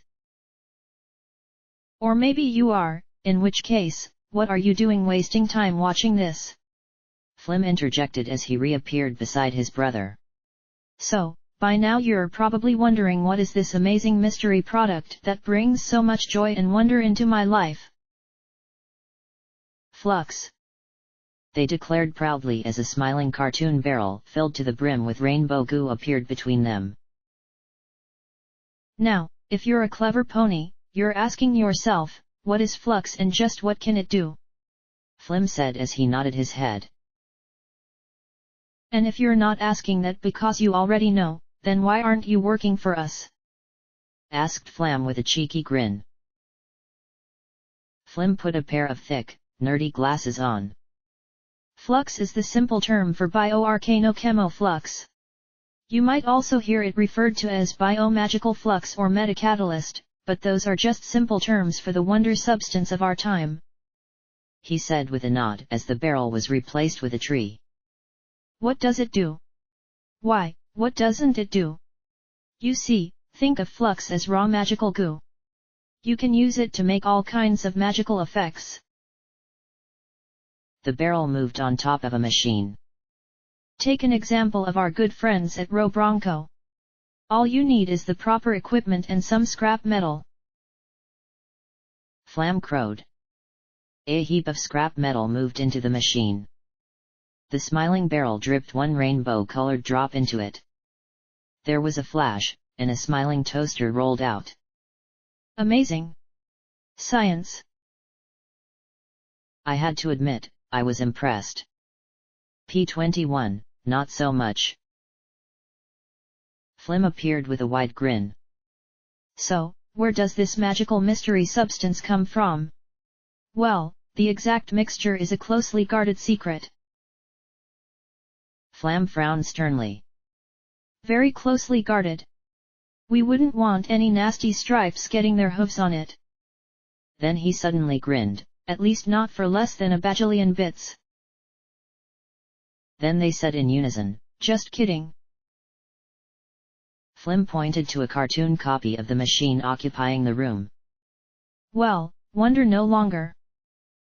Or maybe you are, in which case, what are you doing wasting time watching this? Flim interjected as he reappeared beside his brother. So, by now you're probably wondering what is this amazing mystery product that brings so much joy and wonder into my life. Flux, they declared proudly as a smiling cartoon barrel filled to the brim with rainbow goo appeared between them. Now, if you're a clever pony, you're asking yourself, what is Flux and just what can it do? Flim said as he nodded his head. And if you're not asking that because you already know, then why aren't you working for us? Asked Flam with a cheeky grin. Flim put a pair of thick, nerdy glasses on. Flux is the simple term for bioarcano-chemo flux. You might also hear it referred to as biomagical flux or metacatalyst, but those are just simple terms for the wonder substance of our time. He said with a nod as the barrel was replaced with a tree. What does it do? Why, what doesn't it do? You see, think of flux as raw magical goo. You can use it to make all kinds of magical effects. The barrel moved on top of a machine. Take an example of our good friends at Bronco. All you need is the proper equipment and some scrap metal. Flam crowed. A heap of scrap metal moved into the machine. The smiling barrel dripped one rainbow-colored drop into it. There was a flash, and a smiling toaster rolled out. Amazing! Science! I had to admit, I was impressed. P21, not so much. Flim appeared with a wide grin. So, where does this magical mystery substance come from? Well, the exact mixture is a closely guarded secret. Flam frowned sternly. Very closely guarded. We wouldn't want any nasty stripes getting their hooves on it. Then he suddenly grinned. At least not for less than a bajillion bits. Then they said in unison, just kidding. Flim pointed to a cartoon copy of the machine occupying the room. Well, wonder no longer.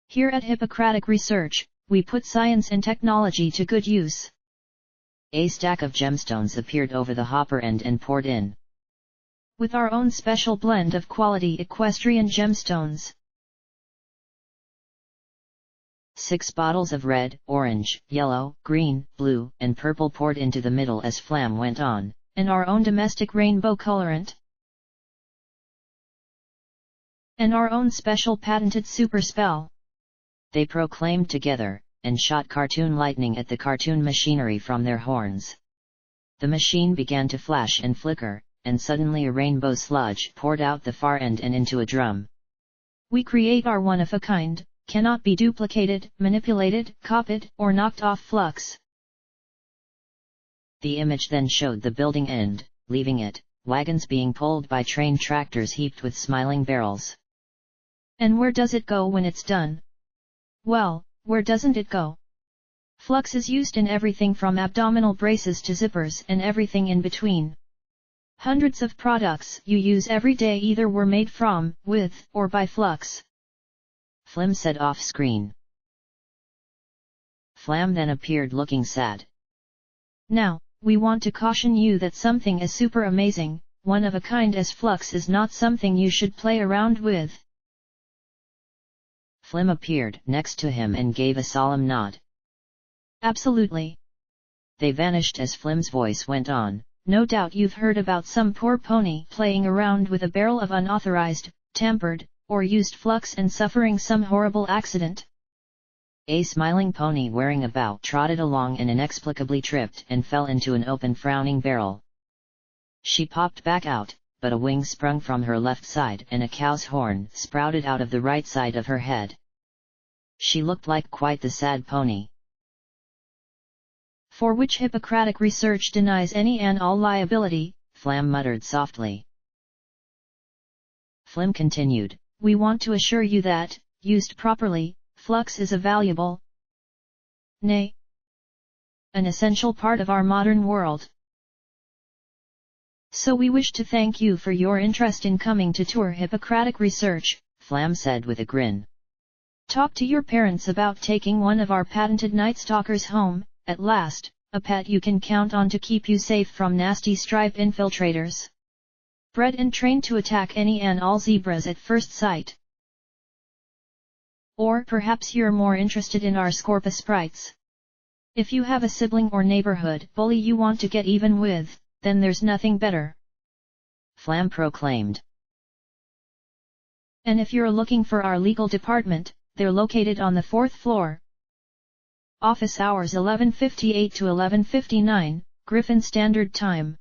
Here at Hippocratic Research, we put science and technology to good use. A stack of gemstones appeared over the hopper end and poured in. With our own special blend of quality equestrian gemstones. 6 bottles of red, orange, yellow, green, blue, and purple poured into the middle as Flam went on, and our own domestic rainbow colorant. And our own special patented super spell. They proclaimed together, and shot cartoon lightning at the cartoon machinery from their horns. The machine began to flash and flicker, and suddenly a rainbow sludge poured out the far end and into a drum. We create our one-of-a-kind, cannot be duplicated, manipulated, copied, or knocked off flux. The image then showed the building end, leaving it, wagons being pulled by train tractors heaped with smiling barrels. And where does it go when it's done? Well, where doesn't it go? Flux is used in everything from abdominal braces to zippers and everything in between. Hundreds of products you use every day either were made from, with, or by flux. Flim said off-screen. Flam then appeared looking sad. Now, we want to caution you that something as super amazing, one of a kind as flux is not something you should play around with. Flim appeared next to him and gave a solemn nod. Absolutely. They vanished as Flim's voice went on. No doubt you've heard about some poor pony playing around with a barrel of unauthorized, tampered, or used flux and suffering some horrible accident. A smiling pony wearing a bow trotted along and inexplicably tripped and fell into an open frowning barrel. She popped back out, but a wing sprung from her left side and a cow's horn sprouted out of the right side of her head. She looked like quite the sad pony. For which Hippocratic Research denies any and all liability, Flam muttered softly. Flim continued. We want to assure you that, used properly, flux is a valuable, nay, an essential part of our modern world. So we wish to thank you for your interest in coming to tour Hippocratic Research, Flam said with a grin. Talk to your parents about taking one of our patented Night Stalkers home, at last, a pet you can count on to keep you safe from nasty stripe infiltrators. Bred and trained to attack any and all zebras at first sight. Or perhaps you're more interested in our Scorpa sprites. If you have a sibling or neighborhood bully you want to get even with, then there's nothing better, Flam proclaimed. And if you're looking for our legal department, they're located on the 4th floor. Office hours 11:58 to 11:59, Griffin Standard Time,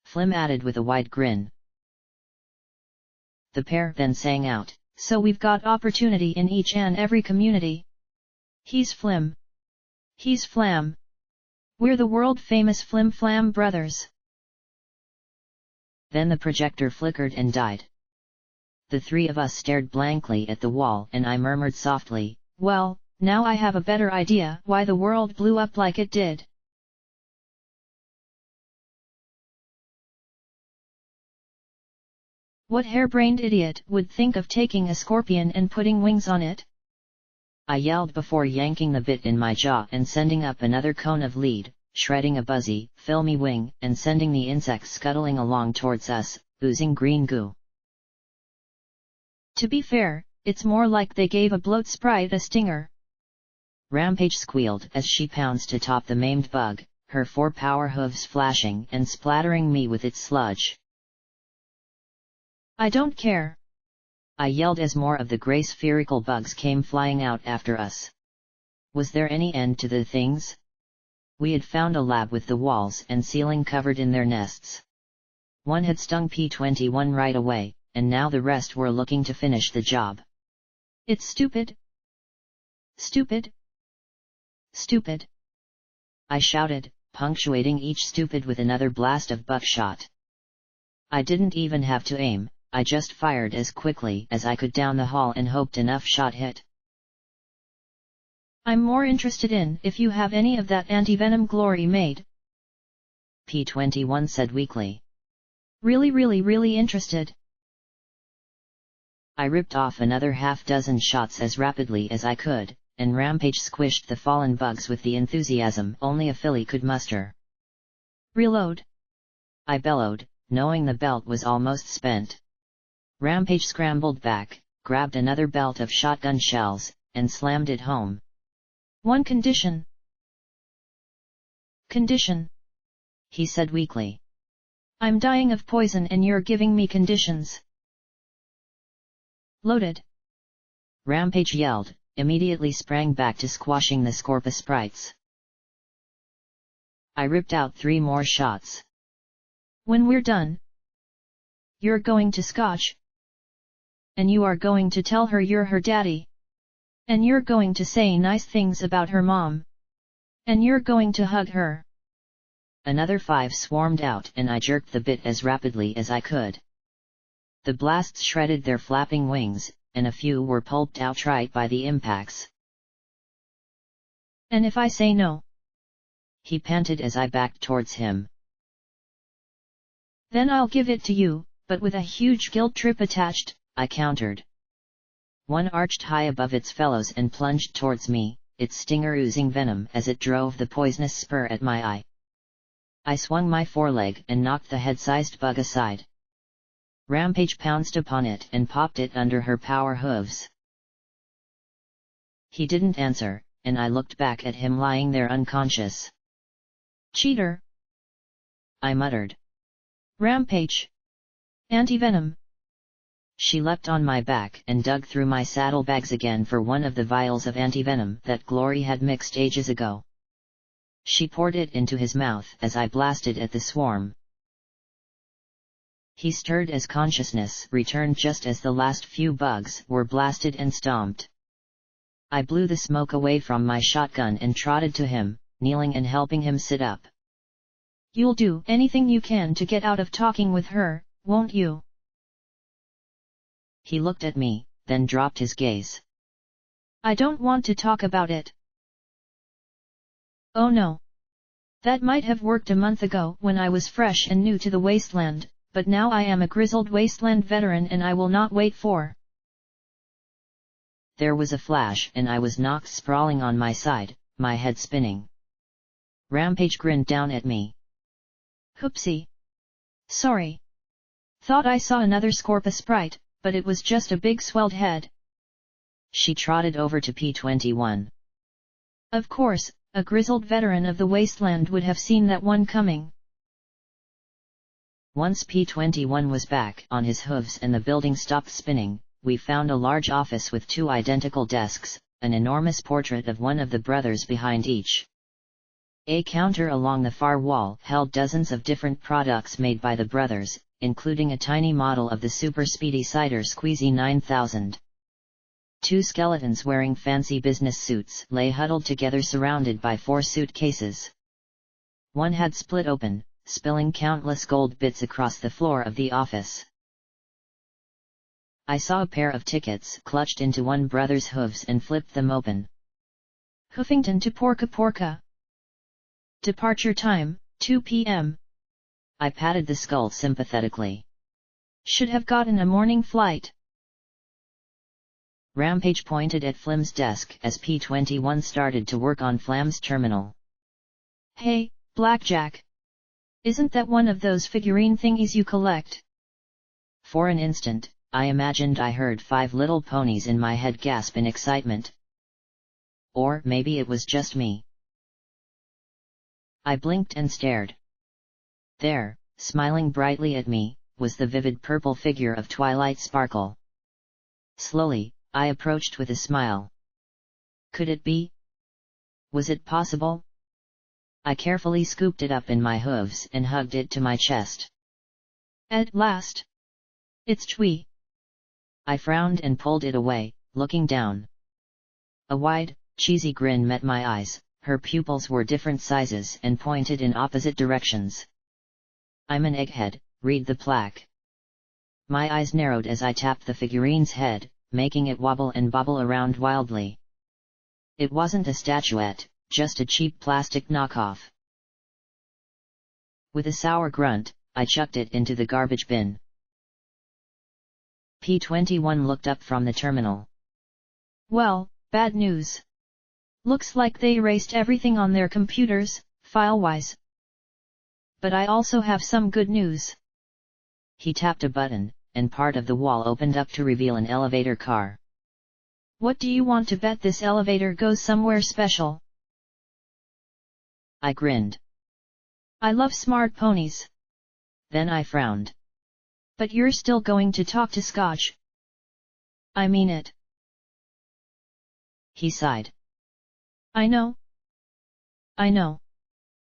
Flim added with a wide grin. The pair then sang out, So we've got opportunity in each and every community. He's Flim. He's Flam. We're the world-famous Flim Flam brothers. Then the projector flickered and died. The three of us stared blankly at the wall and I murmured softly, Well, now I have a better idea why the world blew up like it did. What harebrained idiot would think of taking a scorpion and putting wings on it? I yelled before yanking the bit in my jaw and sending up another cone of lead, shredding a buzzy, filmy wing and sending the insects scuttling along towards us, oozing green goo. To be fair, it's more like they gave a bloat sprite a stinger. Rampage squealed as she pounced atop the maimed bug, her 4 power hooves flashing and splattering me with its sludge. I don't care, I yelled as more of the gray spherical bugs came flying out after us. Was there any end to the things? We had found a lab with the walls and ceiling covered in their nests. One had stung P-21 right away, and now the rest were looking to finish the job. It's stupid. Stupid. Stupid. I shouted, punctuating each stupid with another blast of buckshot. I didn't even have to aim, I just fired as quickly as I could down the hall and hoped enough shot hit. I'm more interested in if you have any of that anti-venom glory made, P-21 said weakly. Really interested. I ripped off another half-dozen shots as rapidly as I could, and Rampage squished the fallen bugs with the enthusiasm only a filly could muster. Reload, I bellowed, knowing the belt was almost spent. Rampage scrambled back, grabbed another belt of shotgun shells, and slammed it home. One condition. Condition, he said weakly. I'm dying of poison and you're giving me conditions. Loaded, Rampage yelled, immediately sprang back to squashing the Scorpa sprites. I ripped out 3 more shots. When we're done, you're going to scotch. And you are going to tell her you're her daddy. And you're going to say nice things about her mom. And you're going to hug her. Another 5 swarmed out and I jerked the bit as rapidly as I could. The blasts shredded their flapping wings, and a few were pulped outright by the impacts. And if I say no? He panted as I backed towards him. Then I'll give it to you, but with a huge guilt trip attached, I countered. One arched high above its fellows and plunged towards me, its stinger oozing venom as it drove the poisonous spur at my eye. I swung my foreleg and knocked the head-sized bug aside. Rampage pounced upon it and popped it under her power hooves. He didn't answer, and I looked back at him lying there unconscious. Cheater, I muttered. Rampage. Anti-venom. She leapt on my back and dug through my saddlebags again for one of the vials of anti-venom that Glory had mixed ages ago. She poured it into his mouth as I blasted at the swarm. He stirred as consciousness returned just as the last few bugs were blasted and stomped. I blew the smoke away from my shotgun and trotted to him, kneeling and helping him sit up. You'll do anything you can to get out of talking with her, won't you? He looked at me, then dropped his gaze. I don't want to talk about it. Oh no. That might have worked a month ago when I was fresh and new to the wasteland, but now I am a grizzled wasteland veteran and I will not wait for. There was a flash and I was knocked sprawling on my side, my head spinning. Rampage grinned down at me. Hoopsie. Sorry. Thought I saw another Scorpa sprite, but it was just a big swelled head. She trotted over to P21. Of course, a grizzled veteran of the wasteland would have seen that one coming. Once P21 was back on his hooves and the building stopped spinning, we found a large office with 2 identical desks, an enormous portrait of one of the brothers behind each. A counter along the far wall held dozens of different products made by the brothers, including a tiny model of the super speedy cider squeezy 9000. 2 skeletons wearing fancy business suits lay huddled together surrounded by 4 suitcases. One had split open, spilling countless gold bits across the floor of the office. I saw a pair of tickets clutched into one brother's hooves and flipped them open. Hoofington to Porca Porca. Departure time, 2 p.m. I patted the skull sympathetically. Should have gotten a morning flight. Rampage pointed at Flim's desk as P21 started to work on Flam's terminal. Hey, Blackjack. Isn't that one of those figurine thingies you collect? For an instant, I imagined I heard 5 little ponies in my head gasp in excitement. Or maybe it was just me. I blinked and stared. There, smiling brightly at me, was the vivid purple figure of Twilight Sparkle. Slowly, I approached with a smile. Could it be? Was it possible? I carefully scooped it up in my hooves and hugged it to my chest. At last. It's Chui. I frowned and pulled it away, looking down. A wide, cheesy grin met my eyes, her pupils were different sizes and pointed in opposite directions. I'm an egghead, read the plaque. My eyes narrowed as I tapped the figurine's head, making it wobble and bobble around wildly. It wasn't a statuette, just a cheap plastic knockoff. With a sour grunt, I chucked it into the garbage bin. P21 looked up from the terminal. Well, bad news. Looks like they erased everything on their computers, file-wise. But I also have some good news. He tapped a button, and part of the wall opened up to reveal an elevator car. What do you want to bet this elevator goes somewhere special? I grinned. I love smart ponies. Then I frowned. But you're still going to talk to Scotch. I mean it. He sighed. I know. I know.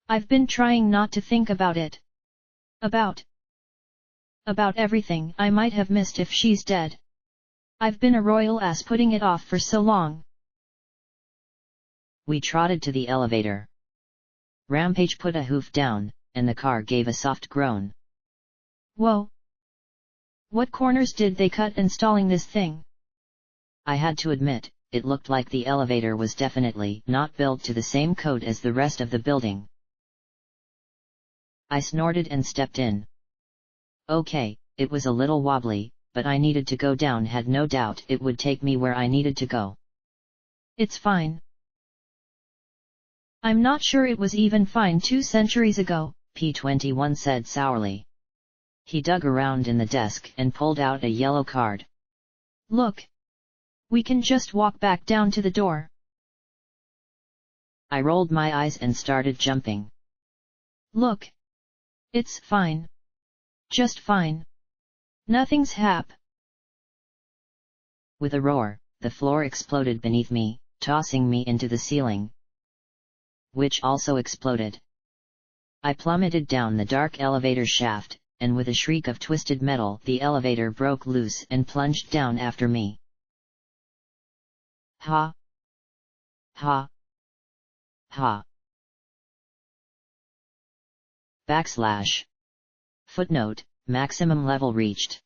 I've been trying not to think about it. About everything I might have missed if she's dead. I've been a royal ass putting it off for so long. We trotted to the elevator. Rampage put a hoof down, and the car gave a soft groan. Whoa! What corners did they cut installing this thing? I had to admit, it looked like the elevator was definitely not built to the same code as the rest of the building. I snorted and stepped in. Okay, it was a little wobbly, but I needed to go down, had no doubt it would take me where I needed to go. It's fine. I'm not sure it was even fine 2 centuries ago, P21 said sourly. He dug around in the desk and pulled out a yellow card. Look. We can just walk back down to the door. I rolled my eyes and started jumping. Look. It's fine. Just fine. Nothing's hap. With a roar, the floor exploded beneath me, tossing me into the ceiling, which also exploded. I plummeted down the dark elevator shaft, and with a shriek of twisted metal, the elevator broke loose and plunged down after me. Ha! Ha! Ha! // Footnote, maximum level reached.